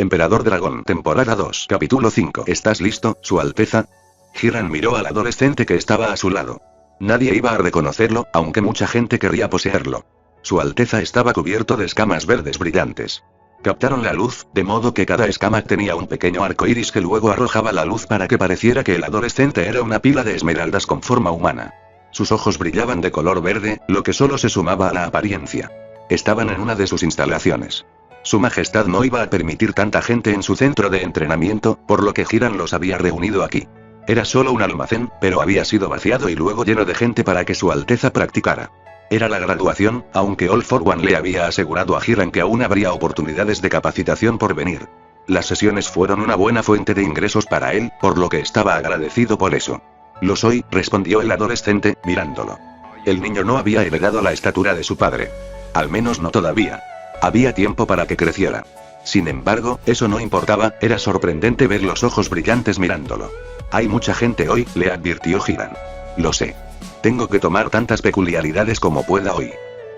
Emperador Dragón, temporada 2, capítulo 5. ¿Estás listo, Su Alteza? Hiram miró al adolescente que estaba a su lado. Nadie iba a reconocerlo, aunque mucha gente querría poseerlo. Su Alteza estaba cubierto de escamas verdes brillantes. Captaron la luz, de modo que cada escama tenía un pequeño arco iris que luego arrojaba la luz para que pareciera que el adolescente era una pila de esmeraldas con forma humana. Sus ojos brillaban de color verde, lo que solo se sumaba a la apariencia. Estaban en una de sus instalaciones. Su Majestad no iba a permitir tanta gente en su centro de entrenamiento, por lo que Hiram los había reunido aquí. Era solo un almacén, pero había sido vaciado y luego lleno de gente para que Su Alteza practicara. Era la graduación, aunque All for One le había asegurado a Hiram que aún habría oportunidades de capacitación por venir. Las sesiones fueron una buena fuente de ingresos para él, por lo que estaba agradecido por eso. Lo soy, respondió el adolescente, mirándolo. El niño no había heredado la estatura de su padre. Al menos no todavía. Había tiempo para que creciera. Sin embargo, eso no importaba, era sorprendente ver los ojos brillantes mirándolo. Hay mucha gente hoy, le advirtió Hiram. Lo sé. Tengo que tomar tantas peculiaridades como pueda hoy.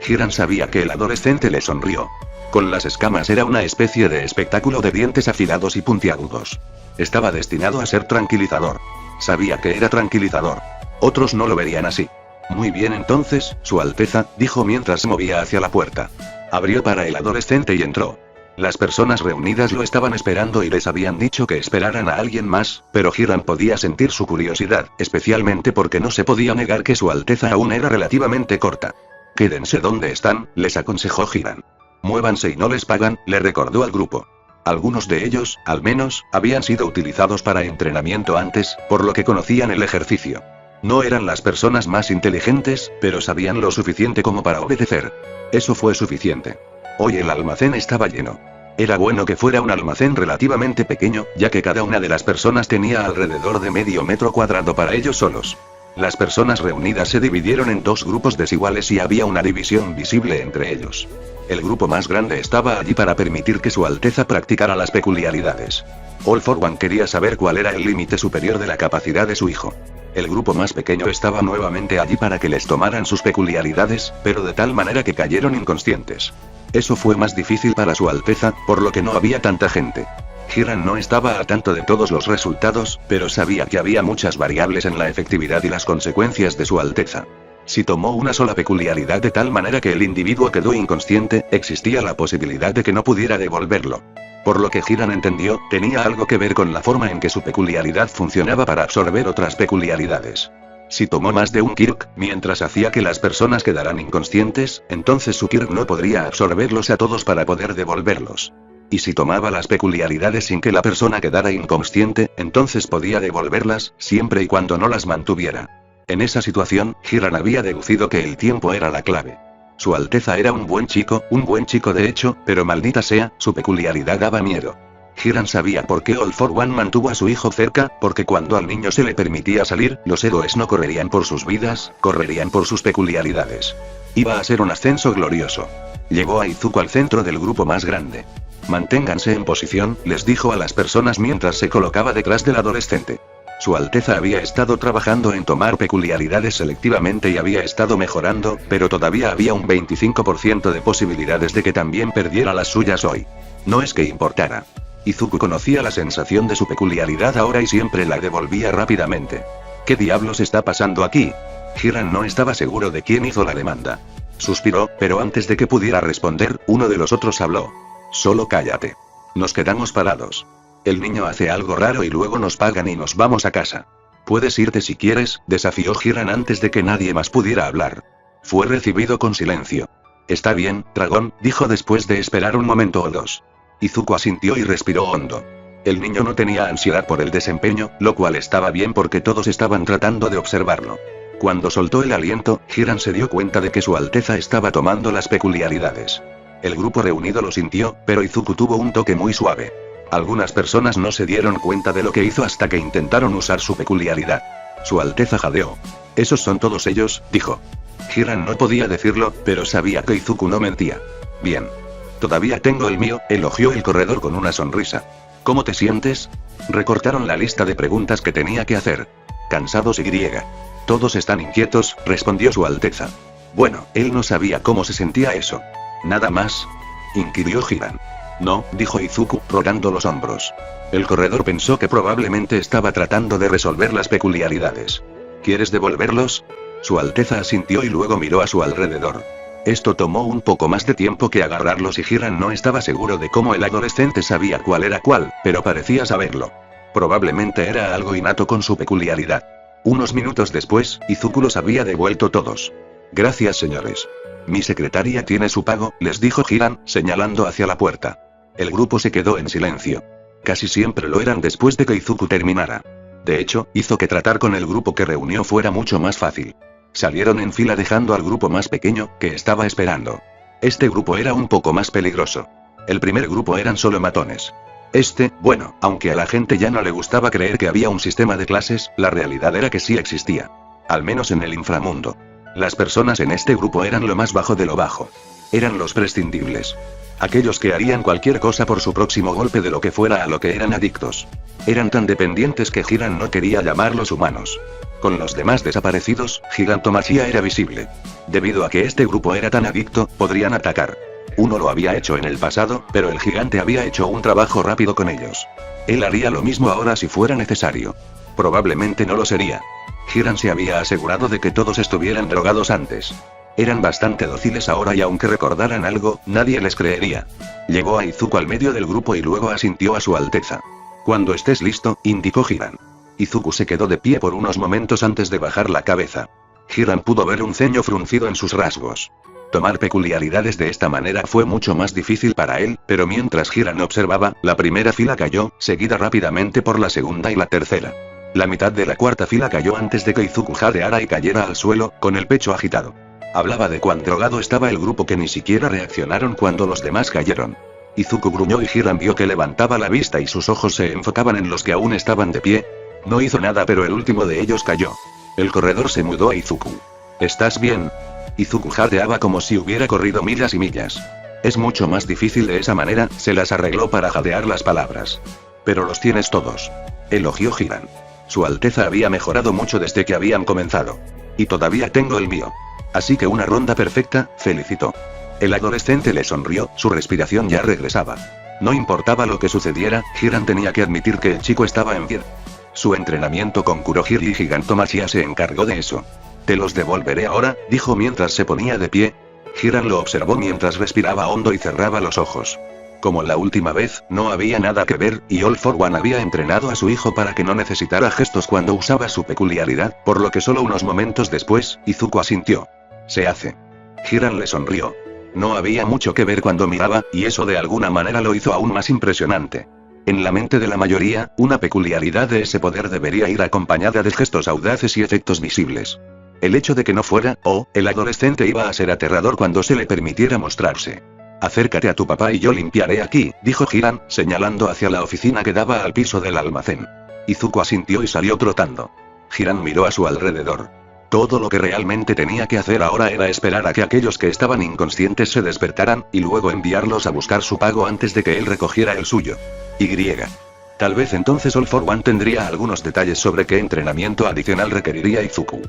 Hiram sabía que el adolescente le sonrió. Con las escamas era una especie de espectáculo de dientes afilados y puntiagudos. Estaba destinado a ser tranquilizador. Sabía que era tranquilizador. Otros no lo verían así. Muy bien entonces, Su Alteza, dijo mientras se movía hacia la puerta. Abrió para el adolescente y entró. Las personas reunidas lo estaban esperando y les habían dicho que esperaran a alguien más, pero Hiram podía sentir su curiosidad, especialmente porque no se podía negar que Su Alteza aún era relativamente corta. Quédense donde están, les aconsejó Hiram. Muévanse y no les pagan, le recordó al grupo. Algunos de ellos, al menos, habían sido utilizados para entrenamiento antes, por lo que conocían el ejercicio. No eran las personas más inteligentes, pero sabían lo suficiente como para obedecer. Eso fue suficiente. Hoy el almacén estaba lleno. Era bueno que fuera un almacén relativamente pequeño, ya que cada una de las personas tenía alrededor de medio metro cuadrado para ellos solos. Las personas reunidas se dividieron en dos grupos desiguales y había una división visible entre ellos. El grupo más grande estaba allí para permitir que Su Alteza practicara las peculiaridades. All for One quería saber cuál era el límite superior de la capacidad de su hijo. El grupo más pequeño estaba nuevamente allí para que les tomaran sus peculiaridades, pero de tal manera que cayeron inconscientes. Eso fue más difícil para Su Alteza, por lo que no había tanta gente. Hiram no estaba al tanto de todos los resultados, pero sabía que había muchas variables en la efectividad y las consecuencias de Su Alteza. Si tomó una sola peculiaridad de tal manera que el individuo quedó inconsciente, existía la posibilidad de que no pudiera devolverlo. Por lo que Hiram entendió, tenía algo que ver con la forma en que su peculiaridad funcionaba para absorber otras peculiaridades. Si tomó más de un Kirk, mientras hacía que las personas quedaran inconscientes, entonces su Kirk no podría absorberlos a todos para poder devolverlos. Y si tomaba las peculiaridades sin que la persona quedara inconsciente, entonces podía devolverlas, siempre y cuando no las mantuviera. En esa situación, Hiram había deducido que el tiempo era la clave. Su Alteza era un buen chico de hecho, pero maldita sea, su peculiaridad daba miedo. Hiram sabía por qué All for One mantuvo a su hijo cerca, porque cuando al niño se le permitía salir, los héroes no correrían por sus vidas, correrían por sus peculiaridades. Iba a ser un ascenso glorioso. Llevó a Izuku al centro del grupo más grande. Manténganse en posición, les dijo a las personas mientras se colocaba detrás del adolescente. Su Alteza había estado trabajando en tomar peculiaridades selectivamente y había estado mejorando, pero todavía había un 25% de posibilidades de que también perdiera las suyas hoy. No es que importara. Izuku conocía la sensación de su peculiaridad ahora y siempre la devolvía rápidamente. ¿Qué diablos está pasando aquí? Hiram no estaba seguro de quién hizo la demanda. Suspiró, pero antes de que pudiera responder, uno de los otros habló. Solo cállate. Nos quedamos parados. El niño hace algo raro y luego nos pagan y nos vamos a casa. Puedes irte si quieres, desafió Hiram antes de que nadie más pudiera hablar. Fue recibido con silencio. Está bien, dragón, dijo después de esperar un momento o dos. Izuku asintió y respiró hondo. El niño no tenía ansiedad por el desempeño, lo cual estaba bien porque todos estaban tratando de observarlo. Cuando soltó el aliento, Hiram se dio cuenta de que Su Alteza estaba tomando las peculiaridades. El grupo reunido lo sintió, pero Izuku tuvo un toque muy suave. Algunas personas no se dieron cuenta de lo que hizo hasta que intentaron usar su peculiaridad. Su Alteza jadeó. «Esos son todos ellos», dijo. Hiram no podía decirlo, pero sabía que Izuku no mentía. «Bien. Todavía tengo el mío», elogió el corredor con una sonrisa. «¿Cómo te sientes?» Recortaron la lista de preguntas que tenía que hacer. «Cansados y griega. Todos están inquietos», respondió Su Alteza. Bueno, él no sabía cómo se sentía eso. «¿Nada más?», inquirió Hiram. No, dijo Izuku, rotando los hombros. El corredor pensó que probablemente estaba tratando de resolver las peculiaridades. ¿Quieres devolverlos? Su Alteza asintió y luego miró a su alrededor. Esto tomó un poco más de tiempo que agarrarlos y Hiran no estaba seguro de cómo el adolescente sabía cuál era cuál, pero parecía saberlo. Probablemente era algo innato con su peculiaridad. Unos minutos después, Izuku los había devuelto todos. Gracias, señores. Mi secretaria tiene su pago, les dijo Hiran, señalando hacia la puerta. El grupo se quedó en silencio. Casi siempre lo eran después de que Izuku terminara. De hecho, hizo que tratar con el grupo que reunió fuera mucho más fácil. Salieron en fila dejando al grupo más pequeño, que estaba esperando. Este grupo era un poco más peligroso. El primer grupo eran solo matones. Bueno, aunque a la gente ya no le gustaba creer que había un sistema de clases, la realidad era que sí existía. Al menos en el inframundo. Las personas en este grupo eran lo más bajo de lo bajo. Eran los prescindibles. Aquellos que harían cualquier cosa por su próximo golpe de lo que fuera a lo que eran adictos. Eran tan dependientes que Hiran no quería llamarlos humanos. Con los demás desaparecidos, Gigantomachia era visible. Debido a que este grupo era tan adicto, podrían atacar. Uno lo había hecho en el pasado, pero el gigante había hecho un trabajo rápido con ellos. Él haría lo mismo ahora si fuera necesario. Probablemente no lo sería. Hiran se había asegurado de que todos estuvieran drogados antes. Eran bastante dóciles ahora y aunque recordaran algo, nadie les creería. Llegó a Izuku al medio del grupo y luego asintió a su Alteza. Cuando estés listo, indicó Hiran. Izuku se quedó de pie por unos momentos antes de bajar la cabeza. Hiran pudo ver un ceño fruncido en sus rasgos. Tomar peculiaridades de esta manera fue mucho más difícil para él, pero mientras Hiran observaba, la primera fila cayó, seguida rápidamente por la segunda y la tercera. La mitad de la cuarta fila cayó antes de que Izuku jadeara y cayera al suelo, con el pecho agitado. Hablaba de cuán drogado estaba el grupo que ni siquiera reaccionaron cuando los demás cayeron. Izuku gruñó y Hiran vio que levantaba la vista y sus ojos se enfocaban en los que aún estaban de pie. No hizo nada pero el último de ellos cayó. El corredor se mudó a Izuku. ¿Estás bien? Izuku jadeaba como si hubiera corrido millas y millas. Es mucho más difícil de esa manera, se las arregló para jadear las palabras. Pero los tienes todos. Elogió Hiran. Su Alteza había mejorado mucho desde que habían comenzado. Y todavía tengo el mío. Así que una ronda perfecta, felicitó. El adolescente le sonrió, su respiración ya regresaba. No importaba lo que sucediera, Hiran tenía que admitir que el chico estaba en pie. Su entrenamiento con Kurohiri y Gigantomachia se encargó de eso. Te los devolveré ahora, dijo mientras se ponía de pie. Hiran lo observó mientras respiraba hondo y cerraba los ojos. Como la última vez, no había nada que ver, y All for One había entrenado a su hijo para que no necesitara gestos cuando usaba su peculiaridad, por lo que solo unos momentos después, Izuku asintió. Se hace. Hiran le sonrió. No había mucho que ver cuando miraba, y eso de alguna manera lo hizo aún más impresionante. En la mente de la mayoría, una peculiaridad de ese poder debería ir acompañada de gestos audaces y efectos visibles. El hecho de que no fuera, el adolescente iba a ser aterrador cuando se le permitiera mostrarse. Acércate a tu papá y yo limpiaré aquí, dijo Hiran, señalando hacia la oficina que daba al piso del almacén. Izuku asintió y salió trotando. Hiran miró a su alrededor. Todo lo que realmente tenía que hacer ahora era esperar a que aquellos que estaban inconscientes se despertaran, y luego enviarlos a buscar su pago antes de que él recogiera el suyo. Tal vez entonces All for One tendría algunos detalles sobre qué entrenamiento adicional requeriría Izuku.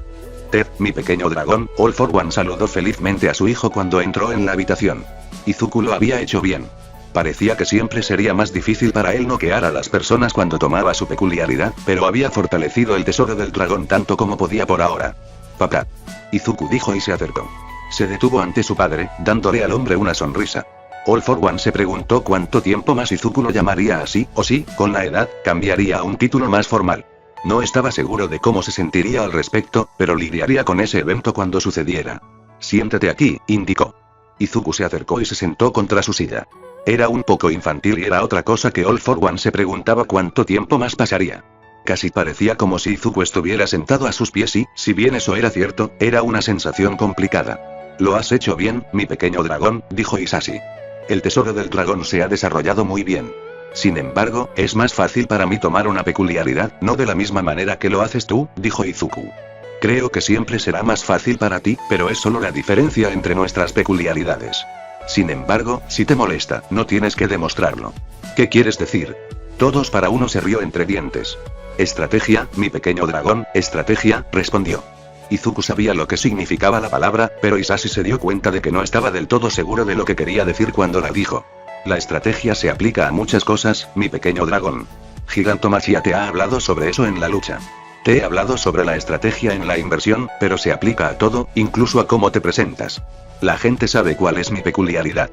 Ted, mi pequeño dragón, All for One saludó felizmente a su hijo cuando entró en la habitación. Izuku lo había hecho bien. Parecía que siempre sería más difícil para él noquear a las personas cuando tomaba su peculiaridad, pero había fortalecido el tesoro del dragón tanto como podía por ahora. Papá. Izuku dijo y se acercó. Se detuvo ante su padre, dándole al hombre una sonrisa. All for One se preguntó cuánto tiempo más Izuku lo llamaría así, o si, con la edad, cambiaría a un título más formal. No estaba seguro de cómo se sentiría al respecto, pero lidiaría con ese evento cuando sucediera. Siéntate aquí, indicó. Izuku se acercó y se sentó contra su silla. Era un poco infantil y era otra cosa que All for One se preguntaba cuánto tiempo más pasaría. Casi parecía como si Izuku estuviera sentado a sus pies y, si bien eso era cierto, era una sensación complicada. Lo has hecho bien, mi pequeño dragón, dijo Hisashi. El tesoro del dragón se ha desarrollado muy bien. Sin embargo, es más fácil para mí tomar una peculiaridad, no de la misma manera que lo haces tú, dijo Izuku. Creo que siempre será más fácil para ti, pero es solo la diferencia entre nuestras peculiaridades. Sin embargo, si te molesta, no tienes que demostrarlo. ¿Qué quieres decir? Todos para uno se rió entre dientes. Estrategia, mi pequeño dragón, estrategia, respondió. Izuku sabía lo que significaba la palabra, pero Hisashi se dio cuenta de que no estaba del todo seguro de lo que quería decir cuando la dijo. La estrategia se aplica a muchas cosas, mi pequeño dragón. Gigantomachia te ha hablado sobre eso en la lucha. Te he hablado sobre la estrategia en la inversión, pero se aplica a todo, incluso a cómo te presentas. La gente sabe cuál es mi peculiaridad.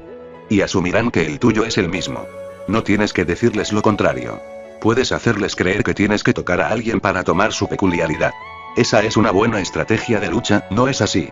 Y asumirán que el tuyo es el mismo. No tienes que decirles lo contrario. Puedes hacerles creer que tienes que tocar a alguien para tomar su peculiaridad. Esa es una buena estrategia de lucha, ¿no es así?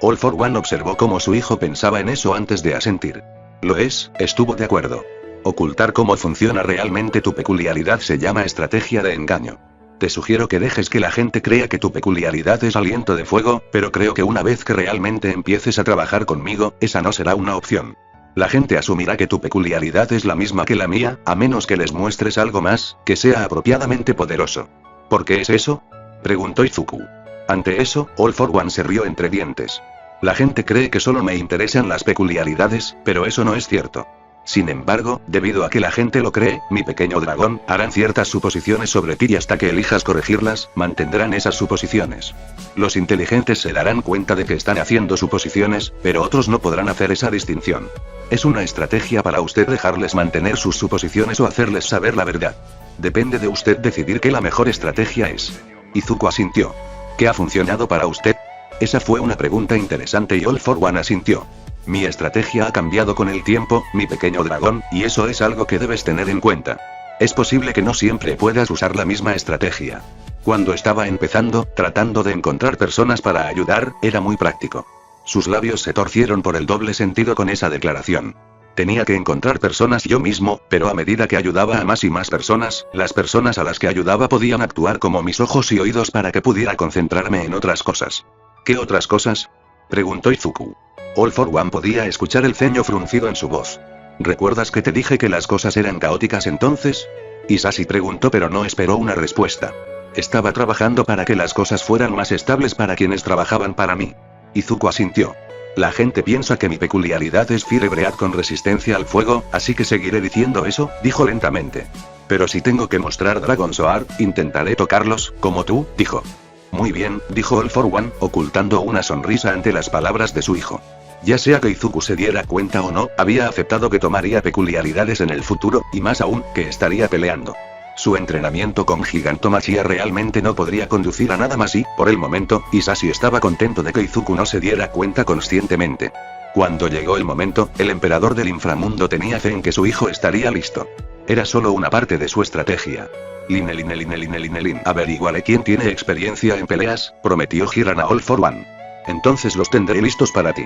All for One observó cómo su hijo pensaba en eso antes de asentir. Lo es, estuvo de acuerdo. Ocultar cómo funciona realmente tu peculiaridad se llama estrategia de engaño. Te sugiero que dejes que la gente crea que tu peculiaridad es aliento de fuego, pero creo que una vez que realmente empieces a trabajar conmigo, esa no será una opción. La gente asumirá que tu peculiaridad es la misma que la mía, a menos que les muestres algo más, que sea apropiadamente poderoso. ¿Por qué es eso?, preguntó Izuku. Ante eso, All for One se rió entre dientes. La gente cree que solo me interesan las peculiaridades, pero eso no es cierto. Sin embargo, debido a que la gente lo cree, mi pequeño dragón, harán ciertas suposiciones sobre ti y hasta que elijas corregirlas, mantendrán esas suposiciones. Los inteligentes se darán cuenta de que están haciendo suposiciones, pero otros no podrán hacer esa distinción. Es una estrategia para usted dejarles mantener sus suposiciones o hacerles saber la verdad. Depende de usted decidir qué la mejor estrategia es. Izuku asintió. ¿Qué ha funcionado para usted? Esa fue una pregunta interesante y All for One asintió. Mi estrategia ha cambiado con el tiempo, mi pequeño dragón, y eso es algo que debes tener en cuenta. Es posible que no siempre puedas usar la misma estrategia. Cuando estaba empezando, tratando de encontrar personas para ayudar, era muy práctico. Sus labios se torcieron por el doble sentido con esa declaración. Tenía que encontrar personas yo mismo, pero a medida que ayudaba a más y más personas, las personas a las que ayudaba podían actuar como mis ojos y oídos para que pudiera concentrarme en otras cosas. ¿Qué otras cosas?, preguntó Izuku. All for One podía escuchar el ceño fruncido en su voz. ¿Recuerdas que te dije que las cosas eran caóticas entonces? Isashi preguntó pero no esperó una respuesta. Estaba trabajando para que las cosas fueran más estables para quienes trabajaban para mí. Izuku asintió. La gente piensa que mi peculiaridad es Firebread con resistencia al fuego, así que seguiré diciendo eso, dijo lentamente. Pero si tengo que mostrar Dragon Sword, intentaré tocarlos, como tú, dijo. Muy bien, dijo All for One, ocultando una sonrisa ante las palabras de su hijo. Ya sea que Izuku se diera cuenta o no, había aceptado que tomaría peculiaridades en el futuro, y más aún, que estaría peleando. Su entrenamiento con Gigantomachia realmente no podría conducir a nada más y, por el momento, Isashi estaba contento de que Izuku no se diera cuenta conscientemente. Cuando llegó el momento, el emperador del inframundo tenía fe en que su hijo estaría listo. Era solo una parte de su estrategia. Averiguaré quién tiene experiencia en peleas, prometió Hiran a All for One. Entonces los tendré listos para ti.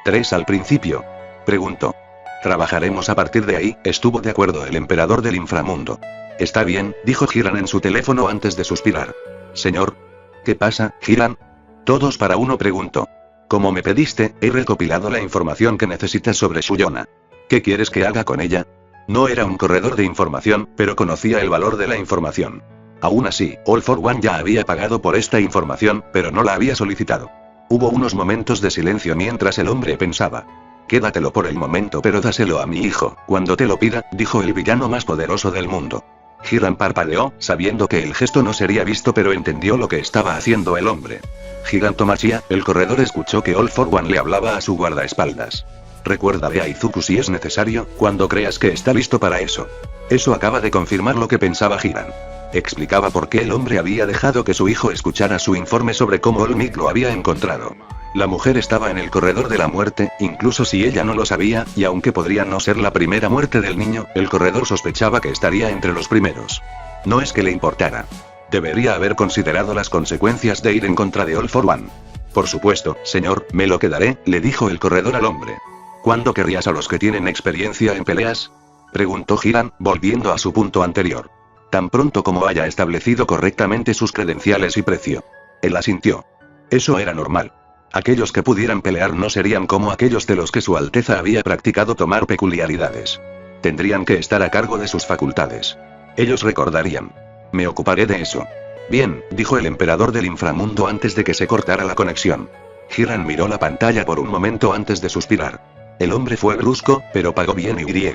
¿3 al principio?, preguntó. Trabajaremos a partir de ahí, estuvo de acuerdo el emperador del inframundo. Está bien, dijo Hiran en su teléfono antes de suspirar. Señor. ¿Qué pasa, Hiran? Todos para uno, preguntó. Como me pediste, he recopilado la información que necesitas sobre Shuyona. ¿Qué quieres que haga con ella? No era un corredor de información, pero conocía el valor de la información. Aún así, All for One ya había pagado por esta información, pero no la había solicitado. Hubo unos momentos de silencio mientras el hombre pensaba. Quédatelo por el momento pero dáselo a mi hijo, cuando te lo pida, dijo el villano más poderoso del mundo. Hiran parpadeó, sabiendo que el gesto no sería visto pero entendió lo que estaba haciendo el hombre. Gigantomachia, el corredor escuchó que All for One le hablaba a su guardaespaldas. Recuérdale a Izuku si es necesario, cuando creas que está listo para eso. Eso acaba de confirmar lo que pensaba Hiran. Explicaba por qué el hombre había dejado que su hijo escuchara su informe sobre cómo Olmec lo había encontrado. La mujer estaba en el corredor de la muerte, incluso si ella no lo sabía, y aunque podría no ser la primera muerte del niño, el corredor sospechaba que estaría entre los primeros. No es que le importara. Debería haber considerado las consecuencias de ir en contra de All for One. Por supuesto, señor, me lo quedaré, le dijo el corredor al hombre. ¿Cuándo querrías a los que tienen experiencia en peleas?, preguntó Hiran, volviendo a su punto anterior. Tan pronto como haya establecido correctamente sus credenciales y precio. Él asintió. Eso era normal. Aquellos que pudieran pelear no serían como aquellos de los que Su Alteza había practicado tomar peculiaridades. Tendrían que estar a cargo de sus facultades. Ellos recordarían. Me ocuparé de eso. Bien, dijo el emperador del inframundo antes de que se cortara la conexión. Hiran miró la pantalla por un momento antes de suspirar. El hombre fue brusco, pero pagó bien y.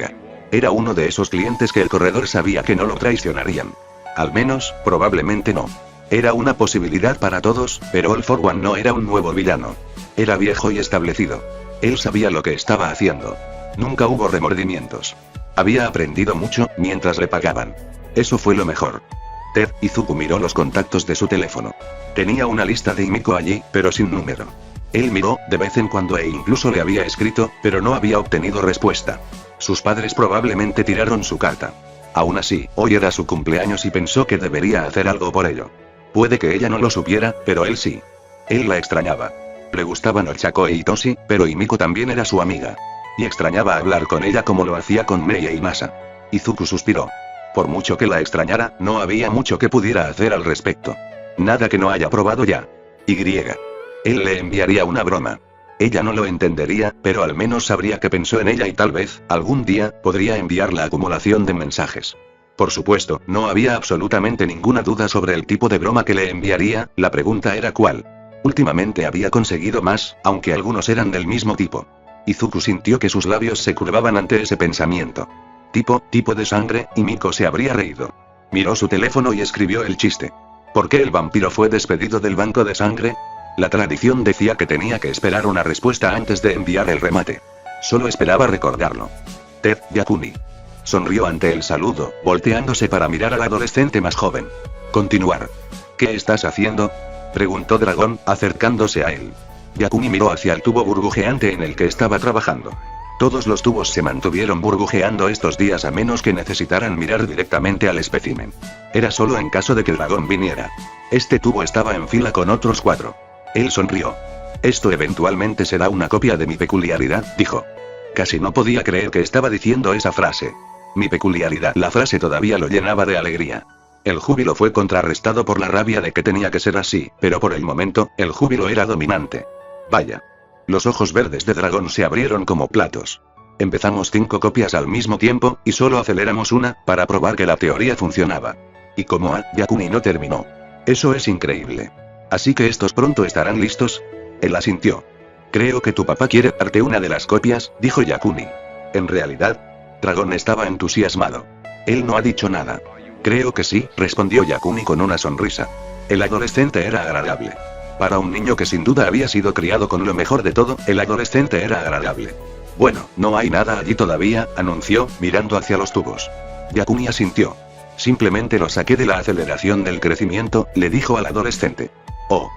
Era uno de esos clientes que el corredor sabía que no lo traicionarían. Al menos, probablemente no. Era una posibilidad para todos, pero All for One no era un nuevo villano. Era viejo y establecido. Él sabía lo que estaba haciendo. Nunca hubo remordimientos. Había aprendido mucho, mientras le pagaban. Eso fue lo mejor. Ted Izuku miró los contactos de su teléfono. Tenía una lista de Himiko allí, pero sin número. Él miró, de vez en cuando e incluso le había escrito, pero no había obtenido respuesta. Sus padres probablemente tiraron su carta. Aún así, hoy era su cumpleaños y pensó que debería hacer algo por ello. Puede que ella no lo supiera, pero él sí. Él la extrañaba. Le gustaban Ochako e Itoshi, pero Himiko también era su amiga. Y extrañaba hablar con ella como lo hacía con Mei e Imasa. Izuku suspiró. Por mucho que la extrañara, no había mucho que pudiera hacer al respecto. Nada que no haya probado ya. Él le enviaría una broma. Ella no lo entendería, pero al menos sabría que pensó en ella y tal vez, algún día, podría enviar la acumulación de mensajes. Por supuesto, no había absolutamente ninguna duda sobre el tipo de broma que le enviaría, la pregunta era cuál. Últimamente había conseguido más, aunque algunos eran del mismo tipo. Izuku sintió que sus labios se curvaban ante ese pensamiento. Tipo de sangre, y Miko se habría reído. Miró su teléfono y escribió el chiste. ¿Por qué el vampiro fue despedido del banco de sangre? La tradición decía que tenía que esperar una respuesta antes de enviar el remate. Solo esperaba recordarlo. Ted Yakuni. Sonrió ante el saludo, volteándose para mirar al adolescente más joven. Continuar. ¿Qué estás haciendo? Preguntó Dragón, acercándose a él. Yakuni miró hacia el tubo burbujeante en el que estaba trabajando. Todos los tubos se mantuvieron burbujeando estos días a menos que necesitaran mirar directamente al espécimen. Era solo en caso de que el dragón viniera. Este tubo estaba en fila con otros 4. Él sonrió. Esto eventualmente será una copia de mi peculiaridad, dijo. Casi no podía creer que estaba diciendo esa frase. Mi peculiaridad. La frase todavía lo llenaba de alegría. El júbilo fue contrarrestado por la rabia de que tenía que ser así, pero por el momento, el júbilo era dominante. Vaya. Los ojos verdes de Dragón se abrieron como platos. Empezamos 5 copias al mismo tiempo, y solo aceleramos una, para probar que la teoría funcionaba. Y como Yakuni no terminó. Eso es increíble. Así que estos pronto estarán listos. Él asintió. Creo que tu papá quiere darte una de las copias, dijo Yakuni. En realidad, Dragón estaba entusiasmado. Él no ha dicho nada. Creo que sí, respondió Yakuni con una sonrisa. El adolescente era agradable. Para un niño que sin duda había sido criado con lo mejor de todo, el adolescente era agradable. Bueno, no hay nada allí todavía, anunció, mirando hacia los tubos. Yakuni asintió. Simplemente lo saqué de la aceleración del crecimiento, le dijo al adolescente. Oh.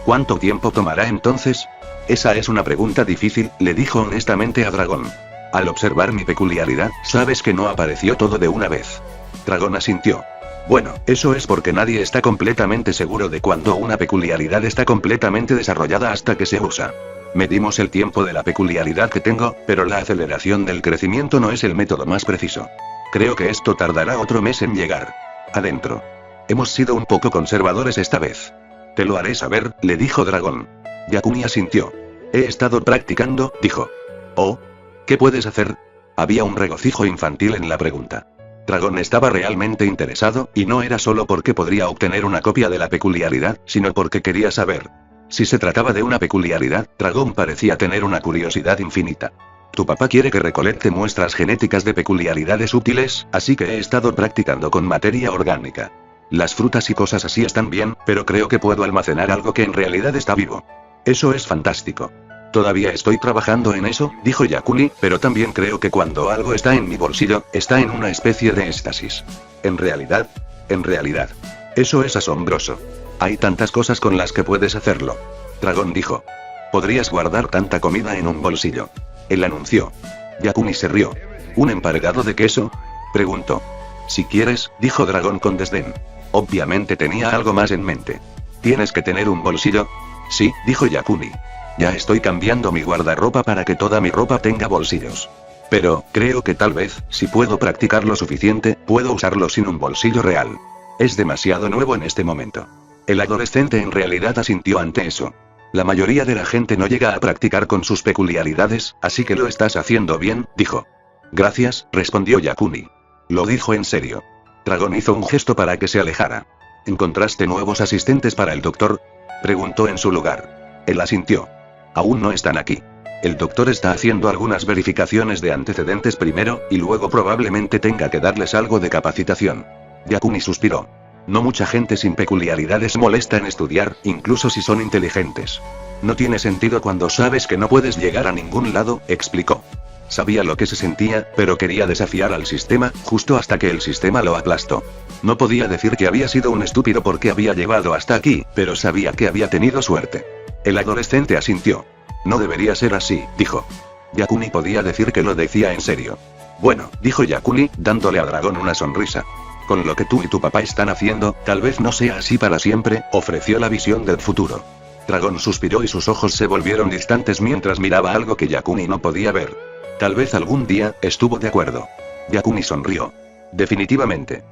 ¿Cuánto tiempo tomará entonces? Esa es una pregunta difícil, le dijo honestamente a Dragón. Al observar mi peculiaridad, sabes que no apareció todo de una vez. Dragón asintió. Bueno, eso es porque nadie está completamente seguro de cuándo una peculiaridad está completamente desarrollada hasta que se usa. Medimos el tiempo de la peculiaridad que tengo, pero la aceleración del crecimiento no es el método más preciso. Creo que esto tardará otro mes en llegar. Adentro. Hemos sido un poco conservadores esta vez. Te lo haré saber, le dijo Dragón. Yakuni asintió. He estado practicando, dijo. Oh. ¿Qué puedes hacer? Había un regocijo infantil en la pregunta. Dragón estaba realmente interesado, y no era solo porque podría obtener una copia de la peculiaridad, sino porque quería saber. Si se trataba de una peculiaridad, Dragón parecía tener una curiosidad infinita. Tu papá quiere que recolecte muestras genéticas de peculiaridades útiles, así que he estado practicando con materia orgánica. Las frutas y cosas así están bien, pero creo que puedo almacenar algo que en realidad está vivo. Eso es fantástico. Todavía estoy trabajando en eso, dijo Yakuni, pero también creo que cuando algo está en mi bolsillo, está en una especie de éxtasis. En realidad. Eso es asombroso. Hay tantas cosas con las que puedes hacerlo. Dragón dijo. Podrías guardar tanta comida en un bolsillo. Él anunció. Yakuni se rió. ¿Un emparedado de queso? Preguntó. Si quieres, dijo Dragón con desdén. Obviamente tenía algo más en mente. ¿Tienes que tener un bolsillo? Sí, dijo Yakuni. Ya estoy cambiando mi guardarropa para que toda mi ropa tenga bolsillos. Pero, creo que tal vez, si puedo practicar lo suficiente, puedo usarlo sin un bolsillo real. Es demasiado nuevo en este momento. El adolescente en realidad asintió ante eso. La mayoría de la gente no llega a practicar con sus peculiaridades, así que lo estás haciendo bien, dijo. Gracias, respondió Yakuni. Lo dijo en serio. Dragón hizo un gesto para que se alejara. ¿Encontraste nuevos asistentes para el doctor? Preguntó en su lugar. Él asintió. Aún no están aquí. El doctor está haciendo algunas verificaciones de antecedentes primero, y luego probablemente tenga que darles algo de capacitación. Yakuni suspiró. No mucha gente sin peculiaridades molesta en estudiar, incluso si son inteligentes. No tiene sentido cuando sabes que no puedes llegar a ningún lado, explicó. Sabía lo que se sentía, pero quería desafiar al sistema, justo hasta que el sistema lo aplastó. No podía decir que había sido un estúpido porque había llegado hasta aquí, pero sabía que había tenido suerte. El adolescente asintió. No debería ser así, dijo. Yakuni podía decir que lo decía en serio. Bueno, dijo Yakuni, dándole a Dragón una sonrisa. Con lo que tú y tu papá están haciendo, tal vez no sea así para siempre, ofreció la visión del futuro. Dragón suspiró y sus ojos se volvieron distantes mientras miraba algo que Yakuni no podía ver. Tal vez algún día, estuvo de acuerdo. Yakuni sonrió. Definitivamente.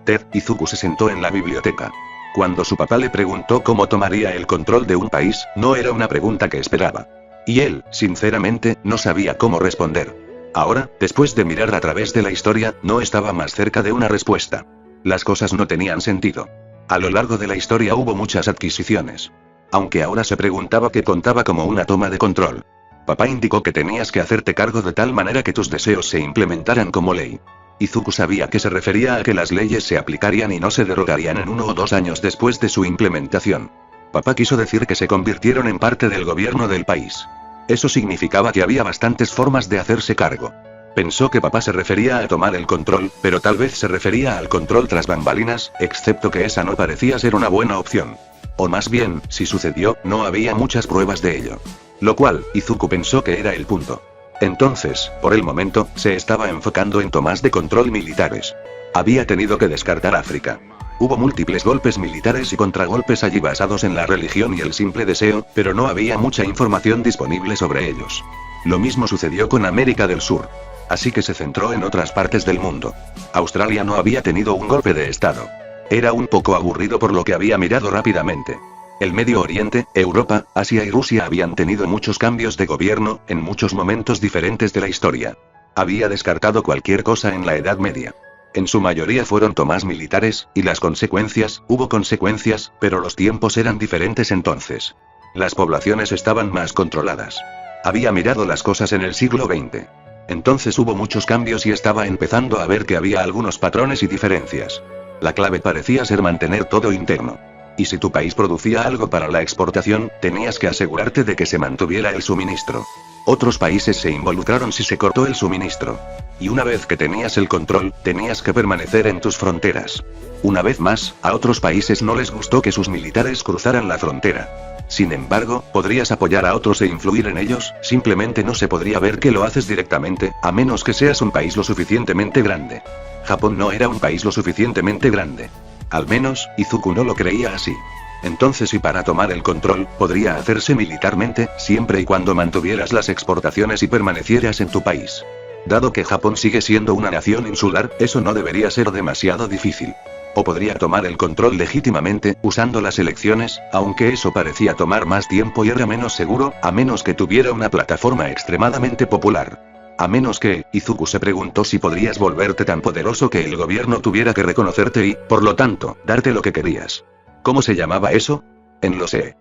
Ted Izuku se sentó en la biblioteca. Cuando su papá le preguntó cómo tomaría el control de un país, no era una pregunta que esperaba. Y él, sinceramente, no sabía cómo responder. Ahora, después de mirar a través de la historia, no estaba más cerca de una respuesta. Las cosas no tenían sentido. A lo largo de la historia hubo muchas adquisiciones. Aunque ahora se preguntaba qué contaba como una toma de control. Papá indicó que tenías que hacerte cargo de tal manera que tus deseos se implementaran como ley. Izuku sabía que se refería a que las leyes se aplicarían y no se derogarían en 1 o 2 años después de su implementación. Papá quiso decir que se convirtieron en parte del gobierno del país. Eso significaba que había bastantes formas de hacerse cargo. Pensó que papá se refería a tomar el control, pero tal vez se refería al control tras bambalinas, excepto que esa no parecía ser una buena opción. O más bien, si sucedió, no había muchas pruebas de ello. Lo cual, Izuku pensó que era el punto. Entonces, por el momento, se estaba enfocando en tomas de control militares. Había tenido que descartar África. Hubo múltiples golpes militares y contragolpes allí basados en la religión y el simple deseo, pero no había mucha información disponible sobre ellos. Lo mismo sucedió con América del Sur. Así que se centró en otras partes del mundo. Australia no había tenido un golpe de estado. Era un poco aburrido por lo que había mirado rápidamente. El Medio Oriente, Europa, Asia y Rusia habían tenido muchos cambios de gobierno, en muchos momentos diferentes de la historia. Había descartado cualquier cosa en la Edad Media. En su mayoría fueron tomas militares, y las consecuencias, hubo consecuencias, pero los tiempos eran diferentes entonces. Las poblaciones estaban más controladas. Había mirado las cosas en el siglo XX. Entonces hubo muchos cambios y estaba empezando a ver que había algunos patrones y diferencias. La clave parecía ser mantener todo interno. Y si tu país producía algo para la exportación, tenías que asegurarte de que se mantuviera el suministro. Otros países se involucraron si se cortó el suministro. Y una vez que tenías el control, tenías que permanecer en tus fronteras. Una vez más, a otros países no les gustó que sus militares cruzaran la frontera. Sin embargo, podrías apoyar a otros e influir en ellos, simplemente no se podría ver que lo haces directamente, a menos que seas un país lo suficientemente grande. Japón no era un país lo suficientemente grande. Al menos, Izuku no lo creía así. Entonces y para tomar el control, podría hacerse militarmente, siempre y cuando mantuvieras las exportaciones y permanecieras en tu país. Dado que Japón sigue siendo una nación insular, eso no debería ser demasiado difícil. O podría tomar el control legítimamente, usando las elecciones, aunque eso parecía tomar más tiempo y era menos seguro, a menos que tuviera una plataforma extremadamente popular. A menos que, Izuku se preguntó si podrías volverte tan poderoso que el gobierno tuviera que reconocerte y, por lo tanto, darte lo que querías. ¿Cómo se llamaba eso? En lo sé.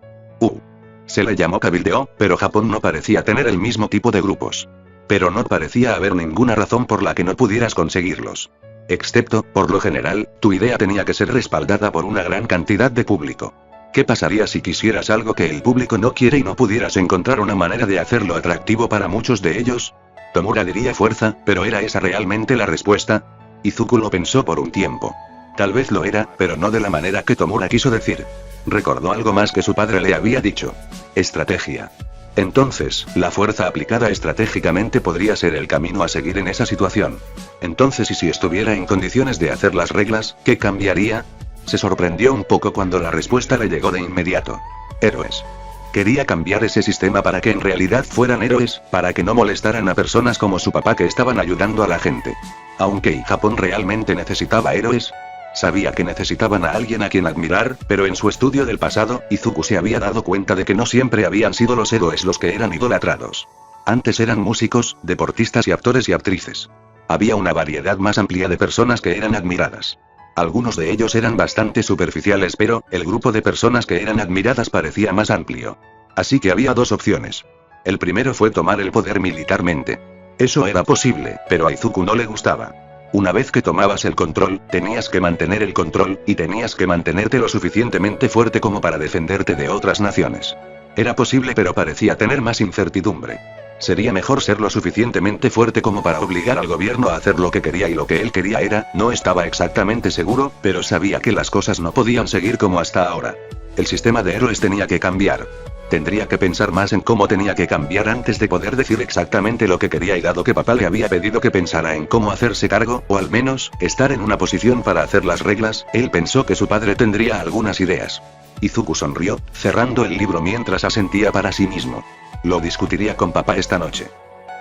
Se le llamó cabildeo, pero Japón no parecía tener el mismo tipo de grupos. Pero no parecía haber ninguna razón por la que no pudieras conseguirlos. Excepto, por lo general, tu idea tenía que ser respaldada por una gran cantidad de público. ¿Qué pasaría si quisieras algo que el público no quiere y no pudieras encontrar una manera de hacerlo atractivo para muchos de ellos? Tomura diría fuerza, pero ¿era esa realmente la respuesta? Izuku lo pensó por un tiempo. Tal vez lo era, pero no de la manera que Tomura quiso decir. Recordó algo más que su padre le había dicho. Estrategia. Entonces, la fuerza aplicada estratégicamente podría ser el camino a seguir en esa situación. Entonces, ¿y si estuviera en condiciones de hacer las reglas, qué cambiaría? Se sorprendió un poco cuando la respuesta le llegó de inmediato. Héroes. Quería cambiar ese sistema para que en realidad fueran héroes, para que no molestaran a personas como su papá que estaban ayudando a la gente. Aunque Japón realmente necesitaba héroes. Sabía que necesitaban a alguien a quien admirar, pero en su estudio del pasado, Izuku se había dado cuenta de que no siempre habían sido los héroes los que eran idolatrados. Antes eran músicos, deportistas y actores y actrices. Había una variedad más amplia de personas que eran admiradas. Algunos de ellos eran bastante superficiales, pero el grupo de personas que eran admiradas parecía más amplio. Así que había dos opciones. El primero fue tomar el poder militarmente. Eso era posible, pero a Izuku no le gustaba. Una vez que tomabas el control, tenías que mantener el control, y tenías que mantenerte lo suficientemente fuerte como para defenderte de otras naciones. Era posible pero parecía tener más incertidumbre. Sería mejor ser lo suficientemente fuerte como para obligar al gobierno a hacer lo que quería, y lo que él quería no estaba exactamente seguro, pero sabía que las cosas no podían seguir como hasta ahora. El sistema de héroes tenía que cambiar. Tendría que pensar más en cómo tenía que cambiar antes de poder decir exactamente lo que quería, y dado que papá le había pedido que pensara en cómo hacerse cargo, o al menos, estar en una posición para hacer las reglas, él pensó que su padre tendría algunas ideas. Izuku sonrió, cerrando el libro mientras asentía para sí mismo. Lo discutiría con papá esta noche.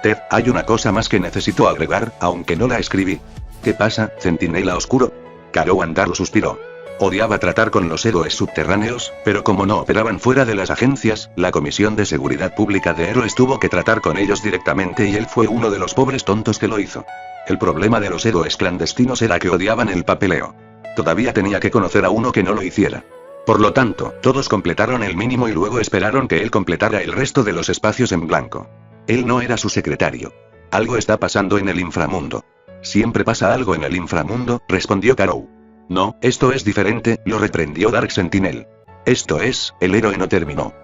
Ted, hay una cosa más que necesito agregar, aunque no la escribí. ¿Qué pasa, Centinela Oscuro? Karou Andaru suspiró. Odiaba tratar con los héroes subterráneos, pero como no operaban fuera de las agencias, la Comisión de Seguridad Pública de Héroes tuvo que tratar con ellos directamente, y él fue uno de los pobres tontos que lo hizo. El problema de los héroes clandestinos era que odiaban el papeleo. Todavía tenía que conocer a uno que no lo hiciera. Por lo tanto, todos completaron el mínimo y luego esperaron que él completara el resto de los espacios en blanco. Él no era su secretario. Algo está pasando en el inframundo. Siempre pasa algo en el inframundo, respondió Karou. No, esto es diferente, lo reprendió Dark Sentinel. Esto es, el héroe no terminó.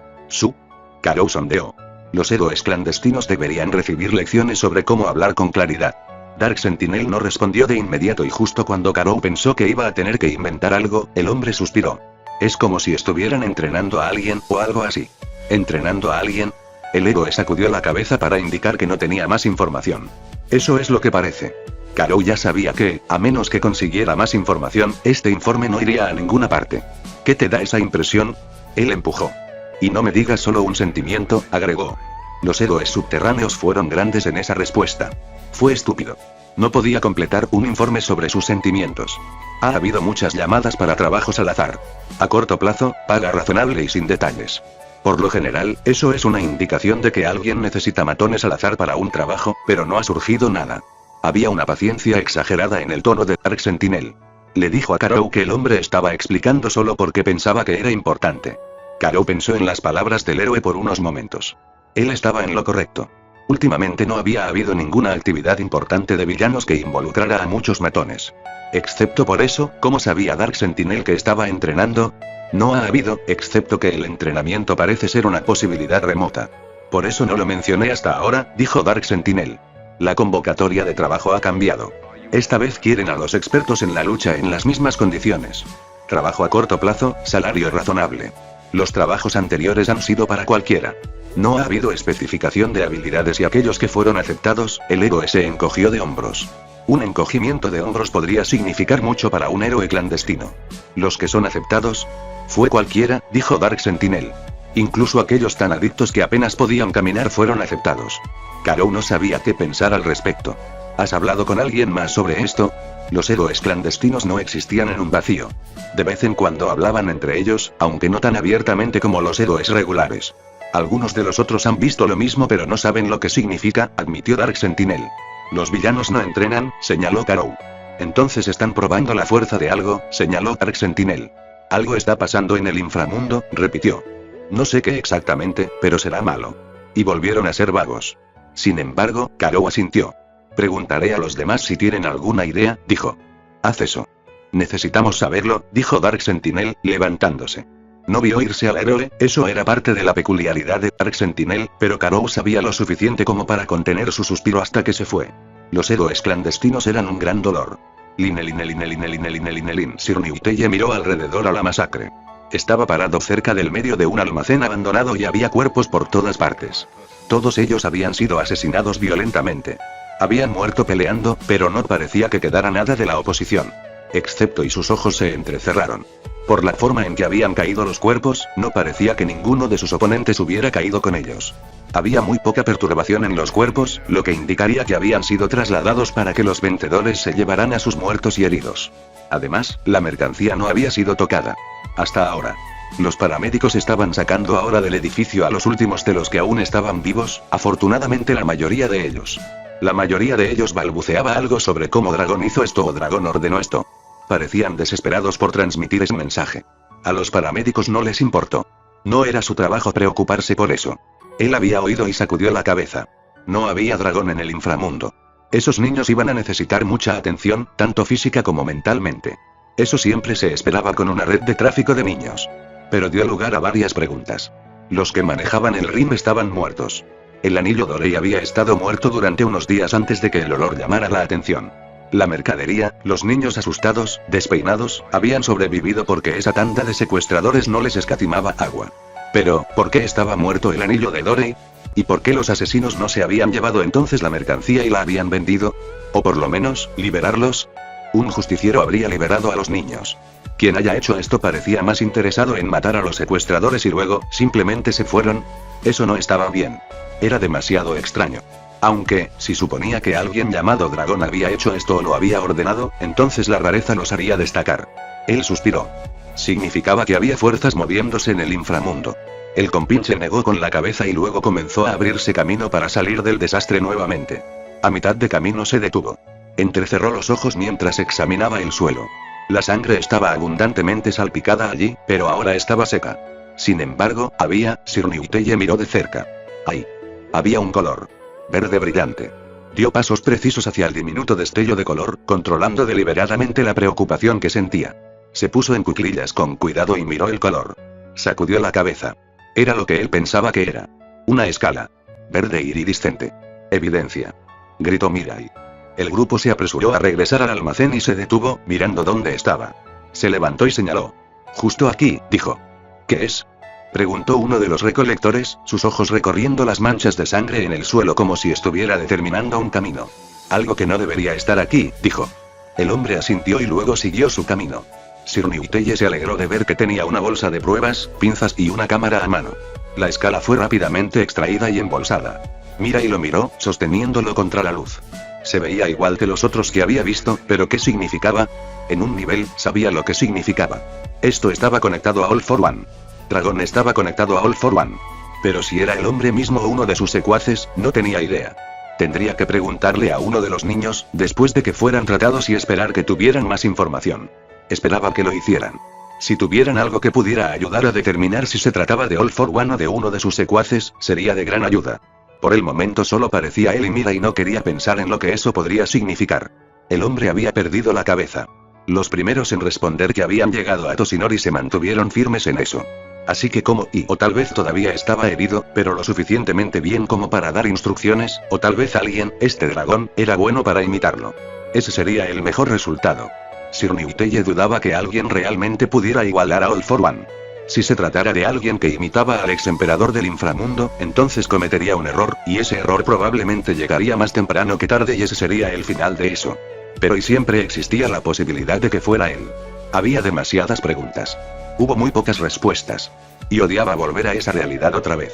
Karou sondeó. Los héroes clandestinos deberían recibir lecciones sobre cómo hablar con claridad. Dark Sentinel no respondió de inmediato, y justo cuando Karou pensó que iba a tener que inventar algo, el hombre suspiró. Es como si estuvieran entrenando a alguien, o algo así. ¿Entrenando a alguien? El héroe sacudió la cabeza para indicar que no tenía más información. Eso es lo que parece. Karou ya sabía que, a menos que consiguiera más información, este informe no iría a ninguna parte. ¿Qué te da esa impresión? Él empujó. Y no me digas solo un sentimiento, agregó. Los héroes subterráneos fueron grandes en esa respuesta. Fue estúpido. No podía completar un informe sobre sus sentimientos. Ha habido muchas llamadas para trabajos al azar. A corto plazo, paga razonable y sin detalles. Por lo general, eso es una indicación de que alguien necesita matones al azar para un trabajo, pero no ha surgido nada. Había una paciencia exagerada en el tono de Dark Sentinel. Le dijo a Karou que el hombre estaba explicando solo porque pensaba que era importante. Karou pensó en las palabras del héroe por unos momentos. Él estaba en lo correcto. Últimamente no había habido ninguna actividad importante de villanos que involucrara a muchos matones. Excepto por eso, ¿cómo sabía Dark Sentinel que estaba entrenando? No ha habido, excepto que el entrenamiento parece ser una posibilidad remota. Por eso no lo mencioné hasta ahora, dijo Dark Sentinel. La convocatoria de trabajo ha cambiado. Esta vez quieren a los expertos en la lucha en las mismas condiciones. Trabajo a corto plazo, salario razonable. Los trabajos anteriores han sido para cualquiera. No ha habido especificación de habilidades, y aquellos que fueron aceptados, el héroe se encogió de hombros. Un encogimiento de hombros podría significar mucho para un héroe clandestino. Los que son aceptados, fue cualquiera, dijo Dark Sentinel. Incluso aquellos tan adictos que apenas podían caminar fueron aceptados. Karou no sabía qué pensar al respecto. ¿Has hablado con alguien más sobre esto? Los héroes clandestinos no existían en un vacío. De vez en cuando hablaban entre ellos, aunque no tan abiertamente como los héroes regulares. Algunos de los otros han visto lo mismo pero no saben lo que significa, admitió Dark Sentinel. Los villanos no entrenan, señaló Karou. Entonces están probando la fuerza de algo, señaló Dark Sentinel. Algo está pasando en el inframundo, repitió. No sé qué exactamente, pero será malo. Y volvieron a ser vagos. Sin embargo, Karou asintió. Preguntaré a los demás si tienen alguna idea, dijo. Haz eso. Necesitamos saberlo, dijo Dark Sentinel, levantándose. No vio irse al héroe, eso era parte de la peculiaridad de Dark Sentinel, pero Karou sabía lo suficiente como para contener su suspiro hasta que se fue. Los héroes clandestinos eran un gran dolor. Sir Niuteye miró alrededor a la masacre. Estaba parado cerca del medio de un almacén abandonado y había cuerpos por todas partes. Todos ellos habían sido asesinados violentamente. Habían muerto peleando, pero no parecía que quedara nada de la oposición. Excepto, y sus ojos se entrecerraron. Por la forma en que habían caído los cuerpos, no parecía que ninguno de sus oponentes hubiera caído con ellos. Había muy poca perturbación en los cuerpos, lo que indicaría que habían sido trasladados para que los vencedores se llevaran a sus muertos y heridos. Además, la mercancía no había sido tocada. Hasta ahora. Los paramédicos estaban sacando ahora del edificio a los últimos de los que aún estaban vivos, afortunadamente la mayoría de ellos. La mayoría de ellos balbuceaba algo sobre cómo Dragón hizo esto o Dragón ordenó esto. Parecían desesperados por transmitir ese mensaje. A los paramédicos no les importó. No era su trabajo preocuparse por eso. Él había oído y sacudió la cabeza. No había dragón en el inframundo. Esos niños iban a necesitar mucha atención, tanto física como mentalmente. Eso siempre se esperaba con una red de tráfico de niños. Pero dio lugar a varias preguntas. Los que manejaban el RIM estaban muertos. El anillo Dorei había estado muerto durante unos días antes de que el olor llamara la atención. La mercadería, los niños asustados, despeinados, habían sobrevivido porque esa tanda de secuestradores no les escatimaba agua. Pero, ¿por qué estaba muerto el anillo de Dorei? ¿Y por qué los asesinos no se habían llevado entonces la mercancía y la habían vendido? O por lo menos, liberarlos. Un justiciero habría liberado a los niños. Quien haya hecho esto parecía más interesado en matar a los secuestradores y luego, simplemente se fueron. Eso no estaba bien. Era demasiado extraño. Aunque, si suponía que alguien llamado Dragón había hecho esto o lo había ordenado, entonces la rareza los haría destacar. Él suspiró. Significaba que había fuerzas moviéndose en el inframundo. El compinche negó con la cabeza y luego comenzó a abrirse camino para salir del desastre nuevamente. A mitad de camino se detuvo. Entrecerró los ojos mientras examinaba el suelo. La sangre estaba abundantemente salpicada allí, pero ahora estaba seca. Sin embargo, Sirniuteye miró de cerca. ¡Ay! Había un color verde brillante. Dio pasos precisos hacia el diminuto destello de color, controlando deliberadamente la preocupación que sentía. Se puso en cuclillas con cuidado y miró el color. Sacudió la cabeza. Era lo que él pensaba que era. Una escala. Verde iridiscente. Evidencia. Gritó Mirai. El grupo se apresuró a regresar al almacén y se detuvo, mirando dónde estaba. Se levantó y señaló. Justo aquí, dijo. ¿Qué es? Preguntó uno de los recolectores, sus ojos recorriendo las manchas de sangre en el suelo como si estuviera determinando un camino. Algo que no debería estar aquí, dijo. El hombre asintió y luego siguió su camino. Sirniuteye se alegró de ver que tenía una bolsa de pruebas, pinzas y una cámara a mano. La escala fue rápidamente extraída y embolsada. Mirai lo miró, sosteniéndolo contra la luz. Se veía igual que los otros que había visto, pero ¿qué significaba? En un nivel, sabía lo que significaba. Esto estaba conectado a All for One. Dragón estaba conectado a All for One. Pero si era el hombre mismo o uno de sus secuaces, no tenía idea. Tendría que preguntarle a uno de los niños, después de que fueran tratados y esperar que tuvieran más información. Esperaba que lo hicieran. Si tuvieran algo que pudiera ayudar a determinar si se trataba de All for One o de uno de sus secuaces, sería de gran ayuda. Por el momento solo parecía él y Mirai y no quería pensar en lo que eso podría significar. El hombre había perdido la cabeza. Los primeros en responder que habían llegado a Toshinori se mantuvieron firmes en eso. Así que o tal vez todavía estaba herido, pero lo suficientemente bien como para dar instrucciones, o tal vez alguien, este dragón, era bueno para imitarlo. Ese sería el mejor resultado. Sirniuteye dudaba que alguien realmente pudiera igualar a All for One. Si se tratara de alguien que imitaba al ex emperador del inframundo, entonces cometería un error, y ese error probablemente llegaría más temprano que tarde y ese sería el final de eso. Pero y siempre existía la posibilidad de que fuera él. Había demasiadas preguntas. Hubo muy pocas respuestas. Y odiaba volver a esa realidad otra vez.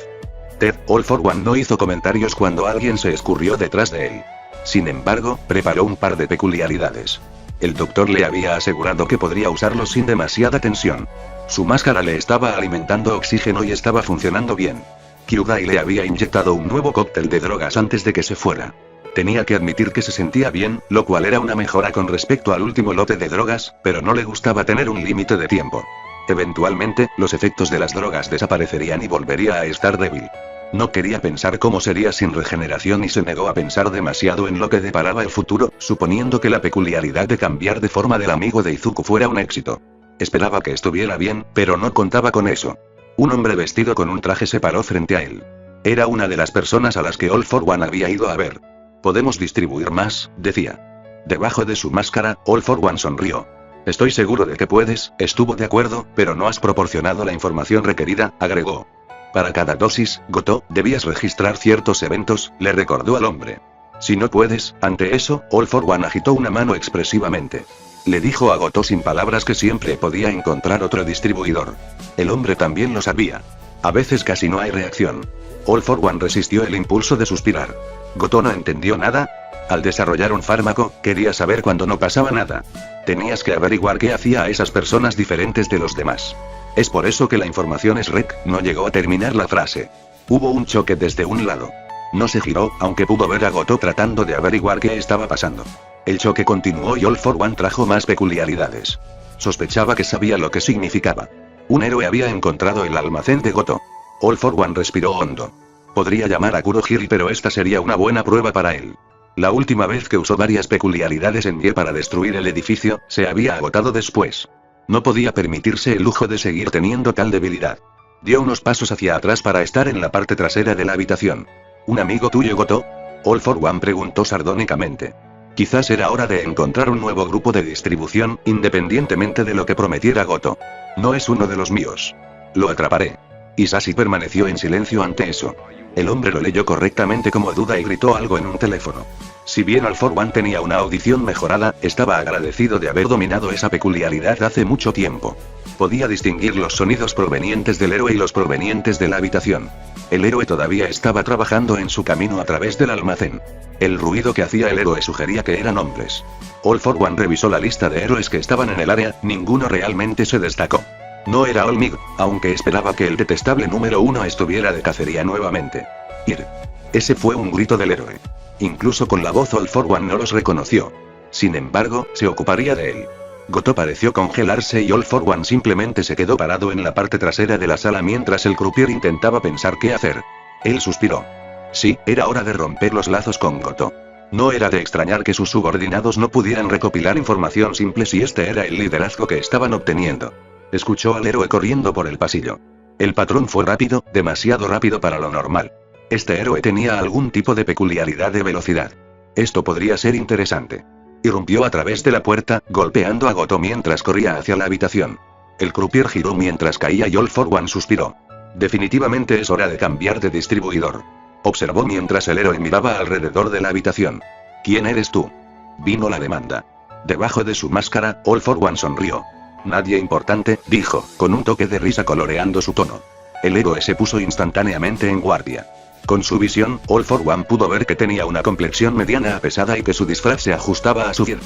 Ted, All for One no hizo comentarios cuando alguien se escurrió detrás de él. Sin embargo, preparó un par de peculiaridades. El doctor le había asegurado que podría usarlo sin demasiada tensión. Su máscara le estaba alimentando oxígeno y estaba funcionando bien. Kyugai le había inyectado un nuevo cóctel de drogas antes de que se fuera. Tenía que admitir que se sentía bien, lo cual era una mejora con respecto al último lote de drogas, pero no le gustaba tener un límite de tiempo. Eventualmente, los efectos de las drogas desaparecerían y volvería a estar débil. No quería pensar cómo sería sin regeneración y se negó a pensar demasiado en lo que deparaba el futuro, suponiendo que la peculiaridad de cambiar de forma del amigo de Izuku fuera un éxito. Esperaba que estuviera bien, pero no contaba con eso. Un hombre vestido con un traje se paró frente a él. Era una de las personas a las que All for One había ido a ver. Podemos distribuir más, decía. Debajo de su máscara, All for One sonrió. Estoy seguro de que puedes, estuvo de acuerdo, pero no has proporcionado la información requerida, agregó. Para cada dosis, Goto, debías registrar ciertos eventos, le recordó al hombre. Si no puedes, ante eso, All for One agitó una mano expresivamente. Le dijo a Goto sin palabras que siempre podía encontrar otro distribuidor. El hombre también lo sabía. A veces casi no hay reacción. All for One resistió el impulso de suspirar. Goto no entendió nada. Al desarrollar un fármaco, quería saber cuando no pasaba nada. Tenías que averiguar qué hacía a esas personas diferentes de los demás. Es por eso que la información es rec, no llegó a terminar la frase. Hubo un choque desde un lado. No se giró, aunque pudo ver a Goto tratando de averiguar qué estaba pasando. El choque continuó y All for One trajo más peculiaridades. Sospechaba que sabía lo que significaba. Un héroe había encontrado el almacén de Goto. All for One respiró hondo. Podría llamar a Kurohiri, pero esta sería una buena prueba para él. La última vez que usó varias peculiaridades en pie para destruir el edificio, se había agotado después. No podía permitirse el lujo de seguir teniendo tal debilidad. Dio unos pasos hacia atrás para estar en la parte trasera de la habitación. ¿Un amigo tuyo, Goto? All for One preguntó sardónicamente. Quizás era hora de encontrar un nuevo grupo de distribución, independientemente de lo que prometiera Goto. No es uno de los míos. Lo atraparé. Hisashi permaneció en silencio ante eso. El hombre lo leyó correctamente como duda y gritó algo en un teléfono. Si bien All for One tenía una audición mejorada, estaba agradecido de haber dominado esa peculiaridad hace mucho tiempo. Podía distinguir los sonidos provenientes del héroe y los provenientes de la habitación. El héroe todavía estaba trabajando en su camino a través del almacén. El ruido que hacía el héroe sugería que eran hombres. All for One revisó la lista de héroes que estaban en el área, ninguno realmente se destacó. No era Olmig, aunque esperaba que el detestable número 1 estuviera de cacería nuevamente. Ir. Ese fue un grito del héroe. Incluso con la voz All for One no los reconoció. Sin embargo, se ocuparía de él. Goto pareció congelarse y All for One simplemente se quedó parado en la parte trasera de la sala mientras el croupier intentaba pensar qué hacer. Él suspiró. Sí, era hora de romper los lazos con Goto. No era de extrañar que sus subordinados no pudieran recopilar información simple si este era el liderazgo que estaban obteniendo. Escuchó al héroe corriendo por el pasillo. El patrón fue rápido, demasiado rápido para lo normal. Este héroe tenía algún tipo de peculiaridad de velocidad. Esto podría ser interesante. Irrumpió a través de la puerta, golpeando a Goto mientras corría hacia la habitación. El croupier giró mientras caía y All for One suspiró. Definitivamente es hora de cambiar de distribuidor. Observó mientras el héroe miraba alrededor de la habitación. ¿Quién eres tú? Vino la demanda. Debajo de su máscara, All for One sonrió. Nadie importante, dijo, con un toque de risa coloreando su tono. El héroe se puso instantáneamente en guardia. Con su visión, All for One pudo ver que tenía una complexión mediana a pesada y que su disfraz se ajustaba a su piel.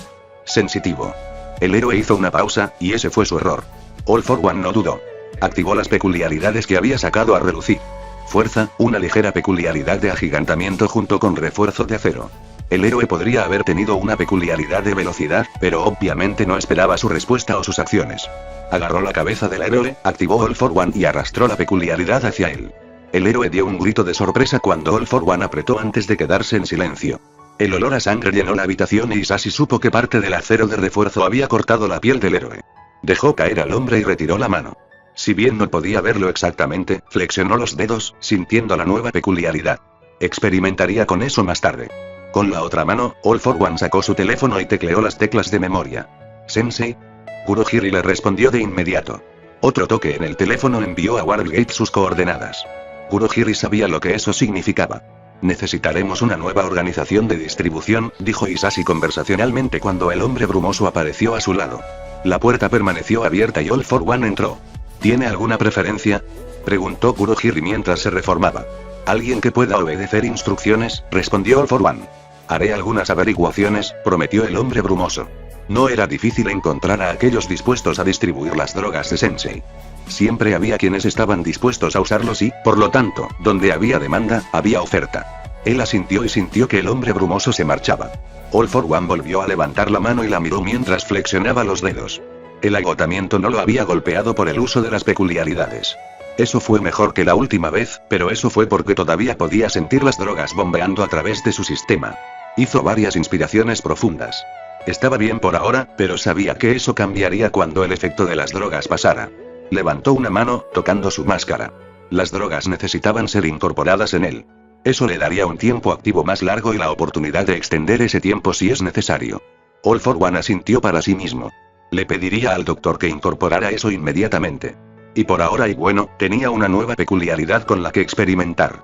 Sensitivo. El héroe hizo una pausa, y ese fue su error. All for One no dudó. Activó las peculiaridades que había sacado a relucir. Fuerza, una ligera peculiaridad de agigantamiento junto con refuerzo de acero. El héroe podría haber tenido una peculiaridad de velocidad, pero obviamente no esperaba su respuesta o sus acciones. Agarró la cabeza del héroe, activó All for One y arrastró la peculiaridad hacia él. El héroe dio un grito de sorpresa cuando All for One apretó antes de quedarse en silencio. El olor a sangre llenó la habitación y Hisashi supo que parte del acero de refuerzo había cortado la piel del héroe. Dejó caer al hombre y retiró la mano. Si bien no podía verlo exactamente, flexionó los dedos, sintiendo la nueva peculiaridad. Experimentaría con eso más tarde. Con la otra mano, All for One sacó su teléfono y tecleó las teclas de memoria. ¿Sensei? Kurohiri le respondió de inmediato. Otro toque en el teléfono envió a Wargate sus coordenadas. Kurohiri sabía lo que eso significaba. Necesitaremos una nueva organización de distribución, dijo Hisashi conversacionalmente cuando el hombre brumoso apareció a su lado. La puerta permaneció abierta y All for One entró. ¿Tiene alguna preferencia?, preguntó Kurohiri mientras se reformaba. Alguien que pueda obedecer instrucciones, respondió All for One. Haré algunas averiguaciones, prometió el hombre brumoso. No era difícil encontrar a aquellos dispuestos a distribuir las drogas de Sensei. Siempre había quienes estaban dispuestos a usarlos y, por lo tanto, donde había demanda, había oferta. Él asintió y sintió que el hombre brumoso se marchaba. All for One volvió a levantar la mano y la miró mientras flexionaba los dedos. El agotamiento no lo había golpeado por el uso de las peculiaridades. Eso fue mejor que la última vez, pero eso fue porque todavía podía sentir las drogas bombeando a través de su sistema. Hizo varias inspiraciones profundas. Estaba bien por ahora, pero sabía que eso cambiaría cuando el efecto de las drogas pasara. Levantó una mano, tocando su máscara. Las drogas necesitaban ser incorporadas en él. Eso le daría un tiempo activo más largo y la oportunidad de extender ese tiempo si es necesario. All for One asintió para sí mismo. Le pediría al doctor que incorporara eso inmediatamente. Y por ahora y bueno, tenía una nueva peculiaridad con la que experimentar.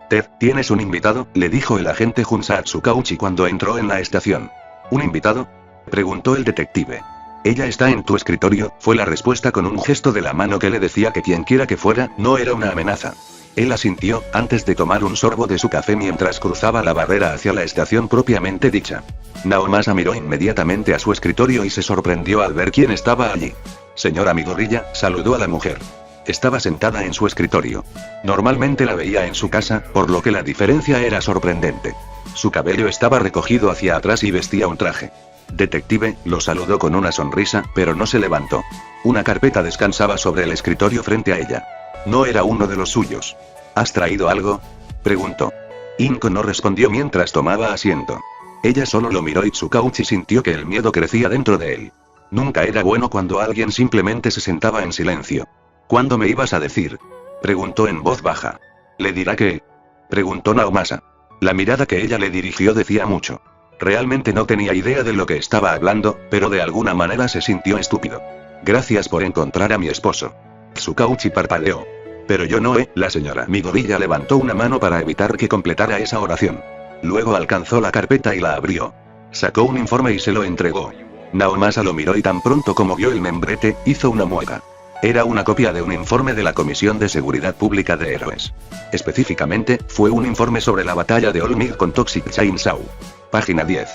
Ted, ¿tienes un invitado?, le dijo el agente Junsa Tsukauchi cuando entró en la estación. ¿Un invitado?, preguntó el detective. Ella está en tu escritorio, fue la respuesta con un gesto de la mano que le decía que quienquiera que fuera, no era una amenaza. Él asintió, antes de tomar un sorbo de su café mientras cruzaba la barrera hacia la estación propiamente dicha. Naomasa miró inmediatamente a su escritorio y se sorprendió al ver quién estaba allí. Señora Midoriya, saludó a la mujer. Estaba sentada en su escritorio. Normalmente la veía en su casa, por lo que la diferencia era sorprendente. Su cabello estaba recogido hacia atrás y vestía un traje. Detective, lo saludó con una sonrisa, pero no se levantó. Una carpeta descansaba sobre el escritorio frente a ella. No era uno de los suyos. ¿Has traído algo?, preguntó. Inko no respondió mientras tomaba asiento. Ella solo lo miró y Tsukauchi sintió que el miedo crecía dentro de él. Nunca era bueno cuando alguien simplemente se sentaba en silencio. ¿Cuándo me ibas a decir?, preguntó en voz baja. ¿Le dirá que? Preguntó Naomasa. La mirada que ella le dirigió decía mucho. Realmente no tenía idea de lo que estaba hablando, pero de alguna manera se sintió estúpido. Gracias por encontrar a mi esposo. Tsukauchi parpadeó. Pero yo no la señora Midoriya levantó una mano para evitar que completara esa oración. Luego alcanzó la carpeta y la abrió. Sacó un informe y se lo entregó. Naomasa lo miró y tan pronto como vio el membrete, hizo una mueca. Era una copia de un informe de la Comisión de Seguridad Pública de Héroes. Específicamente, fue un informe sobre la batalla de Olmig con Toxic Chainsaw. Página 10.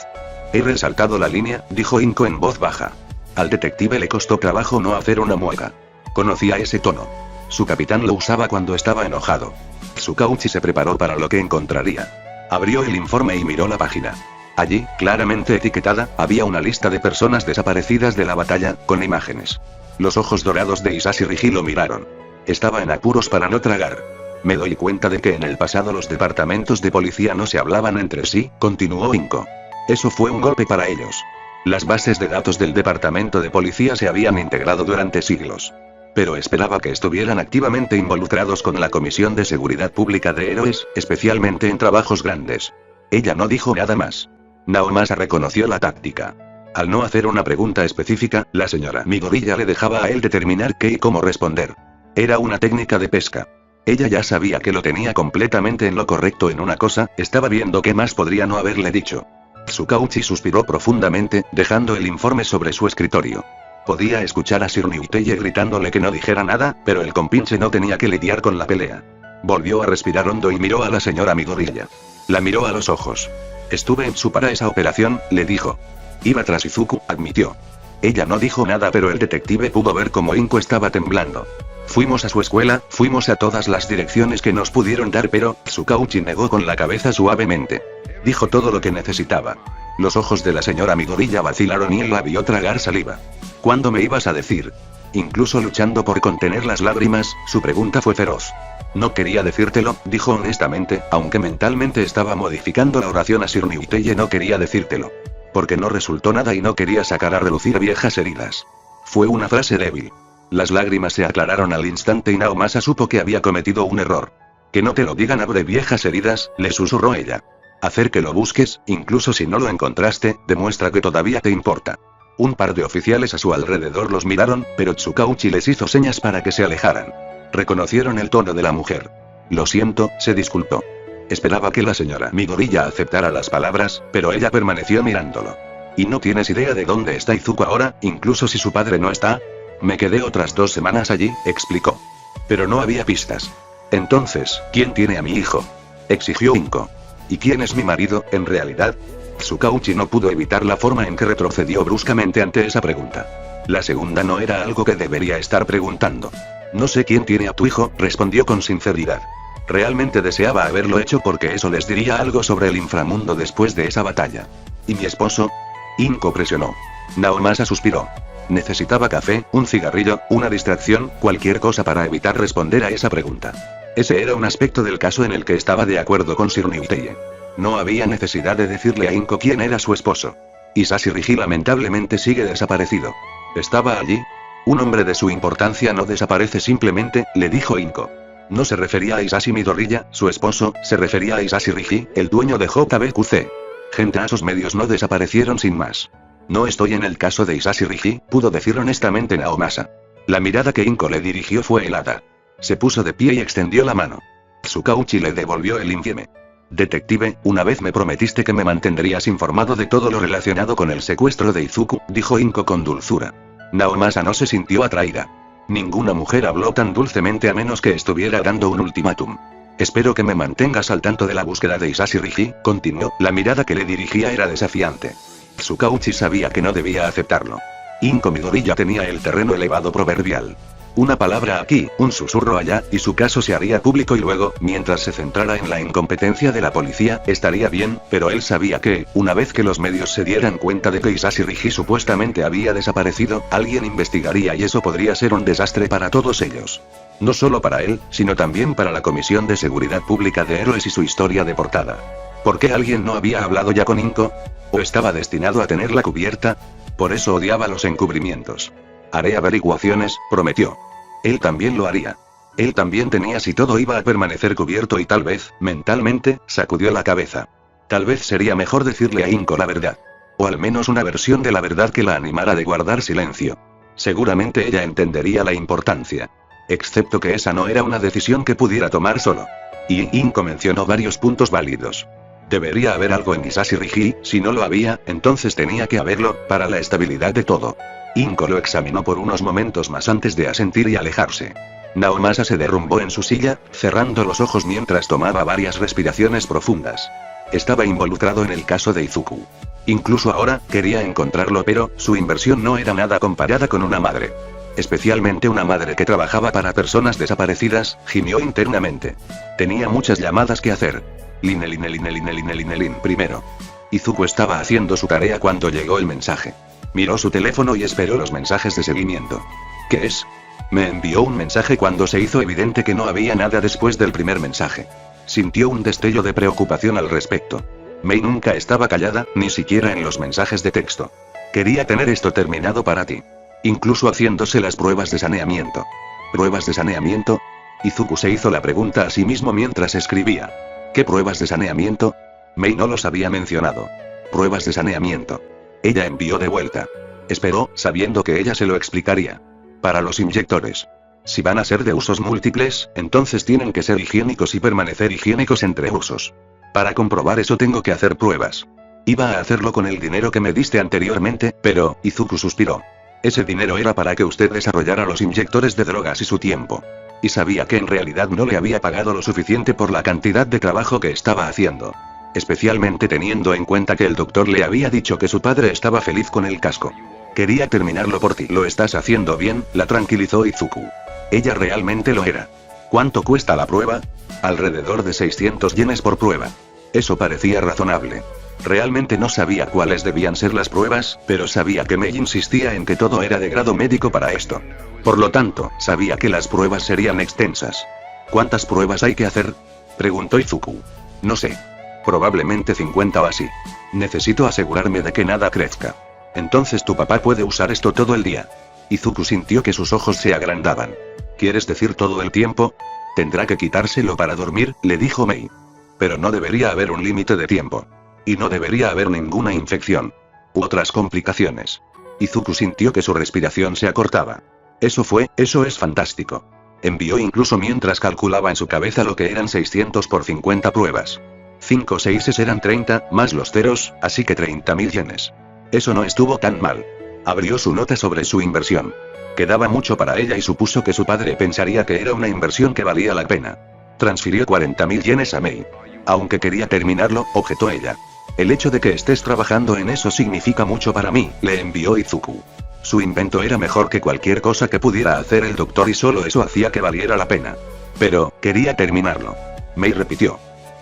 He resaltado la línea, dijo Inko en voz baja. Al detective le costó trabajo no hacer una mueca. Conocía ese tono. Su capitán lo usaba cuando estaba enojado. Tsukauchi se preparó para lo que encontraría. Abrió el informe y miró la página. Allí, claramente etiquetada, había una lista de personas desaparecidas de la batalla, con imágenes. Los ojos dorados de Hisashi Rigi lo miraron. Estaba en apuros para no tragar. Me doy cuenta de que en el pasado los departamentos de policía no se hablaban entre sí, continuó Inko. Eso fue un golpe para ellos. Las bases de datos del departamento de policía se habían integrado durante siglos. Pero esperaba que estuvieran activamente involucrados con la Comisión de Seguridad Pública de Héroes, especialmente en trabajos grandes. Ella no dijo nada más. Naomasa reconoció la táctica. Al no hacer una pregunta específica, la señora Midoriya le dejaba a él determinar qué y cómo responder. Era una técnica de pesca. Ella ya sabía que lo tenía completamente en lo correcto en una cosa, estaba viendo qué más podría no haberle dicho. Tsukauchi suspiró profundamente, dejando el informe sobre su escritorio. Podía escuchar a Sir Niuteye gritándole que no dijera nada, pero el compinche no tenía que lidiar con la pelea. Volvió a respirar hondo y miró a la señora Midoriya. La miró a los ojos. Estuve en su para esa operación, le dijo. Iba tras Izuku, admitió. Ella no dijo nada, pero el detective pudo ver cómo Inko estaba temblando. Fuimos a su escuela, fuimos a todas las direcciones que nos pudieron dar, pero Tsukauchi negó con la cabeza suavemente. Dijo todo lo que necesitaba. Los ojos de la señora Midoriya vacilaron y él la vio tragar saliva. ¿Cuándo me ibas a decir? Incluso luchando por contener las lágrimas, su pregunta fue feroz. No quería decírtelo, dijo honestamente, aunque mentalmente estaba modificando la oración a Sir Niuteye. No quería decírtelo. Porque no resultó nada y no quería sacar a relucir viejas heridas. Fue una frase débil. Las lágrimas se aclararon al instante y Naomasa supo que había cometido un error. Que no te lo digan abre viejas heridas, le susurró ella. Hacer que lo busques, incluso si no lo encontraste, demuestra que todavía te importa. Un par de oficiales a su alrededor los miraron, pero Tsukauchi les hizo señas para que se alejaran. Reconocieron el tono de la mujer. Lo siento, se disculpó. Esperaba que la señora Midoriya aceptara las palabras, pero ella permaneció mirándolo. ¿Y no tienes idea de dónde está Izuku ahora, incluso si su padre no está? Me quedé otras 2 semanas allí, explicó. Pero no había pistas. Entonces, ¿quién tiene a mi hijo? Exigió Inko. ¿Y quién es mi marido, en realidad? Tsukauchi no pudo evitar la forma en que retrocedió bruscamente ante esa pregunta. La segunda no era algo que debería estar preguntando. No sé quién tiene a tu hijo, respondió con sinceridad. Realmente deseaba haberlo hecho porque eso les diría algo sobre el inframundo después de esa batalla. ¿Y mi esposo? Inko presionó. Naomasa suspiró. Necesitaba café, un cigarrillo, una distracción, cualquier cosa para evitar responder a esa pregunta. Ese era un aspecto del caso en el que estaba de acuerdo con Sir Niuteye. No había necesidad de decirle a Inko quién era su esposo. Hisashi Rigi lamentablemente sigue desaparecido. ¿Estaba allí? Un hombre de su importancia no desaparece simplemente, le dijo Inko. No se refería a Hisashi Midoriya, su esposo, se refería a Hisashi Rigi, el dueño de JBQC. Gente a esos medios no desaparecieron sin más. No estoy en el caso de Hisashi Rigi, pudo decir honestamente Naomasa. La mirada que Inko le dirigió fue helada. Se puso de pie y extendió la mano. Tsukauchi le devolvió el informe. Detective, una vez me prometiste que me mantendrías informado de todo lo relacionado con el secuestro de Izuku, dijo Inko con dulzura. Naomasa no se sintió atraída. Ninguna mujer habló tan dulcemente a menos que estuviera dando un ultimátum. Espero que me mantengas al tanto de la búsqueda de Hisashi Rigi, continuó, la mirada que le dirigía era desafiante. Tsukauchi sabía que no debía aceptarlo. Inko Midoriya tenía el terreno elevado proverbial. Una palabra aquí, un susurro allá, y su caso se haría público y luego, mientras se centrara en la incompetencia de la policía, estaría bien, pero él sabía que, una vez que los medios se dieran cuenta de que Hisashi Rigi supuestamente había desaparecido, alguien investigaría y eso podría ser un desastre para todos ellos. No solo para él, sino también para la Comisión de Seguridad Pública de Héroes y su historia de portada. ¿Por qué alguien no había hablado ya con Inko? ¿O estaba destinado a tenerla cubierta? Por eso odiaba los encubrimientos. Haré averiguaciones, prometió. Él también lo haría. Él también tenía si todo iba a permanecer cubierto y tal vez, mentalmente, sacudió la cabeza. Tal vez sería mejor decirle a Inko la verdad. O al menos una versión de la verdad que la animara de guardar silencio. Seguramente ella entendería la importancia. Excepto que esa no era una decisión que pudiera tomar solo. Y Inko mencionó varios puntos válidos. Debería haber algo en Hisashi Rigi, si no lo había, entonces tenía que haberlo, para la estabilidad de todo. Inko lo examinó por unos momentos más antes de asentir y alejarse. Naomasa se derrumbó en su silla, cerrando los ojos mientras tomaba varias respiraciones profundas. Estaba involucrado en el caso de Izuku. Incluso ahora, quería encontrarlo, pero su inversión no era nada comparada con una madre. Especialmente una madre que trabajaba para personas desaparecidas, gimió internamente. Tenía muchas llamadas que hacer. Linelin. Primero. Izuku estaba haciendo su tarea cuando llegó el mensaje. Miró su teléfono y esperó los mensajes de seguimiento. ¿Qué es? Me envió un mensaje cuando se hizo evidente que no había nada después del primer mensaje. Sintió un destello de preocupación al respecto. Mei nunca estaba callada, ni siquiera en los mensajes de texto. Quería tener esto terminado para ti. Incluso haciéndose las pruebas de saneamiento. ¿Pruebas de saneamiento? Izuku se hizo la pregunta a sí mismo mientras escribía. ¿Qué pruebas de saneamiento? Mei no los había mencionado. Pruebas de saneamiento. Ella envió de vuelta. Esperó, sabiendo que ella se lo explicaría. Para los inyectores. Si van a ser de usos múltiples, entonces tienen que ser higiénicos y permanecer higiénicos entre usos. Para comprobar eso tengo que hacer pruebas. Iba a hacerlo con el dinero que me diste anteriormente, pero, Izuku suspiró. Ese dinero era para que usted desarrollara los inyectores de drogas y su tiempo. Y sabía que en realidad no le había pagado lo suficiente por la cantidad de trabajo que estaba haciendo. Especialmente teniendo en cuenta que el doctor le había dicho que su padre estaba feliz con el casco. Quería terminarlo por ti. Lo estás haciendo bien, la tranquilizó Izuku. Ella realmente lo era. ¿Cuánto cuesta la prueba? Alrededor de 600 yenes por prueba. Eso parecía razonable. Realmente no sabía cuáles debían ser las pruebas, pero sabía que Mei insistía en que todo era de grado médico para esto. Por lo tanto, sabía que las pruebas serían extensas. ¿Cuántas pruebas hay que hacer? Preguntó Izuku. No sé. Probablemente 50 o así. Necesito asegurarme de que nada crezca. Entonces tu papá puede usar esto todo el día. Izuku sintió que sus ojos se agrandaban. ¿Quieres decir todo el tiempo? Tendrá que quitárselo para dormir, le dijo Mei. Pero no debería haber un límite de tiempo. Y no debería haber ninguna infección. U otras complicaciones. Izuku sintió que su respiración se acortaba. Eso es fantástico. Envió incluso mientras calculaba en su cabeza lo que eran 600 por 50 pruebas. 5 seises eran 30, más los ceros, así que 30.000 yenes. Eso no estuvo tan mal. Abrió su nota sobre su inversión. Quedaba mucho para ella y supuso que su padre pensaría que era una inversión que valía la pena. Transfirió 40.000 yenes a Mei. Aunque quería terminarlo, objetó ella. El hecho de que estés trabajando en eso significa mucho para mí, le envió Izuku. Su invento era mejor que cualquier cosa que pudiera hacer el doctor y solo eso hacía que valiera la pena. Pero, quería terminarlo. Mei repitió.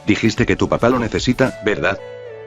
Dijiste que tu papá lo necesita, ¿verdad?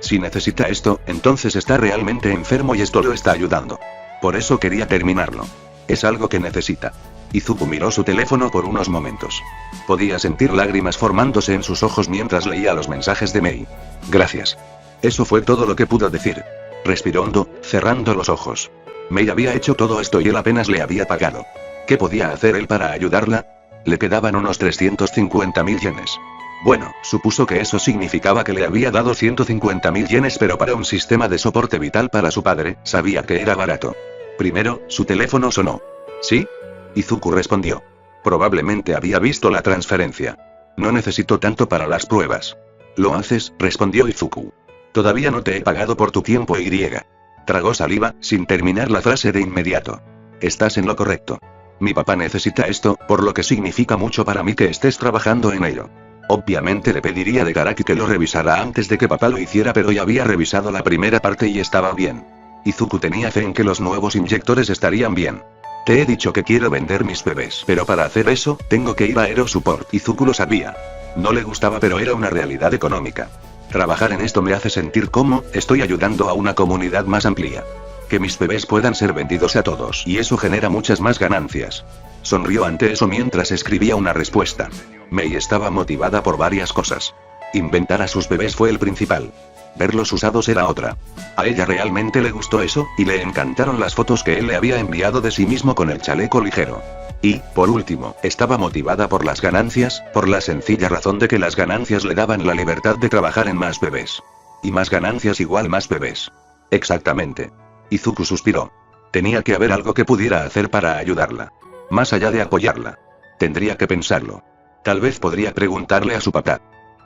Si necesita esto, entonces está realmente enfermo y esto lo está ayudando. Por eso quería terminarlo. Es algo que necesita. Izuku miró su teléfono por unos momentos. Podía sentir lágrimas formándose en sus ojos mientras leía los mensajes de Mei. Gracias. Eso fue todo lo que pudo decir. Respiró hondo, cerrando los ojos. Mei había hecho todo esto y él apenas le había pagado. ¿Qué podía hacer él para ayudarla? Le quedaban unos 350.000 yenes. Bueno, supuso que eso significaba que le había dado 150.000 yenes, pero para un sistema de soporte vital para su padre, sabía que era barato. Primero, su teléfono sonó. ¿Sí? Izuku respondió. Probablemente había visto la transferencia. No necesito tanto para las pruebas. ¿Lo haces? Respondió Izuku. Todavía no te he pagado por tu tiempo y. Tragó saliva, sin terminar la frase de inmediato. Estás en lo correcto. Mi papá necesita esto, por lo que significa mucho para mí que estés trabajando en ello. Obviamente le pediría de Garaki que lo revisara antes de que papá lo hiciera, pero ya había revisado la primera parte y estaba bien. Izuku tenía fe en que los nuevos inyectores estarían bien. Te he dicho que quiero vender mis bebés, pero para hacer eso, tengo que ir a Aero Support. Izuku lo sabía. No le gustaba, pero era una realidad económica. Trabajar en esto me hace sentir como, estoy ayudando a una comunidad más amplia. Que mis bebés puedan ser vendidos a todos, y eso genera muchas más ganancias. Sonrió ante eso mientras escribía una respuesta. Mei estaba motivada por varias cosas. Inventar a sus bebés fue el principal. Verlos usados era otra. A ella realmente le gustó eso, y le encantaron las fotos que él le había enviado de sí mismo con el chaleco ligero. Y, por último, estaba motivada por las ganancias, por la sencilla razón de que las ganancias le daban la libertad de trabajar en más bebés. Y más ganancias igual más bebés. Exactamente. Izuku suspiró. Tenía que haber algo que pudiera hacer para ayudarla. Más allá de apoyarla. Tendría que pensarlo. Tal vez podría preguntarle a su papá.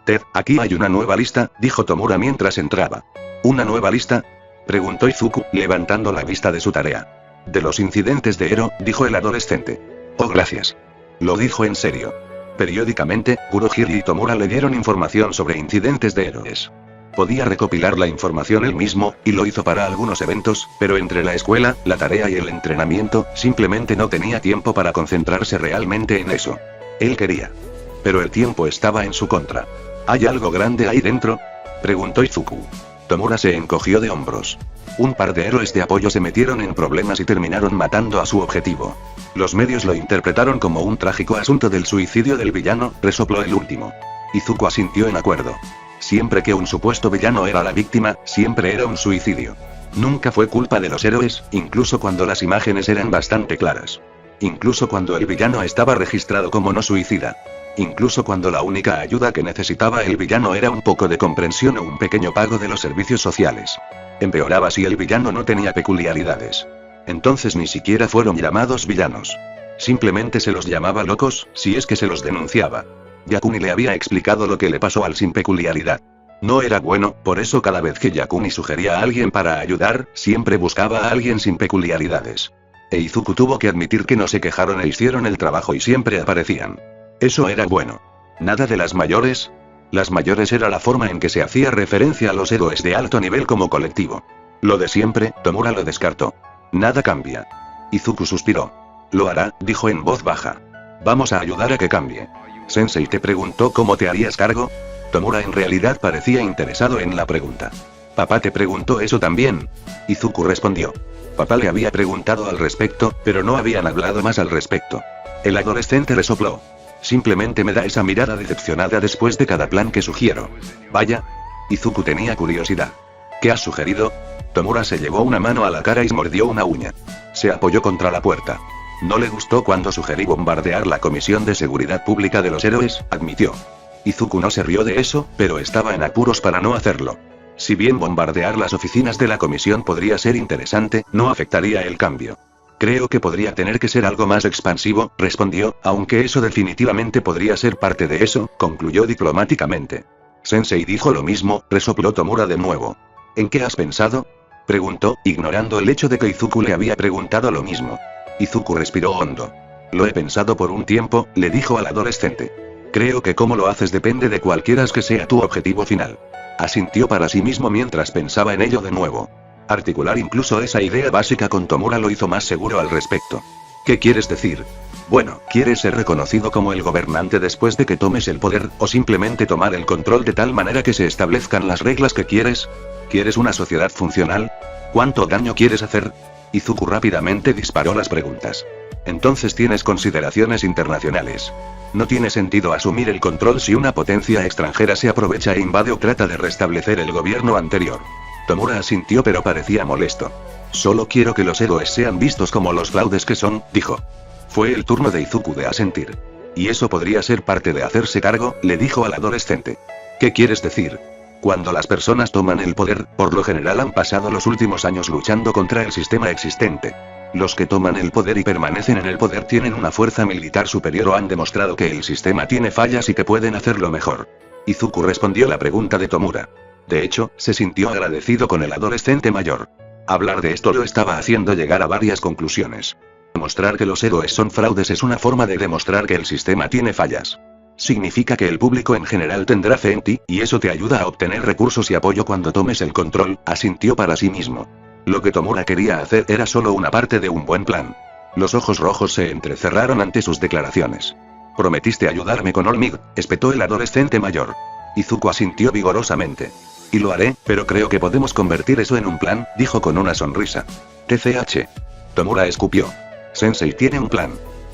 Ted, aquí hay una nueva lista, dijo Tomura mientras entraba. ¿Una nueva lista? Preguntó Izuku, levantando la vista de su tarea. De los incidentes de Ero, dijo el adolescente. Oh, gracias. Lo dijo en serio. Periódicamente, Kurohige y Tomura le dieron información sobre incidentes de héroes. Podía recopilar la información él mismo, y lo hizo para algunos eventos, pero entre la escuela, la tarea y el entrenamiento, simplemente no tenía tiempo para concentrarse realmente en eso. Él quería. Pero el tiempo estaba en su contra. ¿Hay algo grande ahí dentro? Preguntó Izuku. Tomura se encogió de hombros. Un par de héroes de apoyo se metieron en problemas y terminaron matando a su objetivo. Los medios lo interpretaron como un trágico asunto del suicidio del villano, resopló el último. Izuku asintió en acuerdo. Siempre que un supuesto villano era la víctima, siempre era un suicidio. Nunca fue culpa de los héroes, incluso cuando las imágenes eran bastante claras. Incluso cuando el villano estaba registrado como no suicida. Incluso cuando la única ayuda que necesitaba el villano era un poco de comprensión o un pequeño pago de los servicios sociales. Empeoraba si el villano no tenía peculiaridades. Entonces ni siquiera fueron llamados villanos. Simplemente se los llamaba locos, si es que se los denunciaba. Yakuni le había explicado lo que le pasó al sin peculiaridad. No era bueno, por eso cada vez que Yakuni sugería a alguien para ayudar, siempre buscaba a alguien sin peculiaridades. E Izuku tuvo que admitir que no se quejaron e hicieron el trabajo y siempre aparecían. Eso era bueno. Nada de las mayores. Las mayores era la forma en que se hacía referencia a los héroes de alto nivel como colectivo. Lo de siempre, Tomura lo descartó. Nada cambia. Izuku suspiró. Lo hará, dijo en voz baja. Vamos a ayudar a que cambie. Sensei te preguntó cómo te harías cargo. Tomura en realidad parecía interesado en la pregunta. ¿Papá te preguntó eso también? Izuku respondió. Papá le había preguntado al respecto, pero no habían hablado más al respecto. El adolescente resopló. Simplemente me da esa mirada decepcionada después de cada plan que sugiero. Vaya. Izuku tenía curiosidad. ¿Qué has sugerido? Tomura se llevó una mano a la cara y mordió una uña. Se apoyó contra la puerta. No le gustó cuando sugerí bombardear la Comisión de Seguridad Pública de los Héroes, admitió. Izuku no se rió de eso, pero estaba en apuros para no hacerlo. Si bien bombardear las oficinas de la comisión podría ser interesante, no afectaría el cambio. Creo que podría tener que ser algo más expansivo, respondió, aunque eso definitivamente podría ser parte de eso, concluyó diplomáticamente. Sensei dijo lo mismo, resopló Tomura de nuevo. ¿En qué has pensado? Preguntó, ignorando el hecho de que Izuku le había preguntado lo mismo. Izuku respiró hondo. Lo he pensado por un tiempo, le dijo al adolescente. Creo que cómo lo haces depende de cualquiera que sea tu objetivo final. Asintió para sí mismo mientras pensaba en ello de nuevo. Articular incluso esa idea básica con Tomura lo hizo más seguro al respecto. ¿Qué quieres decir? Bueno, ¿quieres ser reconocido como el gobernante después de que tomes el poder, o simplemente tomar el control de tal manera que se establezcan las reglas que quieres? ¿Quieres una sociedad funcional? ¿Cuánto daño quieres hacer? Izuku rápidamente disparó las preguntas. Entonces tienes consideraciones internacionales. No tiene sentido asumir el control si una potencia extranjera se aprovecha e invade o trata de restablecer el gobierno anterior. Tomura asintió pero parecía molesto. Solo quiero que los héroes sean vistos como los fraudes que son, dijo. Fue el turno de Izuku de asentir. Y eso podría ser parte de hacerse cargo, le dijo al adolescente. ¿Qué quieres decir? Cuando las personas toman el poder, por lo general han pasado los últimos años luchando contra el sistema existente. Los que toman el poder y permanecen en el poder tienen una fuerza militar superior o han demostrado que el sistema tiene fallas y que pueden hacerlo mejor. Izuku respondió la pregunta de Tomura. De hecho, se sintió agradecido con el adolescente mayor. Hablar de esto lo estaba haciendo llegar a varias conclusiones. Demostrar que los héroes son fraudes es una forma de demostrar que el sistema tiene fallas. Significa que el público en general tendrá fe en ti, y eso te ayuda a obtener recursos y apoyo cuando tomes el control, asintió para sí mismo. Lo que Tomura quería hacer era solo una parte de un buen plan. Los ojos rojos se entrecerraron ante sus declaraciones. Prometiste ayudarme con All Might, espetó el adolescente mayor. Izuku asintió vigorosamente. Y lo haré, pero creo que podemos convertir eso en un plan, dijo con una sonrisa. TCH. Tomura escupió. Sensei tiene un plan.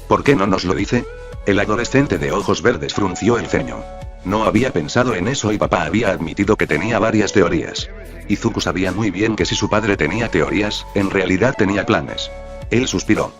¿Por qué no nos lo dice? El adolescente de ojos verdes frunció el ceño. No había pensado en eso y papá había admitido que tenía varias teorías. Izuku sabía muy bien que si su padre tenía teorías, en realidad tenía planes. Él suspiró.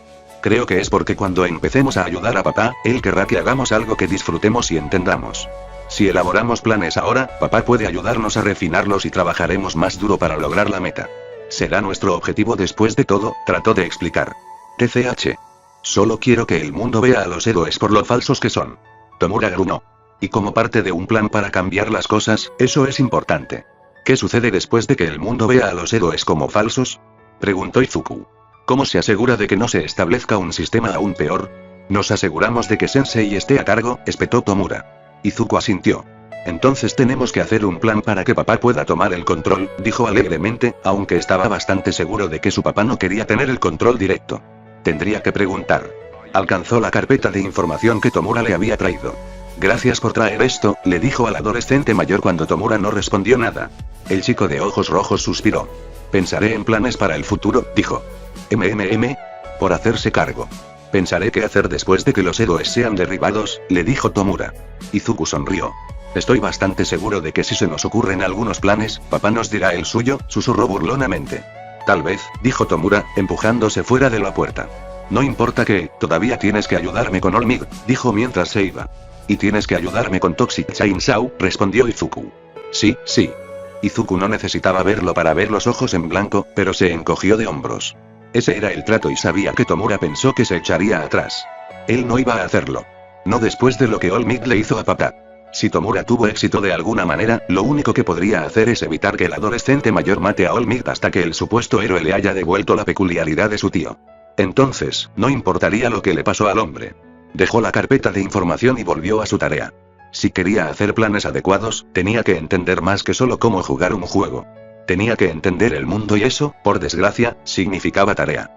Creo que es porque cuando empecemos a ayudar a papá, él querrá que hagamos algo que disfrutemos y entendamos. Si elaboramos planes ahora, papá puede ayudarnos a refinarlos y trabajaremos más duro para lograr la meta. Será nuestro objetivo después de todo, trató de explicar. TCH. Solo quiero que el mundo vea a los héroes por lo falsos que son. Tomura gruñó. Y como parte de un plan para cambiar las cosas, eso es importante. ¿Qué sucede después de que el mundo vea a los héroes como falsos? Preguntó Izuku. ¿Cómo se asegura de que no se establezca un sistema aún peor? Nos aseguramos de que Sensei esté a cargo, espetó Tomura. Izuku asintió. Entonces tenemos que hacer un plan para que papá pueda tomar el control, dijo alegremente, aunque estaba bastante seguro de que su papá no quería tener el control directo. Tendría que preguntar. Alcanzó la carpeta de información que Tomura le había traído. Gracias por traer esto, le dijo al adolescente mayor cuando Tomura no respondió nada. El chico de ojos rojos suspiró. Pensaré en planes para el futuro, dijo. Por hacerse cargo. Pensaré qué hacer después de que los héroes sean derribados, le dijo Tomura. Izuku sonrió. Estoy bastante seguro de que si se nos ocurren algunos planes, papá nos dirá el suyo, susurró burlonamente. Tal vez, dijo Tomura, empujándose fuera de la puerta. No importa que, todavía tienes que ayudarme con All Might, dijo mientras se iba. Y tienes que ayudarme con Toxic Chainsaw, respondió Izuku. Sí, sí. Izuku no necesitaba verlo para ver los ojos en blanco, pero se encogió de hombros. Ese era el trato y sabía que Tomura pensó que se echaría atrás. Él no iba a hacerlo. No después de lo que All Might le hizo a papá. Si Tomura tuvo éxito de alguna manera, lo único que podría hacer es evitar que el adolescente mayor mate a All Might hasta que el supuesto héroe le haya devuelto la peculiaridad de su tío. Entonces, no importaría lo que le pasó al hombre. Dejó la carpeta de información y volvió a su tarea. Si quería hacer planes adecuados, tenía que entender más que solo cómo jugar un juego. Tenía que entender el mundo y eso, por desgracia, significaba tarea.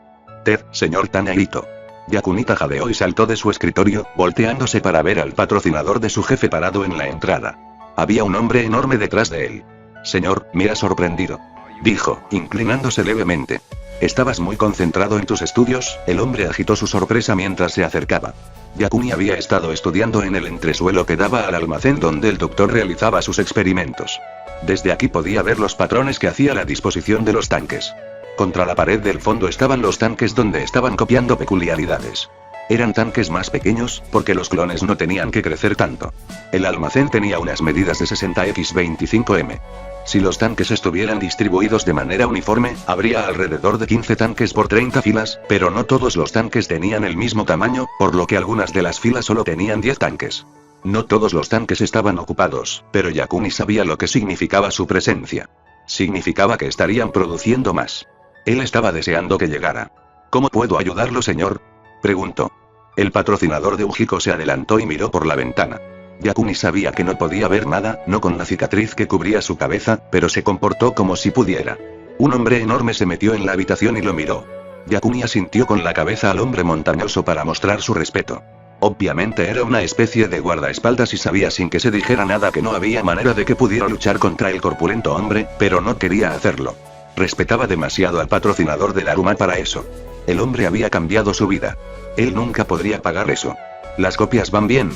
Señor Tanaito. Yakunita jadeó y saltó de su escritorio, volteándose para ver al patrocinador de su jefe parado en la entrada. Había un hombre enorme detrás de él. Señor, me ha sorprendido. Dijo, inclinándose levemente. ¿Estabas muy concentrado en tus estudios? El hombre agitó su sorpresa mientras se acercaba. Yakuni había estado estudiando en el entresuelo que daba al almacén donde el doctor realizaba sus experimentos. Desde aquí podía ver los patrones que hacía la disposición de los tanques. Contra la pared del fondo estaban los tanques donde estaban copiando peculiaridades. Eran tanques más pequeños, porque los clones no tenían que crecer tanto. El almacén tenía unas medidas de 60x25m. Si los tanques estuvieran distribuidos de manera uniforme, habría alrededor de 15 tanques por 30 filas, pero no todos los tanques tenían el mismo tamaño, por lo que algunas de las filas solo tenían 10 tanques. No todos los tanques estaban ocupados, pero Yakuni sabía lo que significaba su presencia. Significaba que estarían produciendo más. Él estaba deseando que llegara. ¿Cómo puedo ayudarlo, señor?, preguntó. El patrocinador de Ujiko se adelantó y miró por la ventana. Yakuni sabía que no podía ver nada, no con la cicatriz que cubría su cabeza, pero se comportó como si pudiera. Un hombre enorme se metió en la habitación y lo miró. Yakuni asintió con la cabeza al hombre montañoso para mostrar su respeto. Obviamente era una especie de guardaespaldas y sabía sin que se dijera nada que no había manera de que pudiera luchar contra el corpulento hombre, pero no quería hacerlo. Respetaba demasiado al patrocinador de Daruma para eso. El hombre había cambiado su vida. Él nunca podría pagar eso. ¿Las copias van bien?,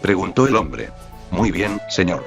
preguntó el hombre. Muy bien, señor.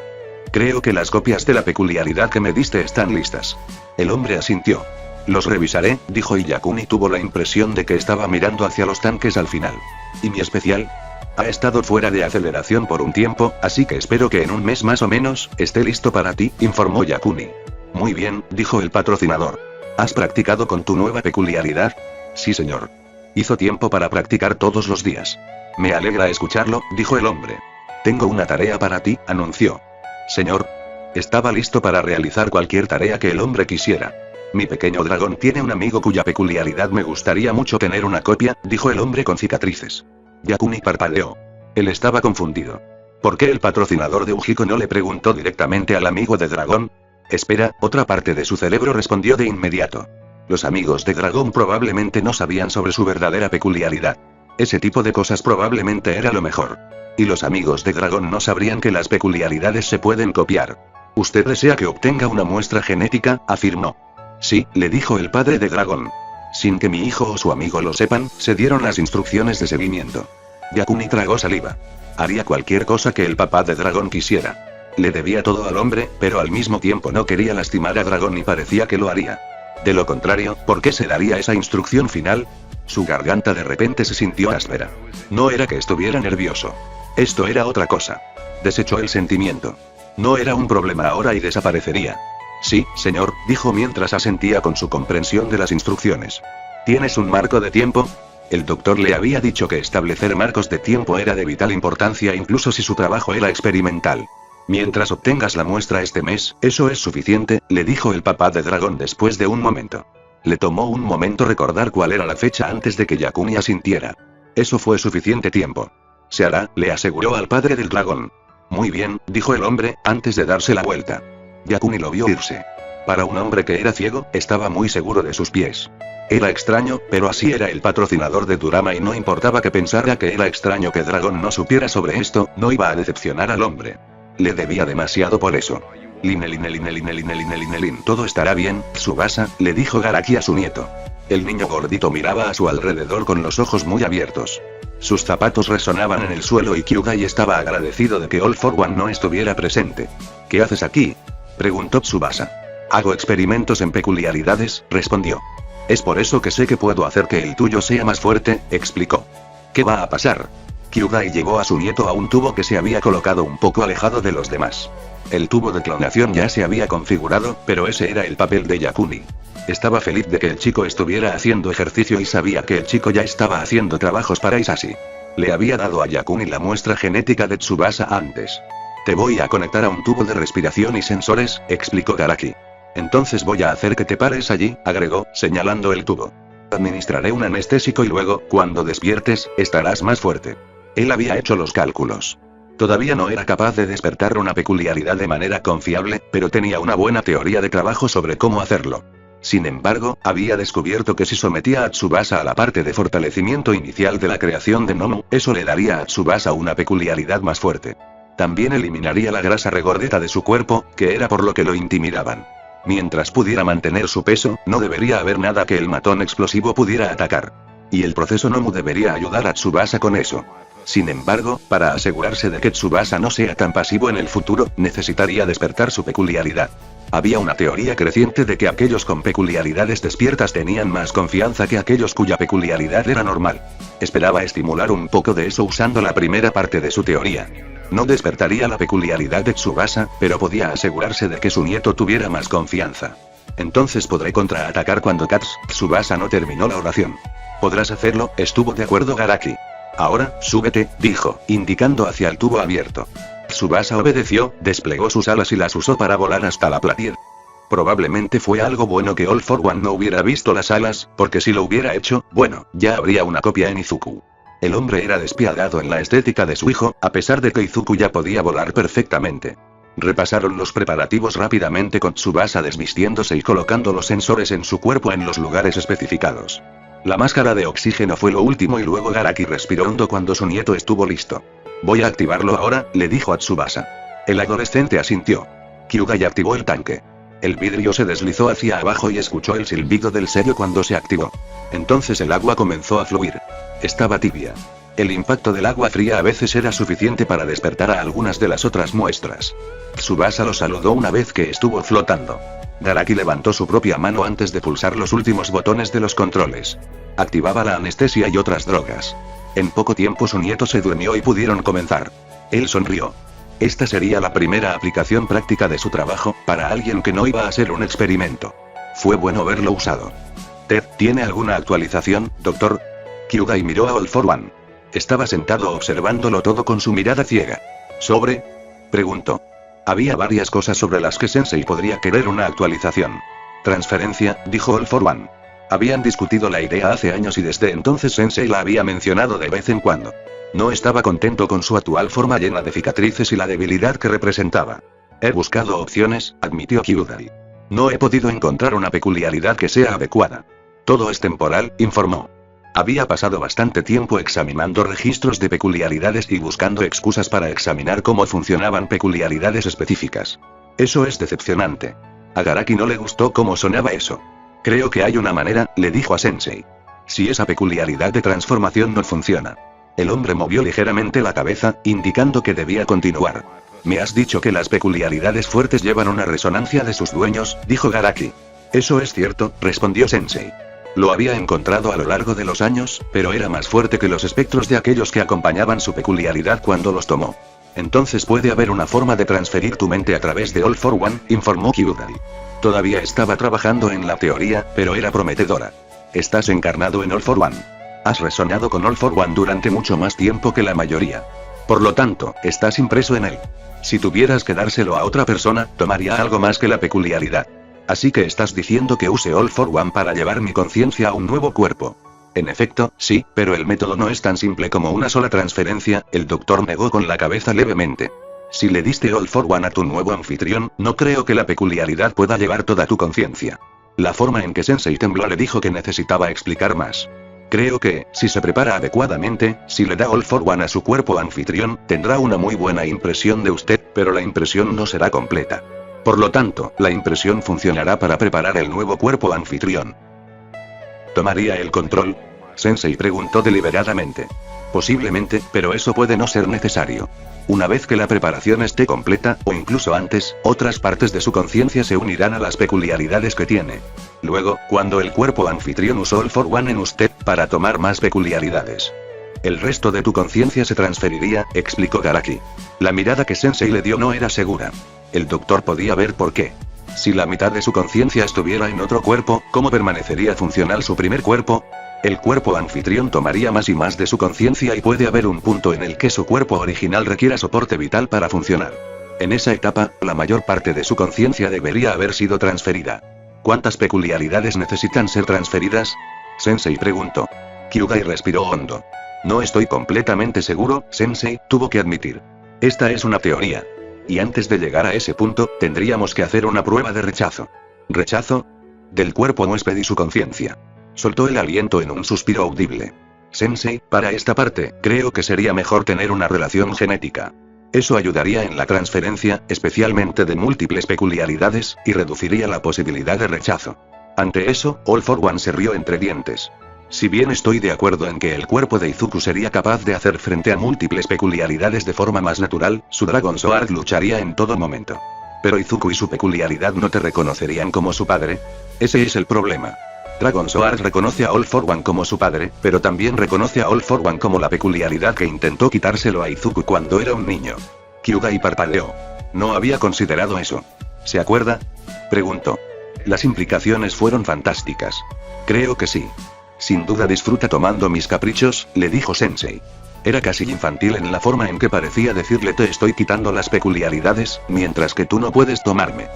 Creo que las copias de la peculiaridad que me diste están listas. El hombre asintió. Los revisaré, dijo, y Yakuni tuvo la impresión de que estaba mirando hacia los tanques al final. ¿Y mi especial? Ha estado fuera de aceleración por un tiempo, así que espero que en un mes más o menos, esté listo para ti, informó Yakuni. Muy bien, dijo el patrocinador. ¿Has practicado con tu nueva peculiaridad? Sí, señor. Hizo tiempo para practicar todos los días. Me alegra escucharlo, dijo el hombre. Tengo una tarea para ti, anunció. Señor. Estaba listo para realizar cualquier tarea que el hombre quisiera. Mi pequeño dragón tiene un amigo cuya peculiaridad me gustaría mucho tener una copia, dijo el hombre con cicatrices. Yakuni parpadeó. Él estaba confundido. ¿Por qué el patrocinador de Ujiko no le preguntó directamente al amigo de dragón? Espera, otra parte de su cerebro respondió de inmediato. Los amigos de dragón probablemente no sabían sobre su verdadera peculiaridad. Ese tipo de cosas probablemente era lo mejor. Y los amigos de dragón no sabrían que las peculiaridades se pueden copiar. ¿Usted desea que obtenga una muestra genética?, afirmó. Sí, le dijo el padre de dragón. Sin que mi hijo o su amigo lo sepan, se dieron las instrucciones de seguimiento. Yakuni tragó saliva. Haría cualquier cosa que el papá de dragón quisiera. Le debía todo al hombre, pero al mismo tiempo no quería lastimar a dragón y parecía que lo haría. De lo contrario, ¿por qué se daría esa instrucción final? Su garganta de repente se sintió áspera. No era que estuviera nervioso. Esto era otra cosa. Desechó el sentimiento. No era un problema ahora y desaparecería. Sí, señor, dijo mientras asentía con su comprensión de las instrucciones. ¿Tienes un marco de tiempo? El doctor le había dicho que establecer marcos de tiempo era de vital importancia incluso si su trabajo era experimental. Mientras obtengas la muestra este mes, eso es suficiente, le dijo el papá de dragón después de un momento. Le tomó un momento recordar cuál era la fecha antes de que Yakuni asintiera. Eso fue suficiente tiempo. Se hará, le aseguró al padre del dragón. Muy bien, dijo el hombre, antes de darse la vuelta. Yakuni lo vio irse. Para un hombre que era ciego, estaba muy seguro de sus pies. Era extraño, pero así era el patrocinador de Durama y no importaba que pensara que era extraño que Dragón no supiera sobre esto, no iba a decepcionar al hombre. Le debía demasiado por eso. Todo estará bien, Tsubasa, le dijo Garaki a su nieto. El niño gordito miraba a su alrededor con los ojos muy abiertos. Sus zapatos resonaban en el suelo y Kyugai estaba agradecido de que All for One no estuviera presente. ¿Qué haces aquí?, preguntó Tsubasa. Hago experimentos en peculiaridades, respondió. Es por eso que sé que puedo hacer que el tuyo sea más fuerte, explicó. ¿Qué va a pasar? Kyugai llevó a su nieto a un tubo que se había colocado un poco alejado de los demás. El tubo de clonación ya se había configurado, pero ese era el papel de Yakuni. Estaba feliz de que el chico estuviera haciendo ejercicio y sabía que el chico ya estaba haciendo trabajos para Isashi. Le había dado a Yakuni la muestra genética de Tsubasa antes. Te voy a conectar a un tubo de respiración y sensores, explicó Garaki. Entonces voy a hacer que te pares allí, agregó, señalando el tubo. Administraré un anestésico y luego, cuando despiertes, estarás más fuerte. Él había hecho los cálculos. Todavía no era capaz de despertar una peculiaridad de manera confiable, pero tenía una buena teoría de trabajo sobre cómo hacerlo. Sin embargo, había descubierto que si sometía a Tsubasa a la parte de fortalecimiento inicial de la creación de Nomu, eso le daría a Tsubasa una peculiaridad más fuerte. También eliminaría la grasa regordeta de su cuerpo, que era por lo que lo intimidaban. Mientras pudiera mantener su peso, no debería haber nada que el matón explosivo pudiera atacar. Y el proceso Nomu debería ayudar a Tsubasa con eso. Sin embargo, para asegurarse de que Tsubasa no sea tan pasivo en el futuro, necesitaría despertar su peculiaridad. Había una teoría creciente de que aquellos con peculiaridades despiertas tenían más confianza que aquellos cuya peculiaridad era normal. Esperaba estimular un poco de eso usando la primera parte de su teoría. No despertaría la peculiaridad de Tsubasa, pero podía asegurarse de que su nieto tuviera más confianza. Entonces podré contraatacar cuando Tsubasa no terminó la oración. Podrás hacerlo, estuvo de acuerdo Garaki. Ahora, súbete, dijo, indicando hacia el tubo abierto. Tsubasa obedeció, desplegó sus alas y las usó para volar hasta la platier. Probablemente fue algo bueno que All for One no hubiera visto las alas, porque si lo hubiera hecho, bueno, ya habría una copia en Izuku. El hombre era despiadado en la estética de su hijo, a pesar de que Izuku ya podía volar perfectamente. Repasaron los preparativos rápidamente con Tsubasa desvistiéndose y colocando los sensores en su cuerpo en los lugares especificados. La máscara de oxígeno fue lo último y luego Garaki respiró hondo cuando su nieto estuvo listo. Voy a activarlo ahora, le dijo a Tsubasa. El adolescente asintió. Kyugai activó el tanque. El vidrio se deslizó hacia abajo y escuchó el silbido del sello cuando se activó. Entonces el agua comenzó a fluir. Estaba tibia. El impacto del agua fría a veces era suficiente para despertar a algunas de las otras muestras. Tsubasa lo saludó una vez que estuvo flotando. Garaki levantó su propia mano antes de pulsar los últimos botones de los controles. Activaba la anestesia y otras drogas. En poco tiempo su nieto se durmió y pudieron comenzar. Él sonrió. Esta sería la primera aplicación práctica de su trabajo, para alguien que no iba a ser un experimento. Fue bueno verlo usado. ¿Ted tiene alguna actualización, doctor? Kyugai miró a All for One. Estaba sentado observándolo todo con su mirada ciega. ¿Sobre? Preguntó. Había varias cosas sobre las que Sensei podría querer una actualización. Transferencia, dijo All for One. Habían discutido la idea hace años y desde entonces Sensei la había mencionado de vez en cuando. No estaba contento con su actual forma llena de cicatrices y la debilidad que representaba. He buscado opciones, admitió Kyugai. No he podido encontrar una peculiaridad que sea adecuada. Todo es temporal, informó. Había pasado bastante tiempo examinando registros de peculiaridades y buscando excusas para examinar cómo funcionaban peculiaridades específicas. Eso es decepcionante. A Garaki no le gustó cómo sonaba eso. Creo que hay una manera, le dijo a Sensei. Si esa peculiaridad de transformación no funciona. El hombre movió ligeramente la cabeza, indicando que debía continuar. Me has dicho que las peculiaridades fuertes llevan una resonancia de sus dueños, dijo Garaki. Eso es cierto, respondió Sensei. Lo había encontrado a lo largo de los años, pero era más fuerte que los espectros de aquellos que acompañaban su peculiaridad cuando los tomó. Entonces puede haber una forma de transferir tu mente a través de All for One, informó Kyugai. Todavía estaba trabajando en la teoría, pero era prometedora. Estás encarnado en All for One. Has resonado con All for One durante mucho más tiempo que la mayoría. Por lo tanto, estás impreso en él. Si tuvieras que dárselo a otra persona, tomaría algo más que la peculiaridad. Así que estás diciendo que use All for One para llevar mi conciencia a un nuevo cuerpo. En efecto, sí, pero el método no es tan simple como una sola transferencia, el doctor negó con la cabeza levemente. Si le diste All for One a tu nuevo anfitrión, no creo que la peculiaridad pueda llevar toda tu conciencia. La forma en que Sensei tembló le dijo que necesitaba explicar más. Creo que, si se prepara adecuadamente, si le da All for One a su cuerpo anfitrión, tendrá una muy buena impresión de usted, pero la impresión no será completa. Por lo tanto, la impresión funcionará para preparar el nuevo cuerpo anfitrión. ¿Tomaría el control? Sensei preguntó deliberadamente. Posiblemente, pero eso puede no ser necesario. Una vez que la preparación esté completa, o incluso antes, otras partes de su conciencia se unirán a las peculiaridades que tiene. Luego, cuando el cuerpo anfitrión usó All for One en usted, para tomar más peculiaridades. El resto de tu conciencia se transferiría, explicó Garaki. La mirada que Sensei le dio no era segura. El doctor podía ver por qué. Si la mitad de su conciencia estuviera en otro cuerpo, ¿cómo permanecería funcional su primer cuerpo? El cuerpo anfitrión tomaría más y más de su conciencia y puede haber un punto en el que su cuerpo original requiera soporte vital para funcionar. En esa etapa, la mayor parte de su conciencia debería haber sido transferida. ¿Cuántas peculiaridades necesitan ser transferidas? Sensei preguntó. Kyugai respiró hondo. No estoy completamente seguro, Sensei, tuvo que admitir. Esta es una teoría. Y antes de llegar a ese punto, tendríamos que hacer una prueba de rechazo. ¿Rechazo? Del cuerpo huésped y su conciencia. Soltó el aliento en un suspiro audible. Sensei, para esta parte, creo que sería mejor tener una relación genética. Eso ayudaría en la transferencia, especialmente de múltiples peculiaridades, y reduciría la posibilidad de rechazo. Ante eso, All for One se rió entre dientes. Si bien estoy de acuerdo en que el cuerpo de Izuku sería capaz de hacer frente a múltiples peculiaridades de forma más natural, su Dragon Sword lucharía en todo momento. Pero Izuku y su peculiaridad no te reconocerían como su padre. Ese es el problema. Dragon Sword reconoce a All for One como su padre, pero también reconoce a All for One como la peculiaridad que intentó quitárselo a Izuku cuando era un niño. Kyugai parpadeó. No había considerado eso. ¿Se acuerda? Preguntó. Las implicaciones fueron fantásticas. Creo que sí. Sin duda disfruta tomando mis caprichos, le dijo Sensei. Era casi infantil en la forma en que parecía decirle te estoy quitando las peculiaridades, mientras que tú no puedes tomarme.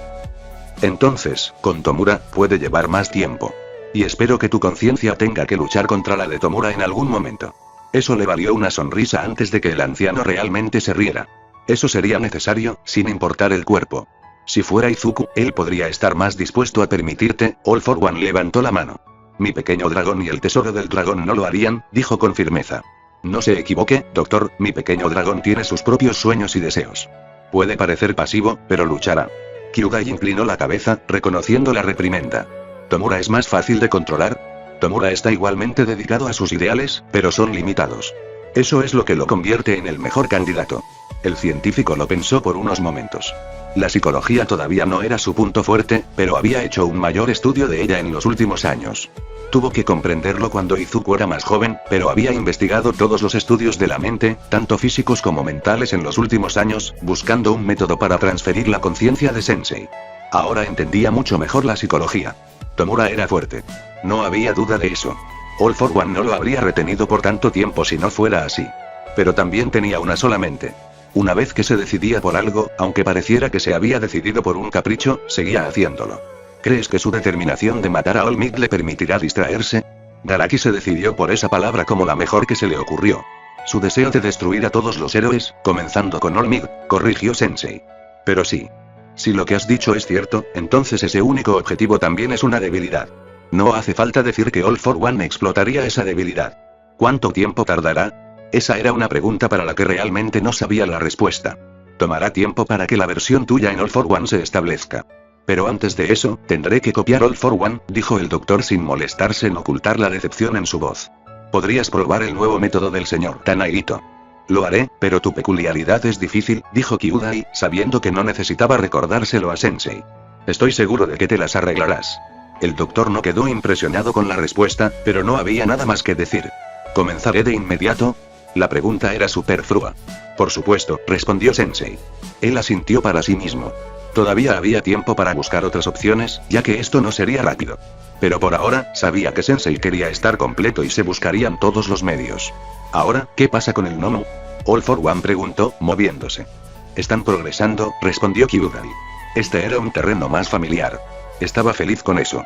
Entonces, con Tomura, puede llevar más tiempo. Y espero que tu conciencia tenga que luchar contra la de Tomura en algún momento. Eso le valió una sonrisa antes de que el anciano realmente se riera. Eso sería necesario, sin importar el cuerpo. Si fuera Izuku, él podría estar más dispuesto a permitirte. All for One levantó la mano. Mi pequeño dragón y el tesoro del dragón no lo harían, dijo con firmeza. No se equivoque, doctor, mi pequeño dragón tiene sus propios sueños y deseos. Puede parecer pasivo, pero luchará. Kyugai inclinó la cabeza, reconociendo la reprimenda. ¿Tomura es más fácil de controlar? Tomura está igualmente dedicado a sus ideales, pero son limitados. Eso es lo que lo convierte en el mejor candidato. El científico lo pensó por unos momentos. La psicología todavía no era su punto fuerte, pero había hecho un mayor estudio de ella en los últimos años. Tuvo que comprenderlo cuando Izuku era más joven, pero había investigado todos los estudios de la mente, tanto físicos como mentales en los últimos años, buscando un método para transferir la conciencia de Sensei. Ahora entendía mucho mejor la psicología. Tomura era fuerte. No había duda de eso. All for One no lo habría retenido por tanto tiempo si no fuera así. Pero también tenía una sola mente. Una vez que se decidía por algo, aunque pareciera que se había decidido por un capricho, seguía haciéndolo. ¿Crees que su determinación de matar a All Might le permitirá distraerse? Garaki se decidió por esa palabra como la mejor que se le ocurrió. Su deseo de destruir a todos los héroes, comenzando con All Might, corrigió Sensei. Pero sí. Si lo que has dicho es cierto, entonces ese único objetivo también es una debilidad. No hace falta decir que All for One explotaría esa debilidad. ¿Cuánto tiempo tardará? Esa era una pregunta para la que realmente no sabía la respuesta. Tomará tiempo para que la versión tuya en All for One se establezca. Pero antes de eso, tendré que copiar All for One, dijo el doctor sin molestarse en ocultar la decepción en su voz. Podrías probar el nuevo método del señor Tanaito. Lo haré, pero tu peculiaridad es difícil, dijo Kyugai, sabiendo que no necesitaba recordárselo a Sensei. Estoy seguro de que te las arreglarás. El doctor no quedó impresionado con la respuesta, pero no había nada más que decir. ¿Comenzaré de inmediato? La pregunta era superflua. Por supuesto, respondió Sensei. Él asintió para sí mismo. Todavía había tiempo para buscar otras opciones, ya que esto no sería rápido. Pero por ahora, sabía que Sensei quería estar completo y se buscarían todos los medios. Ahora, ¿qué pasa con el gnomo? All for One preguntó, moviéndose. Están progresando, respondió Kyudai. Este era un terreno más familiar. Estaba feliz con eso.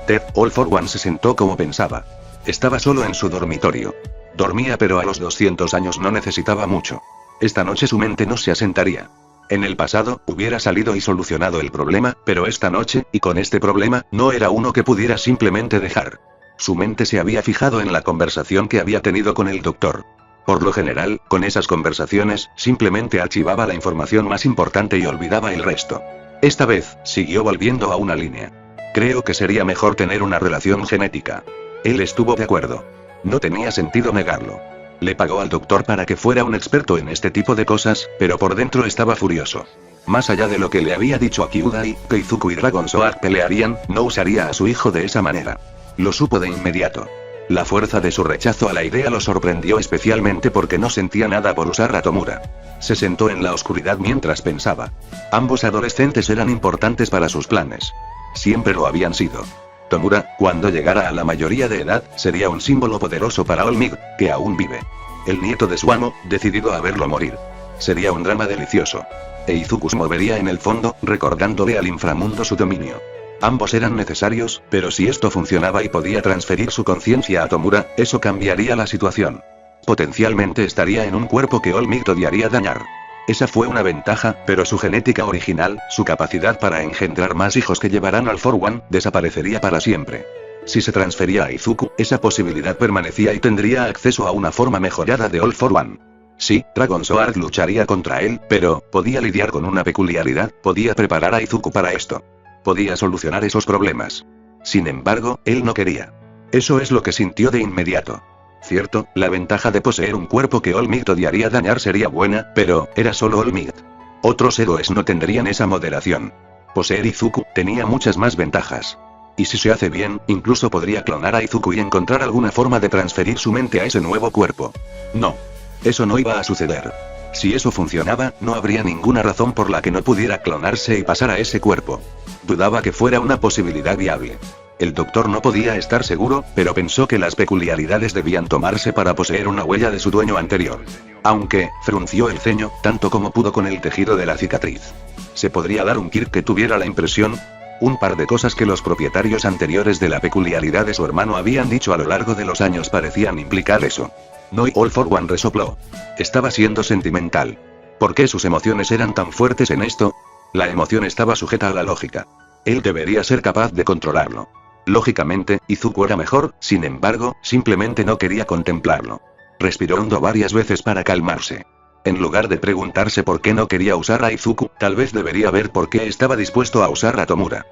Ted, All for One se sentó como pensaba. Estaba solo en su dormitorio. Dormía, pero a los 200 años no necesitaba mucho. Esta noche su mente no se asentaría. En el pasado, hubiera salido y solucionado el problema, pero esta noche, y con este problema, no era uno que pudiera simplemente dejar. Su mente se había fijado en la conversación que había tenido con el doctor. Por lo general, con esas conversaciones, simplemente archivaba la información más importante y olvidaba el resto. Esta vez, siguió volviendo a una línea. Creo que sería mejor tener una relación genética. Él estuvo de acuerdo. No tenía sentido negarlo. Le pagó al doctor para que fuera un experto en este tipo de cosas, pero por dentro estaba furioso. Más allá de lo que le había dicho a Kyudai, que Izuku y Dragon Sword pelearían, no usaría a su hijo de esa manera. Lo supo de inmediato. La fuerza de su rechazo a la idea lo sorprendió especialmente porque no sentía nada por usar a Tomura. Se sentó en la oscuridad mientras pensaba. Ambos adolescentes eran importantes para sus planes. Siempre lo habían sido. Tomura, cuando llegara a la mayoría de edad, sería un símbolo poderoso para All Might, que aún vive. El nieto de su amo, decidido a verlo morir. Sería un drama delicioso. E Izuku se movería en el fondo, recordándole al inframundo su dominio. Ambos eran necesarios, pero si esto funcionaba y podía transferir su conciencia a Tomura, eso cambiaría la situación. Potencialmente estaría en un cuerpo que All Might odiaría dañar. Esa fue una ventaja, pero su genética original, su capacidad para engendrar más hijos que llevarán al For One, desaparecería para siempre. Si se transfería a Izuku, esa posibilidad permanecía y tendría acceso a una forma mejorada de All For One. Sí, Dragon Sword lucharía contra él, pero podía lidiar con una peculiaridad, podía preparar a Izuku para esto. Podía solucionar esos problemas. Sin embargo, él no quería. Eso es lo que sintió de inmediato. Cierto, la ventaja de poseer un cuerpo que All Might odiaría dañar sería buena, pero era solo All Might. Otros héroes no tendrían esa moderación. Poseer Izuku tenía muchas más ventajas. Y si se hace bien, incluso podría clonar a Izuku y encontrar alguna forma de transferir su mente a ese nuevo cuerpo. No. Eso no iba a suceder. Si eso funcionaba, no habría ninguna razón por la que no pudiera clonarse y pasar a ese cuerpo. Dudaba que fuera una posibilidad viable. El doctor no podía estar seguro, pero pensó que las peculiaridades debían tomarse para poseer una huella de su dueño anterior. Aunque, frunció el ceño, tanto como pudo con el tejido de la cicatriz. ¿Se podría dar un Kirk que tuviera la impresión? Un par de cosas que los propietarios anteriores de la peculiaridad de su hermano habían dicho a lo largo de los años parecían implicar eso. No, y All for One resopló. Estaba siendo sentimental. ¿Por qué sus emociones eran tan fuertes en esto? La emoción estaba sujeta a la lógica. Él debería ser capaz de controlarlo. Lógicamente, Izuku era mejor, sin embargo, simplemente no quería contemplarlo. Respiró hondo varias veces para calmarse. En lugar de preguntarse por qué no quería usar a Izuku, tal vez debería ver por qué estaba dispuesto a usar a Tomura.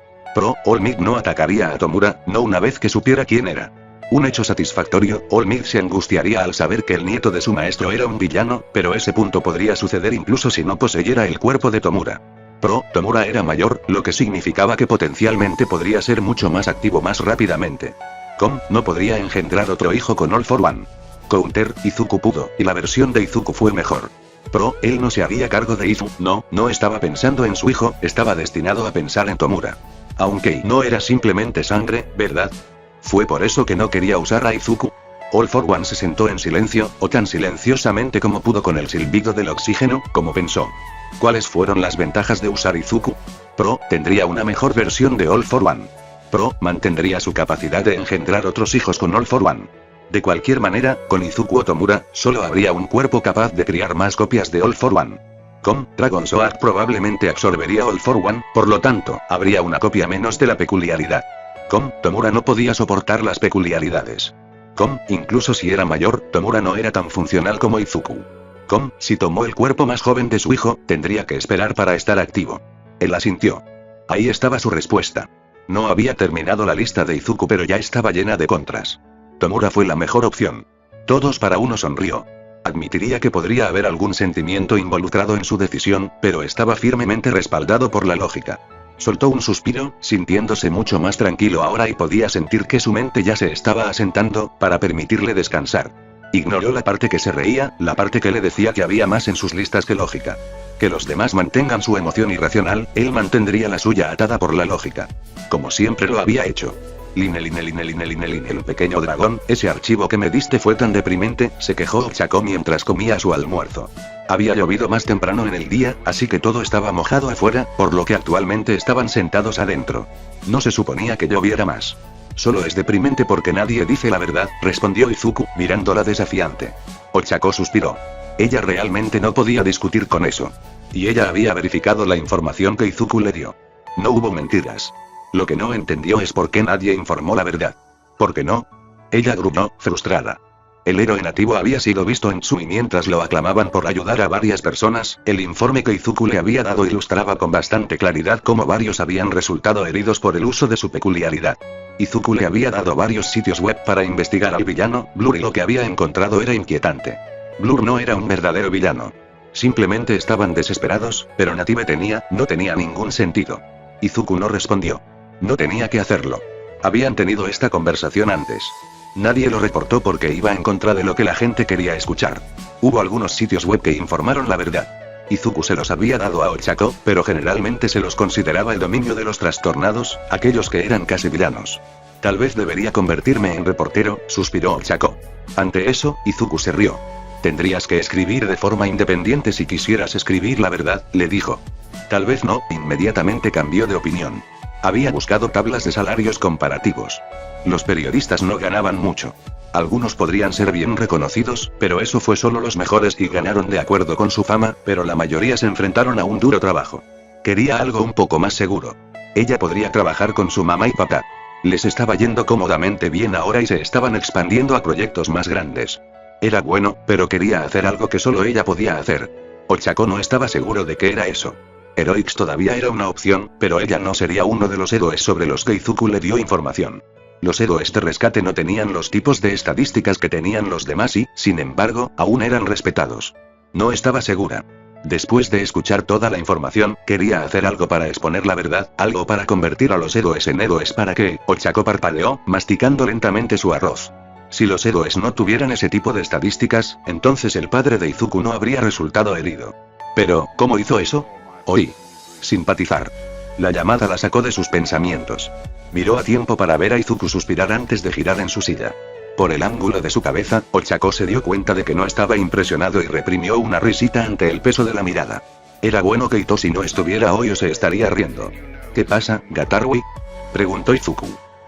All Might no atacaría a Tomura, no una vez que supiera quién era. Un hecho satisfactorio, All Might se angustiaría al saber que el nieto de su maestro era un villano, pero ese punto podría suceder incluso si no poseyera el cuerpo de Tomura. Tomura era mayor, lo que significaba que potencialmente podría ser mucho más activo más rápidamente. No podría engendrar otro hijo con All for One. Counter, Izuku pudo, y la versión de Izuku fue mejor. Él no se haría cargo de Izuku, no estaba pensando en su hijo, estaba destinado a pensar en Tomura. Aunque no era simplemente sangre, ¿verdad? ¿Fue por eso que no quería usar a Izuku? All for One se sentó en silencio, o tan silenciosamente como pudo con el silbido del oxígeno, como pensó. ¿Cuáles fueron las ventajas de usar Izuku? Tendría una mejor versión de All for One. Mantendría su capacidad de engendrar otros hijos con All for One. De cualquier manera, con Izuku o Tomura, solo habría un cuerpo capaz de criar más copias de All for One. Dragon Sword probablemente absorbería All for One, por lo tanto, habría una copia menos de la peculiaridad. Tomura no podía soportar las peculiaridades. Incluso si era mayor, Tomura no era tan funcional como Izuku. Si tomó el cuerpo más joven de su hijo, tendría que esperar para estar activo. Él asintió. Ahí estaba su respuesta. No había terminado la lista de Izuku, pero ya estaba llena de contras. Tomura fue la mejor opción. Todos para uno sonrió. Admitiría que podría haber algún sentimiento involucrado en su decisión, pero estaba firmemente respaldado por la lógica. Soltó un suspiro, sintiéndose mucho más tranquilo ahora y podía sentir que su mente ya se estaba asentando, para permitirle descansar. Ignoró la parte que se reía, la parte que le decía que había más en sus listas que lógica. Que los demás mantengan su emoción irracional, él mantendría la suya atada por la lógica. Como siempre lo había hecho. El pequeño dragón, ese archivo que me diste fue tan deprimente, se quejó Ochako mientras comía su almuerzo. Había llovido más temprano en el día, así que todo estaba mojado afuera, por lo que actualmente estaban sentados adentro. No se suponía que lloviera más. Solo es deprimente porque nadie dice la verdad, respondió Izuku, mirándola desafiante. Ochako suspiró. Ella realmente no podía discutir con eso. Y ella había verificado la información que Izuku le dio. No hubo mentiras. Lo que no entendió es por qué nadie informó la verdad. ¿Por qué no? Ella gruñó, frustrada. El héroe nativo había sido visto en Tsui mientras lo aclamaban por ayudar a varias personas. El informe que Izuku le había dado ilustraba con bastante claridad cómo varios habían resultado heridos por el uso de su peculiaridad. Izuku le había dado varios sitios web para investigar al villano, Blur, y lo que había encontrado era inquietante. Blur no era un verdadero villano. Simplemente estaban desesperados, pero Native no tenía ningún sentido. Izuku no respondió. No tenía que hacerlo. Habían tenido esta conversación antes. Nadie lo reportó porque iba en contra de lo que la gente quería escuchar. Hubo algunos sitios web que informaron la verdad. Izuku se los había dado a Ochako, pero generalmente se los consideraba el dominio de los trastornados, aquellos que eran casi villanos. Tal vez debería convertirme en reportero, suspiró Ochako. Ante eso, Izuku se rió. Tendrías que escribir de forma independiente si quisieras escribir la verdad, le dijo. Tal vez no, inmediatamente cambió de opinión. Había buscado tablas de salarios comparativos. Los periodistas no ganaban mucho. Algunos podrían ser bien reconocidos, pero eso fue solo los mejores y ganaron de acuerdo con su fama, pero la mayoría se enfrentaron a un duro trabajo. Quería algo un poco más seguro. Ella podría trabajar con su mamá y papá. Les estaba yendo cómodamente bien ahora y se estaban expandiendo a proyectos más grandes. Era bueno, pero quería hacer algo que solo ella podía hacer. Ochako no estaba seguro de qué era eso. Heroics todavía era una opción, pero ella no sería uno de los héroes sobre los que Izuku le dio información. Los héroes de rescate no tenían los tipos de estadísticas que tenían los demás y, sin embargo, aún eran respetados. No estaba segura. Después de escuchar toda la información, quería hacer algo para exponer la verdad, algo para convertir a los héroes en héroes. ¿Para qué? Ochako parpadeó, masticando lentamente su arroz. Si los héroes no tuvieran ese tipo de estadísticas, entonces el padre de Izuku no habría resultado herido. Pero, ¿cómo hizo eso? Oí. Simpatizar. La llamada la sacó de sus pensamientos. Miró a tiempo para ver a Izuku suspirar antes de girar en su silla. Por el ángulo de su cabeza, Ochako se dio cuenta de que no estaba impresionado y reprimió una risita ante el peso de la mirada. Era bueno que Itoshi no estuviera hoy o se estaría riendo. ¿Qué pasa, Gatarui? Preguntó Izuku.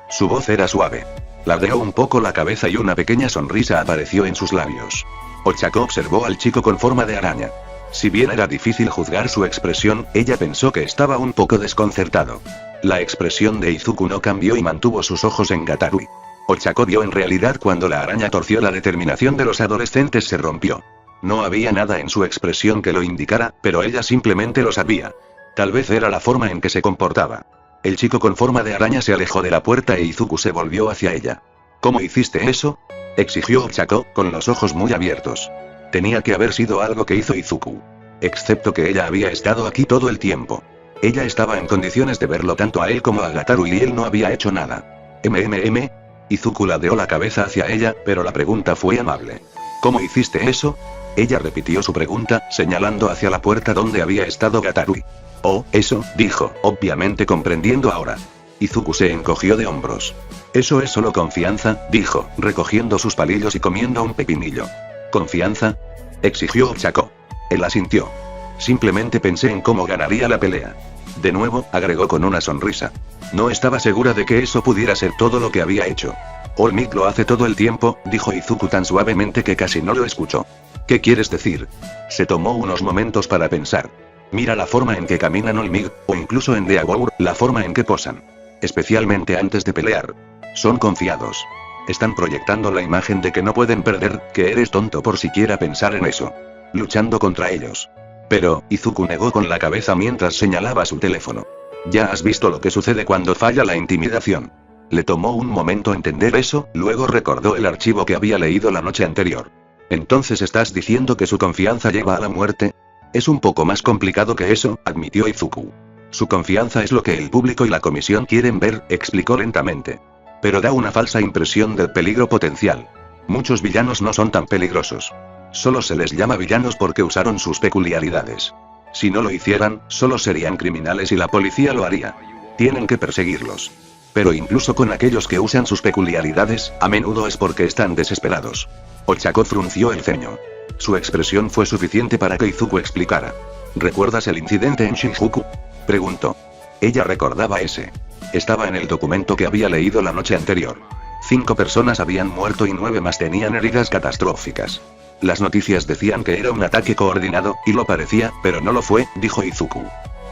Su voz era suave. Ladeó un poco la cabeza y una pequeña sonrisa apareció en sus labios. Ochako observó al chico con forma de araña. Si bien era difícil juzgar su expresión, ella pensó que estaba un poco desconcertado. La expresión de Izuku no cambió y mantuvo sus ojos en Gatarui. Ochako vio en realidad cuando la araña torció. La determinación de los adolescentes se rompió. No había nada en su expresión que lo indicara, pero ella simplemente lo sabía. Tal vez era la forma en que se comportaba. El chico con forma de araña se alejó de la puerta e Izuku se volvió hacia ella. ¿Cómo hiciste eso?, exigió Ochako, con los ojos muy abiertos. Tenía que haber sido algo que hizo Izuku. Excepto que ella había estado aquí todo el tiempo. Ella estaba en condiciones de verlo tanto a él como a Gatarui y él no había hecho nada. Izuku ladeó la cabeza hacia ella, pero la pregunta fue amable. ¿Cómo hiciste eso? Ella repitió su pregunta, señalando hacia la puerta donde había estado Gatarui. Oh, eso, dijo, obviamente comprendiendo ahora. Izuku se encogió de hombros. Eso es solo confianza, dijo, recogiendo sus palillos y comiendo un pepinillo. ¿Confianza?, exigió Ochako. Él asintió. Simplemente pensé en cómo ganaría la pelea. De nuevo, agregó con una sonrisa. No estaba segura de que eso pudiera ser todo lo que había hecho. All Might lo hace todo el tiempo, dijo Izuku tan suavemente que casi no lo escuchó. ¿Qué quieres decir? Se tomó unos momentos para pensar. Mira la forma en que caminan All Might, o incluso en Deagour, la forma en que posan. Especialmente antes de pelear. Son confiados. Están proyectando la imagen de que no pueden perder, que eres tonto por siquiera pensar en eso. Luchando contra ellos. Pero, Izuku negó con la cabeza mientras señalaba su teléfono. Ya has visto lo que sucede cuando falla la intimidación. Le tomó un momento entender eso, luego recordó el archivo que había leído la noche anterior. ¿Entonces estás diciendo que su confianza lleva a la muerte? Es un poco más complicado que eso, admitió Izuku. Su confianza es lo que el público y la comisión quieren ver, explicó lentamente. Pero da una falsa impresión del peligro potencial. Muchos villanos no son tan peligrosos. Solo se les llama villanos porque usaron sus peculiaridades. Si no lo hicieran, solo serían criminales y la policía lo haría. Tienen que perseguirlos. Pero incluso con aquellos que usan sus peculiaridades, a menudo es porque están desesperados. Ochako frunció el ceño. Su expresión fue suficiente para que Izuku explicara. ¿Recuerdas el incidente en Shinjuku?, preguntó. Ella recordaba ese. Estaba en el documento que había leído la noche anterior. 5 personas habían muerto y 9 más tenían heridas catastróficas. Las noticias decían que era un ataque coordinado, y lo parecía, pero no lo fue, dijo Izuku.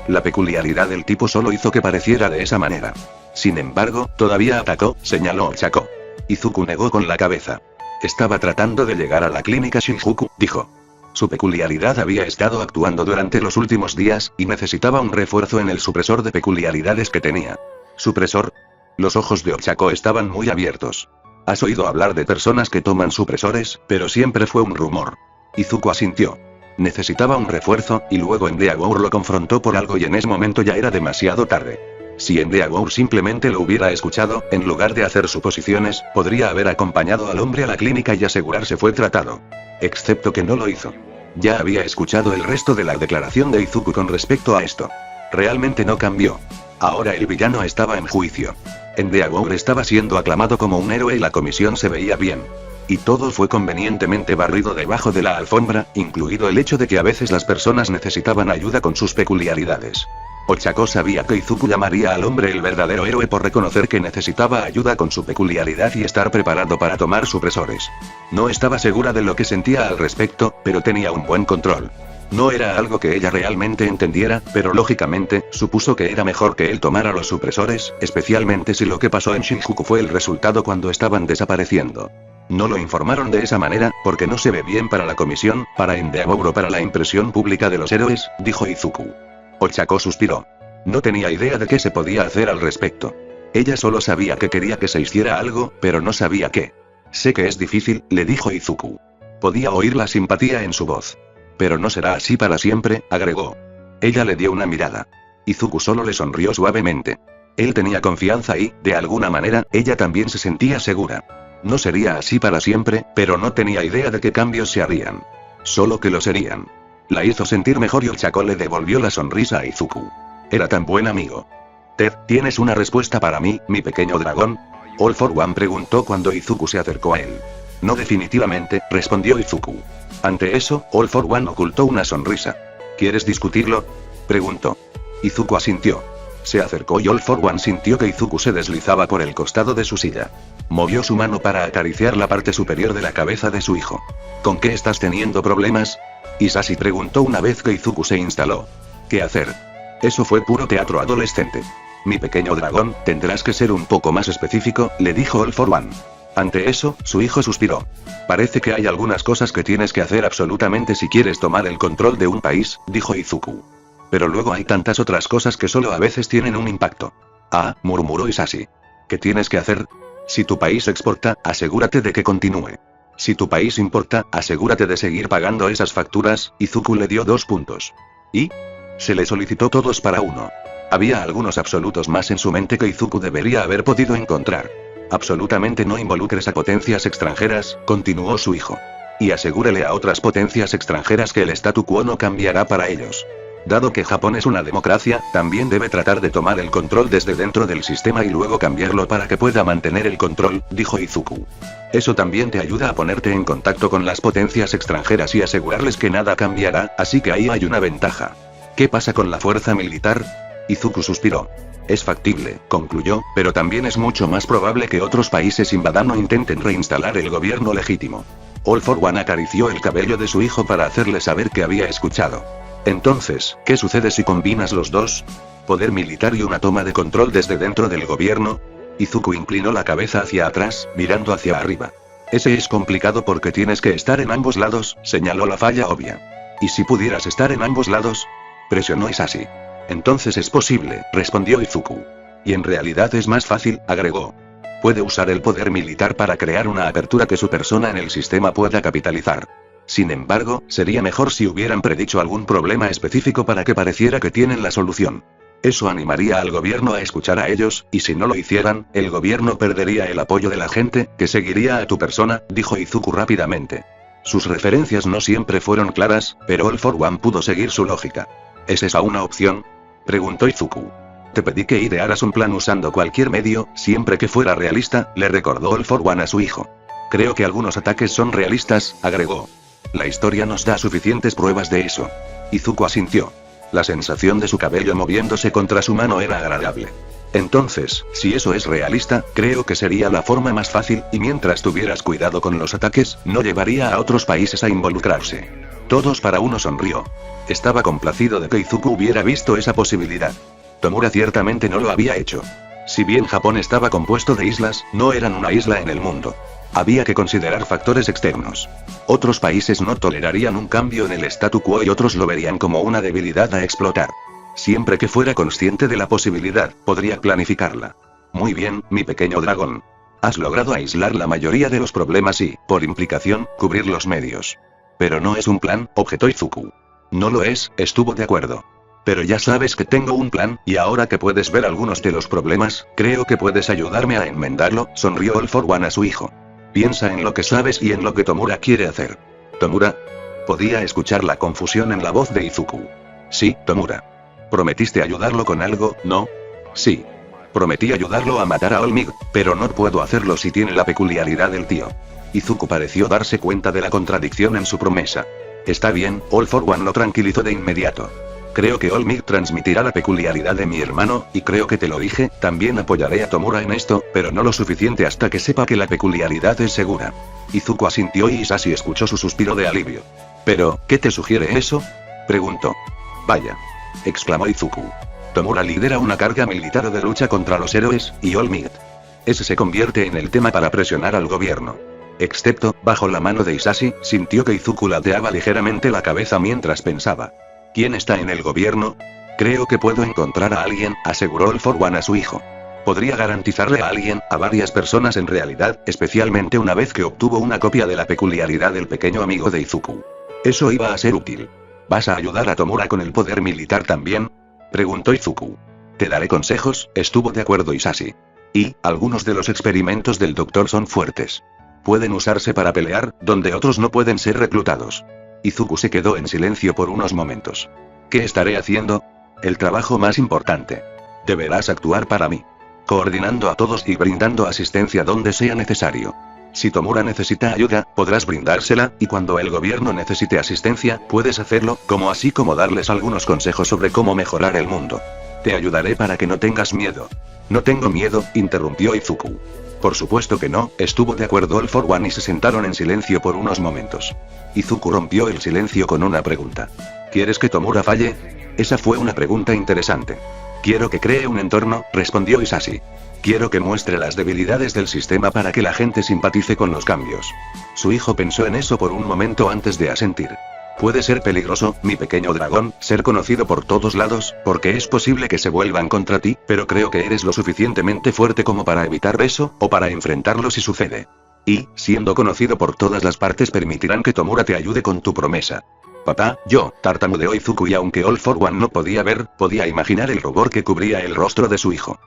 La peculiaridad del tipo solo hizo que pareciera de esa manera. Sin embargo, todavía atacó, señaló Ochako. Izuku negó con la cabeza. Estaba tratando de llegar a la clínica Shinjuku, dijo. Su peculiaridad había estado actuando durante los últimos días, y necesitaba un refuerzo en el supresor de peculiaridades que tenía. ¿Supresor? Los ojos de Ochako estaban muy abiertos. ¿Has oído hablar de personas que toman supresores? Pero siempre fue un rumor. Izuku asintió. Necesitaba un refuerzo, y luego Endeavor lo confrontó por algo y en ese momento ya era demasiado tarde. Si Endeavor simplemente lo hubiera escuchado, en lugar de hacer suposiciones, podría haber acompañado al hombre a la clínica y asegurarse fue tratado. Excepto que no lo hizo. Ya había escuchado el resto de la declaración de Izuku con respecto a esto. Realmente no cambió. Ahora el villano estaba en juicio. Endeavor estaba siendo aclamado como un héroe y la comisión se veía bien. Y todo fue convenientemente barrido debajo de la alfombra, incluido el hecho de que a veces las personas necesitaban ayuda con sus peculiaridades. Ochako sabía que Izuku llamaría al hombre el verdadero héroe por reconocer que necesitaba ayuda con su peculiaridad y estar preparado para tomar supresores. No estaba segura de lo que sentía al respecto, pero tenía un buen control. No era algo que ella realmente entendiera, pero lógicamente, supuso que era mejor que él tomara los supresores, especialmente si lo que pasó en Shinjuku fue el resultado cuando estaban desapareciendo. No lo informaron de esa manera, porque no se ve bien para la comisión, para Endeavor o para la impresión pública de los héroes, dijo Izuku. Ochako suspiró. No tenía idea de qué se podía hacer al respecto. Ella solo sabía que quería que se hiciera algo, pero no sabía qué. Sé que es difícil, le dijo Izuku. Podía oír la simpatía en su voz. Pero no será así para siempre, agregó. Ella le dio una mirada. Izuku solo le sonrió suavemente. Él tenía confianza y, de alguna manera, ella también se sentía segura. No sería así para siempre, pero no tenía idea de qué cambios se harían. Solo que lo serían. La hizo sentir mejor y Ochako le devolvió la sonrisa a Izuku. Era tan buen amigo. Ted, ¿tienes una respuesta para mí, mi pequeño dragón? All for One preguntó cuando Izuku se acercó a él. No definitivamente, respondió Izuku. Ante eso, All for One ocultó una sonrisa. ¿Quieres discutirlo?, preguntó. Izuku asintió. Se acercó y All for One sintió que Izuku se deslizaba por el costado de su silla. Movió su mano para acariciar la parte superior de la cabeza de su hijo. ¿Con qué estás teniendo problemas?, Isashi preguntó una vez que Izuku se instaló. ¿Qué hacer? Eso fue puro teatro adolescente. Mi pequeño dragón, tendrás que ser un poco más específico, le dijo All for One. Ante eso, su hijo suspiró. Parece que hay algunas cosas que tienes que hacer absolutamente si quieres tomar el control de un país, dijo Izuku. Pero luego hay tantas otras cosas que solo a veces tienen un impacto. Ah, murmuró Isashi. ¿Qué tienes que hacer? Si tu país exporta, asegúrate de que continúe. Si tu país importa, asegúrate de seguir pagando esas facturas. Izuku le dio 2 puntos. ¿Y? Se le solicitó todos para uno. Había algunos absolutos más en su mente que Izuku debería haber podido encontrar. Absolutamente no involucres a potencias extranjeras, continuó su hijo. Y asegúrele a otras potencias extranjeras que el statu quo no cambiará para ellos. Dado que Japón es una democracia, también debe tratar de tomar el control desde dentro del sistema y luego cambiarlo para que pueda mantener el control, dijo Izuku. Eso también te ayuda a ponerte en contacto con las potencias extranjeras y asegurarles que nada cambiará, así que ahí hay una ventaja. ¿Qué pasa con la fuerza militar? Izuku suspiró. Es factible, concluyó, pero también es mucho más probable que otros países invadan o intenten reinstalar el gobierno legítimo. All for One acarició el cabello de su hijo para hacerle saber que había escuchado. Entonces, ¿qué sucede si combinas los dos? ¿Poder militar y una toma de control desde dentro del gobierno? Izuku inclinó la cabeza hacia atrás, mirando hacia arriba. Ese es complicado porque tienes que estar en ambos lados, señaló la falla obvia. ¿Y si pudieras estar en ambos lados? Presionó Isashi. Entonces es posible, respondió Izuku. Y en realidad es más fácil, agregó. Puede usar el poder militar para crear una apertura que su persona en el sistema pueda capitalizar. Sin embargo, sería mejor si hubieran predicho algún problema específico para que pareciera que tienen la solución. Eso animaría al gobierno a escuchar a ellos, y si no lo hicieran, el gobierno perdería el apoyo de la gente, que seguiría a tu persona, dijo Izuku rápidamente. Sus referencias no siempre fueron claras, pero All for One pudo seguir su lógica. ¿Es esa una opción?, preguntó Izuku. Te pedí que idearas un plan usando cualquier medio, siempre que fuera realista, le recordó All for One a su hijo. Creo que algunos ataques son realistas, agregó. La historia nos da suficientes pruebas de eso. Izuku asintió. La sensación de su cabello moviéndose contra su mano era agradable. Entonces, si eso es realista, creo que sería la forma más fácil, y mientras tuvieras cuidado con los ataques, no llevaría a otros países a involucrarse. Todos para uno sonrió. Estaba complacido de que Izuku hubiera visto esa posibilidad. Tomura ciertamente no lo había hecho. Si bien Japón estaba compuesto de islas, no eran una isla en el mundo. Había que considerar factores externos. Otros países no tolerarían un cambio en el statu quo y otros lo verían como una debilidad a explotar. Siempre que fuera consciente de la posibilidad, podría planificarla. Muy bien, mi pequeño dragón. Has logrado aislar la mayoría de los problemas y, por implicación, cubrir los medios. Pero no es un plan, objetó Izuku. No lo es, estuvo de acuerdo. Pero ya sabes que tengo un plan, y ahora que puedes ver algunos de los problemas, creo que puedes ayudarme a enmendarlo, sonrió All for One a su hijo. Piensa en lo que sabes y en lo que Tomura quiere hacer. ¿Tomura? Podía escuchar la confusión en la voz de Izuku. Sí, Tomura. ¿Prometiste ayudarlo con algo, no? Sí. Prometí ayudarlo a matar a All Might, pero no puedo hacerlo si tiene la peculiaridad del tío. Izuku pareció darse cuenta de la contradicción en su promesa. Está bien, All for One lo tranquilizó de inmediato. Creo que All Might transmitirá la peculiaridad de mi hermano, y creo que te lo dije, también apoyaré a Tomura en esto, pero no lo suficiente hasta que sepa que la peculiaridad es segura. Izuku asintió y Isashi escuchó su suspiro de alivio. ¿Pero, qué te sugiere eso?, preguntó. Vaya, exclamó Izuku. Tomura lidera una carga militar de lucha contra los héroes, y All Might. Ese se convierte en el tema para presionar al gobierno. Excepto, bajo la mano de Isashi, sintió que Izuku ladeaba ligeramente la cabeza mientras pensaba. ¿Quién está en el gobierno? Creo que puedo encontrar a alguien, aseguró All for One a su hijo. Podría garantizarle a alguien, a varias personas en realidad, especialmente una vez que obtuvo una copia de la peculiaridad del pequeño amigo de Izuku. Eso iba a ser útil. ¿Vas a ayudar a Tomura con el poder militar también?, preguntó Izuku. Te daré consejos, estuvo de acuerdo Isashi. Y, algunos de los experimentos del doctor son fuertes. Pueden usarse para pelear, donde otros no pueden ser reclutados. Izuku se quedó en silencio por unos momentos. ¿Qué estaré haciendo? El trabajo más importante. Deberás actuar para mí. Coordinando a todos y brindando asistencia donde sea necesario. Si Tomura necesita ayuda, podrás brindársela, y cuando el gobierno necesite asistencia, puedes hacerlo, así como darles algunos consejos sobre cómo mejorar el mundo. Te ayudaré para que no tengas miedo. No tengo miedo, interrumpió Izuku. Por supuesto que no, estuvo de acuerdo All for One y se sentaron en silencio por unos momentos. Izuku rompió el silencio con una pregunta. ¿Quieres que Tomura falle? Esa fue una pregunta interesante. Quiero que cree un entorno, respondió Isashi. Quiero que muestre las debilidades del sistema para que la gente simpatice con los cambios. Su hijo pensó en eso por un momento antes de asentir. Puede ser peligroso, mi pequeño dragón, ser conocido por todos lados, porque es posible que se vuelvan contra ti, pero creo que eres lo suficientemente fuerte como para evitar eso, o para enfrentarlo si sucede. Y, siendo conocido por todas las partes permitirán que Tomura te ayude con tu promesa. Papá, tartamudeó Izuku y aunque All for One no podía ver, podía imaginar el rubor que cubría el rostro de su hijo.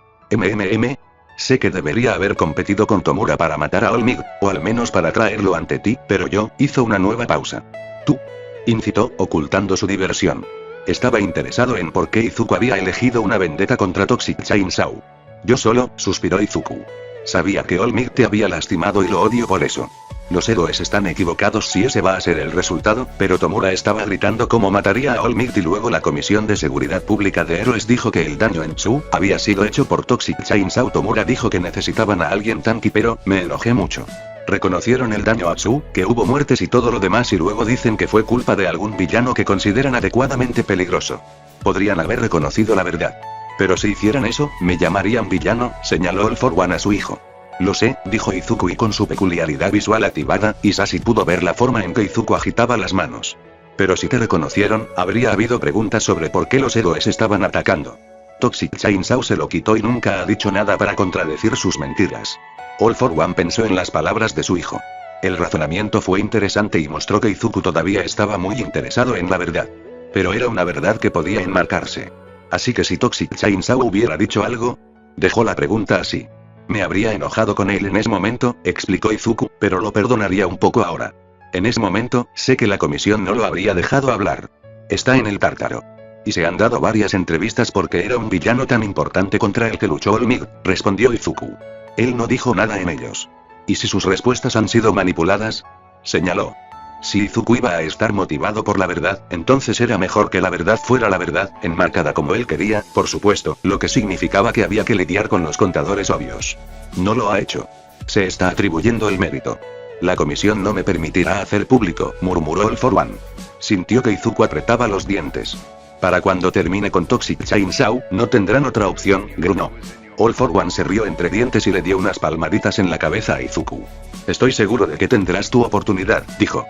Sé que debería haber competido con Tomura para matar a All Might, o al menos para traerlo ante ti, pero hizo una nueva pausa. Tú, incitó, ocultando su diversión. Estaba interesado en por qué Izuku había elegido una vendetta contra Toxic Chainsaw. Yo solo, suspiró Izuku. Sabía que All Might te había lastimado y lo odio por eso. Los héroes están equivocados si ese va a ser el resultado, pero Tomura estaba gritando cómo mataría a All Might y luego la Comisión de Seguridad Pública de Héroes dijo que el daño en Tsu había sido hecho por Toxic Chainsaw. Tomura dijo que necesitaban a alguien tanky, pero me enojé mucho. Reconocieron el daño a Tsu, que hubo muertes y todo lo demás y luego dicen que fue culpa de algún villano que consideran adecuadamente peligroso. Podrían haber reconocido la verdad. Pero si hicieran eso, me llamarían villano, señaló All for One a su hijo. Lo sé, dijo Izuku y con su peculiaridad visual activada, Isashi pudo ver la forma en que Izuku agitaba las manos. Pero si te reconocieron, habría habido preguntas sobre por qué los héroes estaban atacando. Toxic Chainsaw se lo quitó y nunca ha dicho nada para contradecir sus mentiras. All for One pensó en las palabras de su hijo. El razonamiento fue interesante y mostró que Izuku todavía estaba muy interesado en la verdad. Pero era una verdad que podía enmarcarse. Así que si Toxic Chainsaw hubiera dicho algo, dejó la pregunta así. Me habría enojado con él en ese momento, explicó Izuku, pero lo perdonaría un poco ahora. En ese momento, sé que la comisión no lo habría dejado hablar. Está en el tártaro. Y se han dado varias entrevistas porque era un villano tan importante contra el que luchó All Might, respondió Izuku. Él no dijo nada en ellos. ¿Y si sus respuestas han sido manipuladas? Señaló. Si Izuku iba a estar motivado por la verdad, entonces era mejor que la verdad fuera la verdad, enmarcada como él quería, por supuesto, lo que significaba que había que lidiar con los contadores obvios. No lo ha hecho. Se está atribuyendo el mérito. La comisión no me permitirá hacer público, murmuró All for One. Sintió que Izuku apretaba los dientes. Para cuando termine con Toxic Chainsaw, no tendrán otra opción, gruñó. All for One se rió entre dientes y le dio unas palmaditas en la cabeza a Izuku. Estoy seguro de que tendrás tu oportunidad, dijo.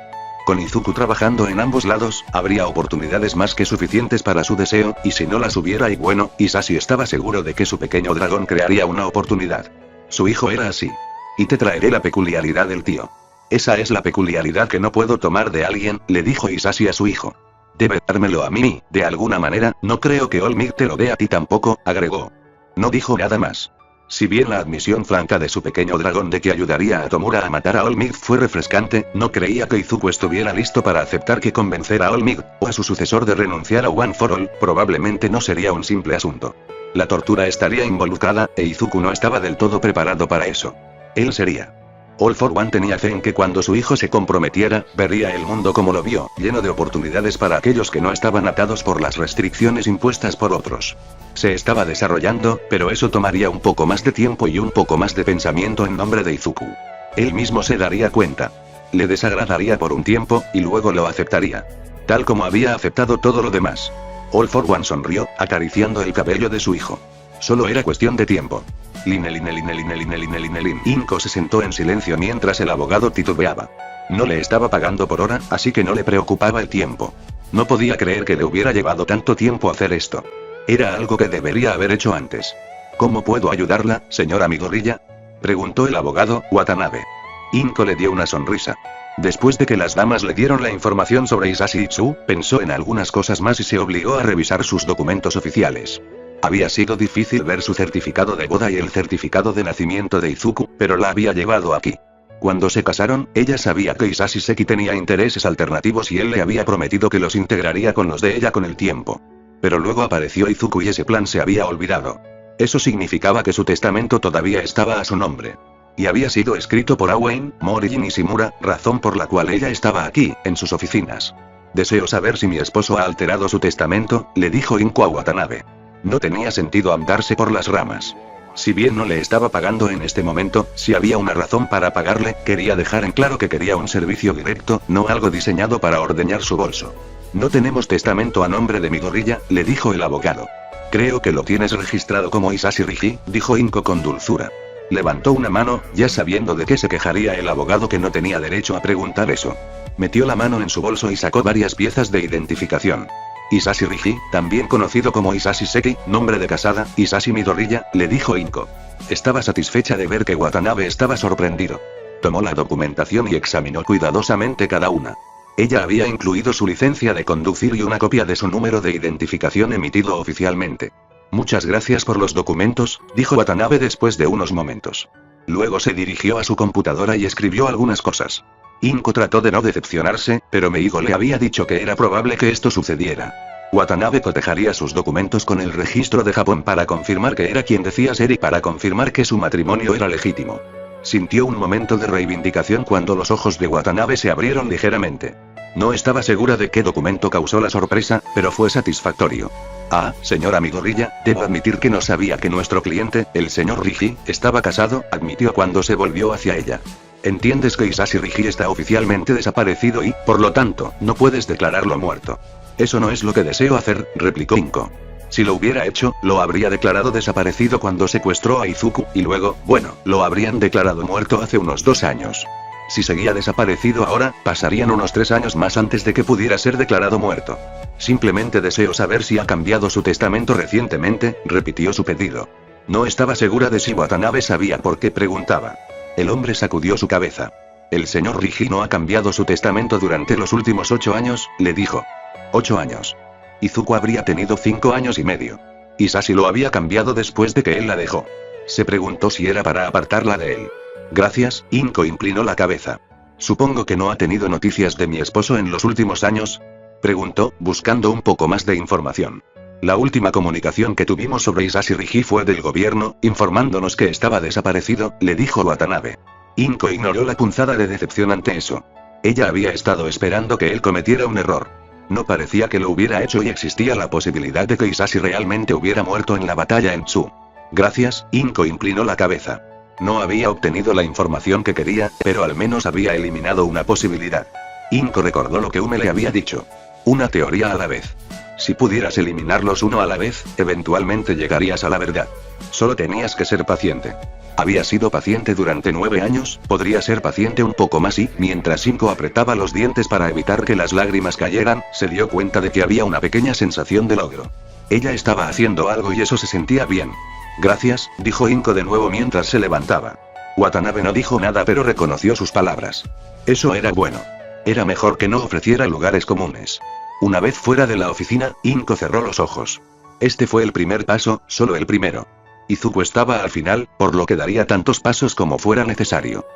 Con Izuku trabajando en ambos lados, habría oportunidades más que suficientes para su deseo, y si no las hubiera y bueno, Hisashi estaba seguro de que su pequeño dragón crearía una oportunidad. Su hijo era así. Y te traeré la peculiaridad del tío. Esa es la peculiaridad que no puedo tomar de alguien, le dijo Hisashi a su hijo. Debe dármelo a mí, de alguna manera, no creo que All Might te lo dé a ti tampoco, agregó. No dijo nada más. Si bien la admisión franca de su pequeño dragón de que ayudaría a Tomura a matar a All Might fue refrescante, no creía que Izuku estuviera listo para aceptar que convencer a All Might, o a su sucesor de renunciar a One for All, probablemente no sería un simple asunto. La tortura estaría involucrada, e Izuku no estaba del todo preparado para eso. Él sería. All for One tenía fe en que cuando su hijo se comprometiera, vería el mundo como lo vio, lleno de oportunidades para aquellos que no estaban atados por las restricciones impuestas por otros. Se estaba desarrollando, pero eso tomaría un poco más de tiempo y un poco más de pensamiento en nombre de Izuku. Él mismo se daría cuenta. Le desagradaría por un tiempo, y luego lo aceptaría. Tal como había aceptado todo lo demás. All for One sonrió, acariciando el cabello de su hijo. Solo era cuestión de tiempo. Inko se sentó en silencio mientras el abogado titubeaba. No le estaba pagando por hora, así que no le preocupaba el tiempo. No podía creer que le hubiera llevado tanto tiempo hacer esto. Era algo que debería haber hecho antes. ¿Cómo puedo ayudarla, señora Midoriya?, preguntó el abogado, Watanabe. Inko le dio una sonrisa. Después de que las damas le dieron la información sobre Hisashi Itsu, pensó en algunas cosas más y se obligó a revisar sus documentos oficiales. Había sido difícil ver su certificado de boda y el certificado de nacimiento de Izuku, pero la había llevado aquí. Cuando se casaron, ella sabía que Hisashi Seki tenía intereses alternativos y él le había prometido que los integraría con los de ella con el tiempo. Pero luego apareció Izuku y ese plan se había olvidado. Eso significaba que su testamento todavía estaba a su nombre. Y había sido escrito por Awain, Mori y Nishimura, razón por la cual ella estaba aquí, en sus oficinas. Deseo saber si mi esposo ha alterado su testamento, le dijo Inko a Watanabe. No tenía sentido andarse por las ramas. Si bien no le estaba pagando en este momento, si había una razón para pagarle, quería dejar en claro que quería un servicio directo, no algo diseñado para ordeñar su bolso. No tenemos testamento a nombre de Midoriya, le dijo el abogado. Creo que lo tienes registrado como Hisashi Rigi, dijo Inko con dulzura. Levantó una mano, ya sabiendo de qué se quejaría el abogado que no tenía derecho a preguntar eso. Metió la mano en su bolso y sacó varias piezas de identificación. Hisashi Rigi, también conocido como Hisashi Seki, nombre de casada, Hisashi Midoriya, le dijo Inko. Estaba satisfecha de ver que Watanabe estaba sorprendido. Tomó la documentación y examinó cuidadosamente cada una. Ella había incluido su licencia de conducir y una copia de su número de identificación emitido oficialmente. Muchas gracias por los documentos, dijo Watanabe después de unos momentos. Luego se dirigió a su computadora y escribió algunas cosas. Inko trató de no decepcionarse, pero Meigo le había dicho que era probable que esto sucediera. Watanabe cotejaría sus documentos con el registro de Japón para confirmar que era quien decía ser y para confirmar que su matrimonio era legítimo. Sintió un momento de reivindicación cuando los ojos de Watanabe se abrieron ligeramente. No estaba segura de qué documento causó la sorpresa, pero fue satisfactorio. Ah, señora Midoriya, debo admitir que no sabía que nuestro cliente, el señor Rigi, estaba casado, admitió cuando se volvió hacia ella. Entiendes que Hisashi Rigi está oficialmente desaparecido y, por lo tanto, no puedes declararlo muerto. Eso no es lo que deseo hacer, replicó Inko. Si lo hubiera hecho, lo habría declarado desaparecido cuando secuestró a Izuku, y luego, bueno, lo habrían declarado muerto hace unos 2 años. Si seguía desaparecido ahora, pasarían unos 3 años más antes de que pudiera ser declarado muerto. Simplemente deseo saber si ha cambiado su testamento recientemente, repitió su pedido. No estaba segura de si Watanabe sabía por qué preguntaba. El hombre sacudió su cabeza. El señor Rigi no ha cambiado su testamento durante los últimos 8 años, le dijo. 8 años. Izuku habría tenido 5 años y medio. Hisashi lo había cambiado después de que él la dejó. Se preguntó si era para apartarla de él. Gracias, Inko inclinó la cabeza. Supongo que no ha tenido noticias de mi esposo en los últimos años. Preguntó, buscando un poco más de información. La última comunicación que tuvimos sobre Hisashi Rigi fue del gobierno, informándonos que estaba desaparecido, le dijo Watanabe. Inko ignoró la punzada de decepción ante eso. Ella había estado esperando que él cometiera un error. No parecía que lo hubiera hecho y existía la posibilidad de que Hisashi realmente hubiera muerto en la batalla en Tsu. Gracias, Inko inclinó la cabeza. No había obtenido la información que quería, pero al menos había eliminado una posibilidad. Inko recordó lo que Ume le había dicho. Una teoría a la vez. Si pudieras eliminarlos uno a la vez, eventualmente llegarías a la verdad. Solo tenías que ser paciente. Había sido paciente durante 9 años, podría ser paciente un poco más y, mientras Inko apretaba los dientes para evitar que las lágrimas cayeran, se dio cuenta de que había una pequeña sensación de logro. Ella estaba haciendo algo y eso se sentía bien. Gracias, dijo Inko de nuevo mientras se levantaba. Watanabe no dijo nada pero reconoció sus palabras. Eso era bueno. Era mejor que no ofreciera lugares comunes. Una vez fuera de la oficina, Inko cerró los ojos. Este fue el primer paso, solo el primero. Izuku estaba al final, por lo que daría tantos pasos como fuera necesario.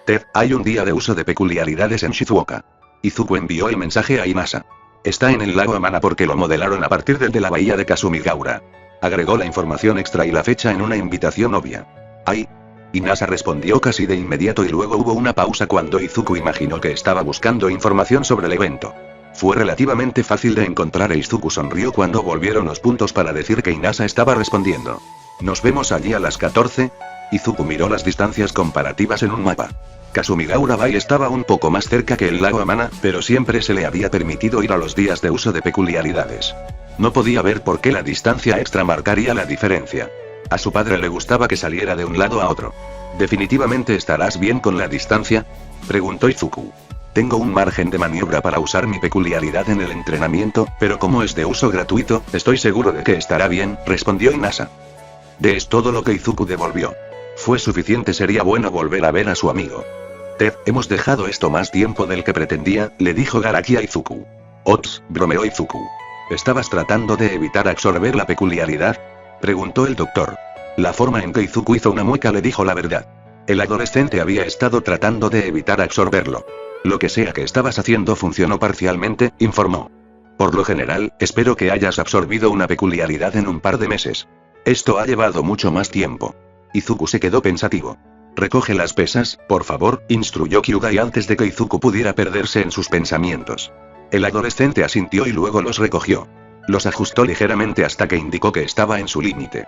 Ted, hay un día de uso de peculiaridades en Shizuoka. Izuku envió el mensaje a Inasa. Está en el lago Amana porque lo modelaron a partir del de la bahía de Kasumigaura. Agregó la información extra y la fecha en una invitación obvia. ¡Ay! Inasa respondió casi de inmediato y luego hubo una pausa cuando Izuku imaginó que estaba buscando información sobre el evento. Fue relativamente fácil de encontrar e Izuku sonrió cuando volvieron los puntos para decir que Inasa estaba respondiendo. Nos vemos allí a las 14. Izuku miró las distancias comparativas en un mapa. Kasumigaura Bay estaba un poco más cerca que el lago Amana, pero siempre se le había permitido ir a los días de uso de peculiaridades. No podía ver por qué la distancia extra marcaría la diferencia. A su padre le gustaba que saliera de un lado a otro. ¿Definitivamente estarás bien con la distancia?, preguntó Izuku. Tengo un margen de maniobra para usar mi peculiaridad en el entrenamiento, pero como es de uso gratuito, estoy seguro de que estará bien, respondió Inasa. Es todo lo que Izuku devolvió. Fue suficiente, sería bueno volver a ver a su amigo. Ted, hemos dejado esto más tiempo del que pretendía, le dijo Garaki a Izuku. Ots, bromeó Izuku. ¿Estabas tratando de evitar absorber la peculiaridad?, preguntó el doctor. La forma en que Izuku hizo una mueca le dijo la verdad. El adolescente había estado tratando de evitar absorberlo. Lo que sea que estabas haciendo funcionó parcialmente, informó. Por lo general, espero que hayas absorbido una peculiaridad en un par de meses. Esto ha llevado mucho más tiempo. Izuku se quedó pensativo. Recoge las pesas, por favor, instruyó Kyugai antes de que Izuku pudiera perderse en sus pensamientos. El adolescente asintió y luego los recogió. Los ajustó ligeramente hasta que indicó que estaba en su límite.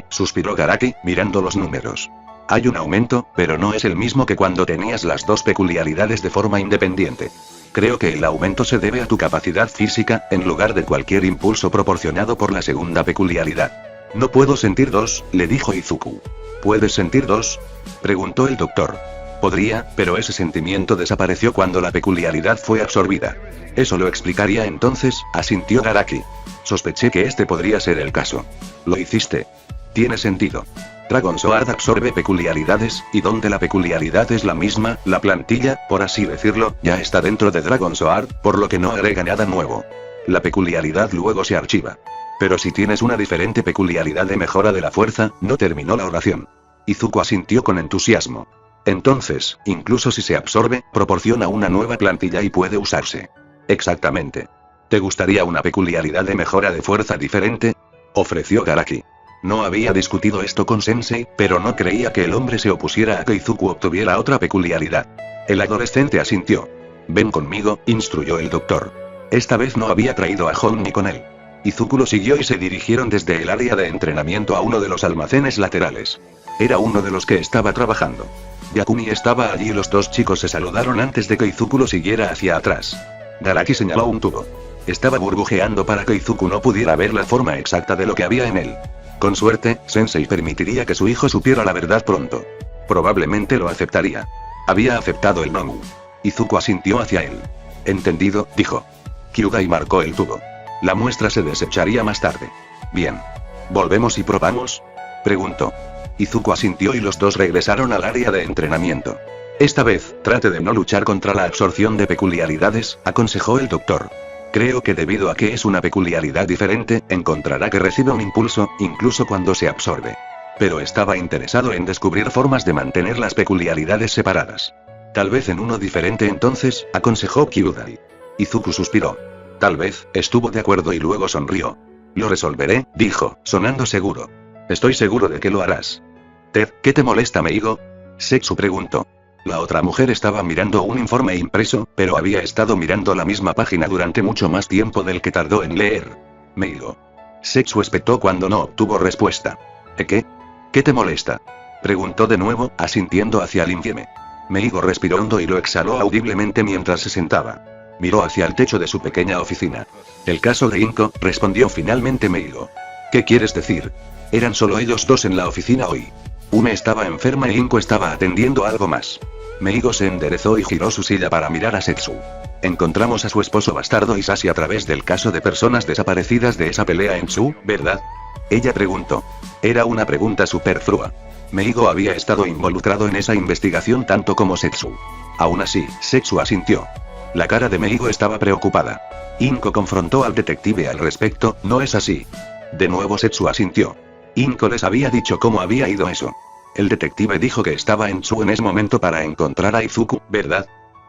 Suspiró Garaki, mirando los números. Hay un aumento, pero no es el mismo que cuando tenías las dos peculiaridades de forma independiente. Creo que el aumento se debe a tu capacidad física, en lugar de cualquier impulso proporcionado por la segunda peculiaridad. No puedo sentir dos, le dijo Izuku. ¿Puedes sentir dos?, preguntó el doctor. Podría, pero ese sentimiento desapareció cuando la peculiaridad fue absorbida. Eso lo explicaría entonces, asintió Garaki. Sospeché que este podría ser el caso. Lo hiciste. Tiene sentido. Dragon Sword absorbe peculiaridades, y donde la peculiaridad es la misma, la plantilla, por así decirlo, ya está dentro de Dragon Sword, por lo que no agrega nada nuevo. La peculiaridad luego se archiva. Pero si tienes una diferente peculiaridad de mejora de la fuerza, no terminó la oración. Izuku asintió con entusiasmo. Entonces, incluso si se absorbe, proporciona una nueva plantilla y puede usarse. Exactamente. ¿Te gustaría una peculiaridad de mejora de fuerza diferente?, ofreció Garaki. No había discutido esto con Sensei, pero no creía que el hombre se opusiera a que Izuku obtuviera otra peculiaridad. El adolescente asintió. Ven conmigo, instruyó el doctor. Esta vez no había traído a Hon ni con él. Izuku lo siguió y se dirigieron desde el área de entrenamiento a uno de los almacenes laterales. Era uno de los que estaba trabajando. Yakuni estaba allí y los dos chicos se saludaron antes de que Izuku lo siguiera hacia atrás. Garaki señaló un tubo. Estaba burbujeando para que Izuku no pudiera ver la forma exacta de lo que había en él. Con suerte, Sensei permitiría que su hijo supiera la verdad pronto. Probablemente lo aceptaría. Había aceptado el Nomu. Izuku asintió hacia él. Entendido, dijo. Kyugai marcó el tubo. La muestra se desecharía más tarde. Bien. ¿Volvemos y probamos?, preguntó. Izuku asintió y los dos regresaron al área de entrenamiento. Esta vez, trate de no luchar contra la absorción de peculiaridades, aconsejó el doctor. Creo que debido a que es una peculiaridad diferente, encontrará que recibe un impulso, incluso cuando se absorbe. Pero estaba interesado en descubrir formas de mantener las peculiaridades separadas. Tal vez en uno diferente entonces, aconsejó Kyudai. Izuku suspiró. Tal vez, estuvo de acuerdo y luego sonrió. Lo resolveré, dijo, sonando seguro. Estoy seguro de que lo harás. Ted, ¿qué te molesta, Meigo? Setsu preguntó. La otra mujer estaba mirando un informe impreso, pero había estado mirando la misma página durante mucho más tiempo del que tardó en leer. Meigo. Setsu espetó cuando no obtuvo respuesta. ¿Qué? ¿Qué te molesta? Preguntó de nuevo, asintiendo hacia el infieme. Meigo respiró hondo y lo exhaló audiblemente mientras se sentaba. Miró hacia el techo de su pequeña oficina. El caso de Inko, respondió finalmente Meigo. ¿Qué quieres decir? Eran solo ellos dos en la oficina hoy. Ume estaba enferma e Inko estaba atendiendo algo más. Meigo se enderezó y giró su silla para mirar a Setsu. Encontramos a su esposo bastardo Hisashi a través del caso de personas desaparecidas de esa pelea en Tsu, ¿verdad? Ella preguntó. Era una pregunta superflua. Meigo había estado involucrado en esa investigación tanto como Setsu. Aún así, Setsu asintió. La cara de Meigo estaba preocupada. Inko confrontó al detective al respecto, ¿no es así? De nuevo Setsu asintió. Inko les había dicho cómo había ido eso. El detective dijo que estaba en Tsu en ese momento para encontrar a Izuku, ¿verdad?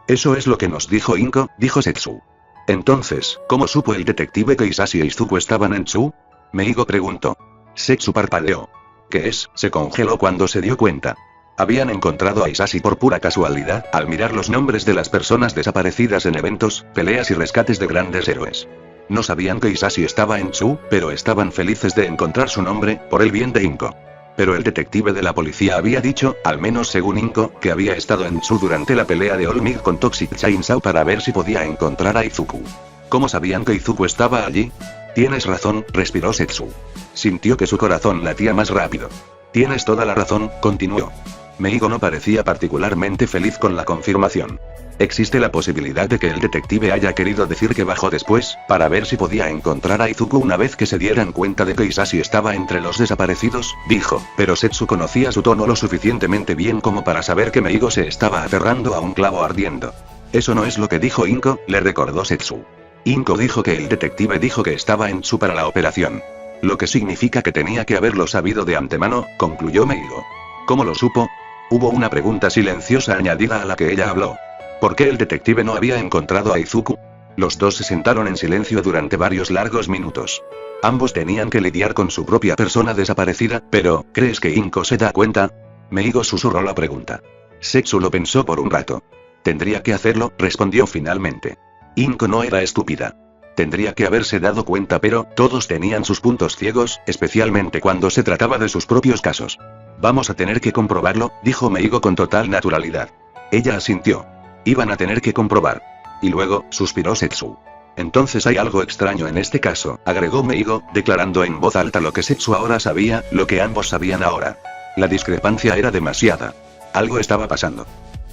Eso es lo que nos dijo Inko, dijo Setsu. Entonces, ¿cómo supo el detective que Hisashi e Izuku estaban en Tsu? Meigo preguntó. Setsu parpadeó. ¿Qué es? Se congeló cuando se dio cuenta. Habían encontrado a Hisashi por pura casualidad, al mirar los nombres de las personas desaparecidas en eventos, peleas y rescates de grandes héroes. No sabían que Hisashi estaba en Tsu, pero estaban felices de encontrar su nombre, por el bien de Inko. Pero el detective de la policía había dicho, al menos según Inko, que había estado en Tsu durante la pelea de All Might con Toxic Chainsaw para ver si podía encontrar a Izuku. ¿Cómo sabían que Izuku estaba allí? Tienes razón, respiró Setsu. Sintió que su corazón latía más rápido. Tienes toda la razón, continuó. Meigo no parecía particularmente feliz con la confirmación. Existe la posibilidad de que el detective haya querido decir que bajó después, para ver si podía encontrar a Izuku una vez que se dieran cuenta de que Hisashi estaba entre los desaparecidos, dijo, pero Setsu conocía su tono lo suficientemente bien como para saber que Meigo se estaba aferrando a un clavo ardiendo. Eso no es lo que dijo Inko, le recordó Setsu. Inko dijo que el detective dijo que estaba en Tsu para la operación. Lo que significa que tenía que haberlo sabido de antemano, concluyó Meigo. ¿Cómo lo supo? Hubo una pregunta silenciosa añadida a la que ella habló. ¿Por qué el detective no había encontrado a Izuku? Los dos se sentaron en silencio durante varios largos minutos. Ambos tenían que lidiar con su propia persona desaparecida, pero, ¿crees que Inko se da cuenta? Meigo susurró la pregunta. Setsu lo pensó por un rato. Tendría que hacerlo, respondió finalmente. Inko no era estúpida. Tendría que haberse dado cuenta, pero todos tenían sus puntos ciegos, especialmente cuando se trataba de sus propios casos. Vamos a tener que comprobarlo, dijo Meigo con total naturalidad. Ella asintió. Iban a tener que comprobar. Y luego, suspiró Setsu. Entonces hay algo extraño en este caso, agregó Meigo, declarando en voz alta lo que Setsu ahora sabía, lo que ambos sabían ahora. La discrepancia era demasiada. Algo estaba pasando.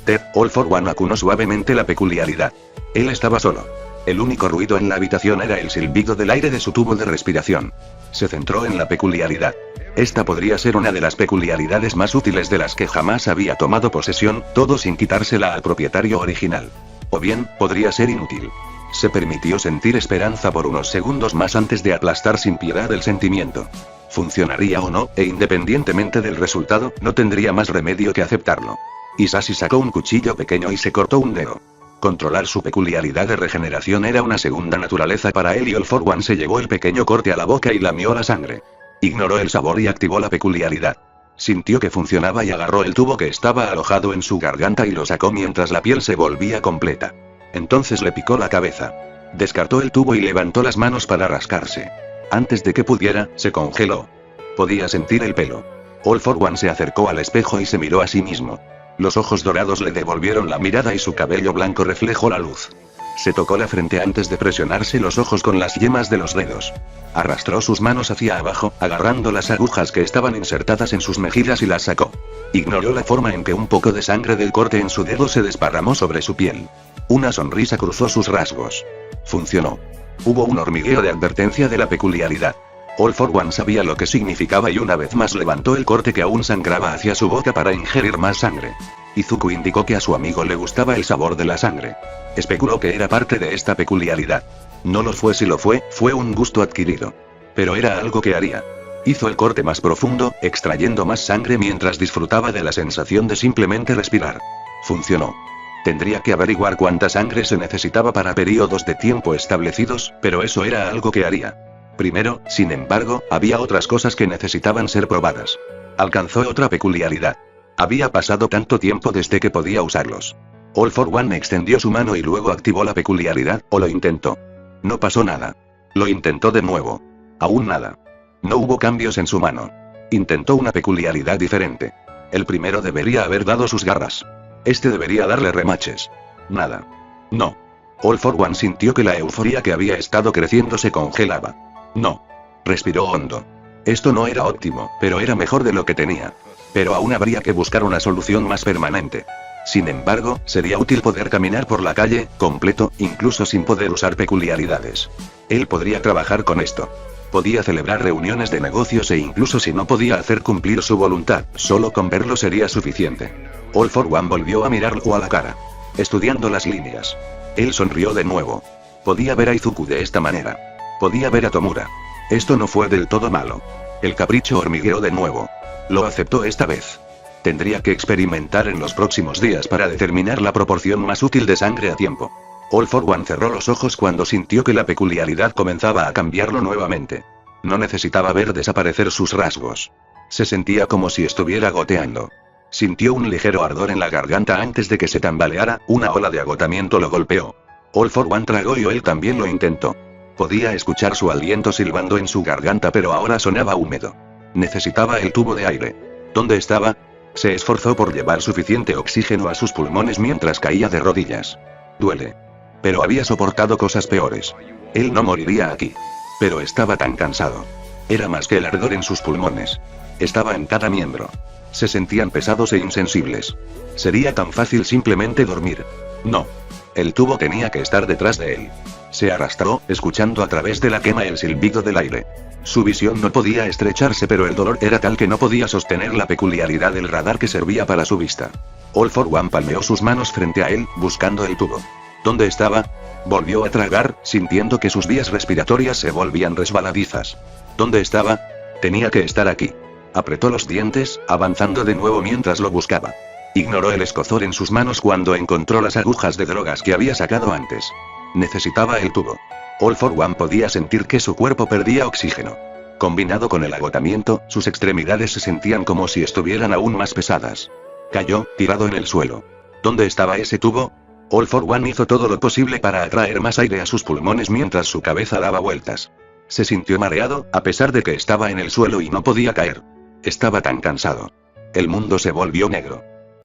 Ted, All for One acunó suavemente la peculiaridad. Él estaba solo. El único ruido en la habitación era el silbido del aire de su tubo de respiración. Se centró en la peculiaridad. Esta podría ser una de las peculiaridades más útiles de las que jamás había tomado posesión, todo sin quitársela al propietario original. O bien, podría ser inútil. Se permitió sentir esperanza por unos segundos más antes de aplastar sin piedad el sentimiento. Funcionaría o no, e independientemente del resultado, no tendría más remedio que aceptarlo. Hisashi sacó un cuchillo pequeño y se cortó un dedo. Controlar su peculiaridad de regeneración era una segunda naturaleza para él y All for One se llevó el pequeño corte a la boca y lamió la sangre. Ignoró el sabor y activó la peculiaridad. Sintió que funcionaba y agarró el tubo que estaba alojado en su garganta y lo sacó mientras la piel se volvía completa. Entonces le picó la cabeza. Descartó el tubo y levantó las manos para rascarse. Antes de que pudiera, se congeló. Podía sentir el pelo. All for One se acercó al espejo y se miró a sí mismo. Los ojos dorados le devolvieron la mirada y su cabello blanco reflejó la luz. Se tocó la frente antes de presionarse los ojos con las yemas de los dedos. Arrastró sus manos hacia abajo, agarrando las agujas que estaban insertadas en sus mejillas y las sacó. Ignoró la forma en que un poco de sangre del corte en su dedo se desparramó sobre su piel. Una sonrisa cruzó sus rasgos. Funcionó. Hubo un hormigueo de advertencia de la peculiaridad. All for One sabía lo que significaba y una vez más levantó el corte que aún sangraba hacia su boca para ingerir más sangre. Izuku indicó que a su amigo le gustaba el sabor de la sangre. Especuló que era parte de esta peculiaridad. No lo fue si lo fue un gusto adquirido. Pero era algo que haría. Hizo el corte más profundo, extrayendo más sangre mientras disfrutaba de la sensación de simplemente respirar. Funcionó. Tendría que averiguar cuánta sangre se necesitaba para periodos de tiempo establecidos, pero eso era algo que haría. Primero, sin embargo, había otras cosas que necesitaban ser probadas. Alcanzó otra peculiaridad. Había pasado tanto tiempo desde que podía usarlos. All for One extendió su mano y luego activó la peculiaridad, o lo intentó. No pasó nada. Lo intentó de nuevo. Aún nada. No hubo cambios en su mano. Intentó una peculiaridad diferente. El primero debería haber dado sus garras. Este debería darle remaches. Nada. No. All for One sintió que la euforia que había estado creciendo se congelaba. No. Respiró hondo. Esto no era óptimo, pero era mejor de lo que tenía. Pero aún habría que buscar una solución más permanente. Sin embargo, sería útil poder caminar por la calle, completo, incluso sin poder usar peculiaridades. Él podría trabajar con esto. Podía celebrar reuniones de negocios e incluso si no podía hacer cumplir su voluntad, solo con verlo sería suficiente. All for One volvió a mirarlo a la cara. Estudiando las líneas. Él sonrió de nuevo. Podía ver a Izuku de esta manera. Podía ver a Tomura. Esto no fue del todo malo. El capricho hormigueó de nuevo. Lo aceptó esta vez. Tendría que experimentar en los próximos días para determinar la proporción más útil de sangre a tiempo. All for One cerró los ojos cuando sintió que la peculiaridad comenzaba a cambiarlo nuevamente. No necesitaba ver desaparecer sus rasgos. Se sentía como si estuviera goteando. Sintió un ligero ardor en la garganta antes de que se tambaleara, una ola de agotamiento lo golpeó. All for One tragó y él también lo intentó. Podía escuchar su aliento silbando en su garganta pero ahora sonaba húmedo. Necesitaba el tubo de aire. ¿Dónde estaba? Se esforzó por llevar suficiente oxígeno a sus pulmones mientras caía de rodillas. Duele. Pero había soportado cosas peores. Él no moriría aquí. Pero estaba tan cansado. Era más que el ardor en sus pulmones. Estaba en cada miembro. Se sentían pesados e insensibles. Sería tan fácil simplemente dormir. No. El tubo tenía que estar detrás de él. Se arrastró, escuchando a través de la quema el silbido del aire. Su visión no podía estrecharse pero el dolor era tal que no podía sostener la peculiaridad del radar que servía para su vista. All for One palmeó sus manos frente a él, buscando el tubo. ¿Dónde estaba? Volvió a tragar, sintiendo que sus vías respiratorias se volvían resbaladizas. ¿Dónde estaba? Tenía que estar aquí. Apretó los dientes, avanzando de nuevo mientras lo buscaba. Ignoró el escozor en sus manos cuando encontró las agujas de drogas que había sacado antes. Necesitaba el tubo. All for One podía sentir que su cuerpo perdía oxígeno. Combinado con el agotamiento, sus extremidades se sentían como si estuvieran aún más pesadas. Cayó, tirado en el suelo. ¿Dónde estaba ese tubo? All for One hizo todo lo posible para atraer más aire a sus pulmones mientras su cabeza daba vueltas. Se sintió mareado, a pesar de que estaba en el suelo y no podía caer. Estaba tan cansado. El mundo se volvió negro.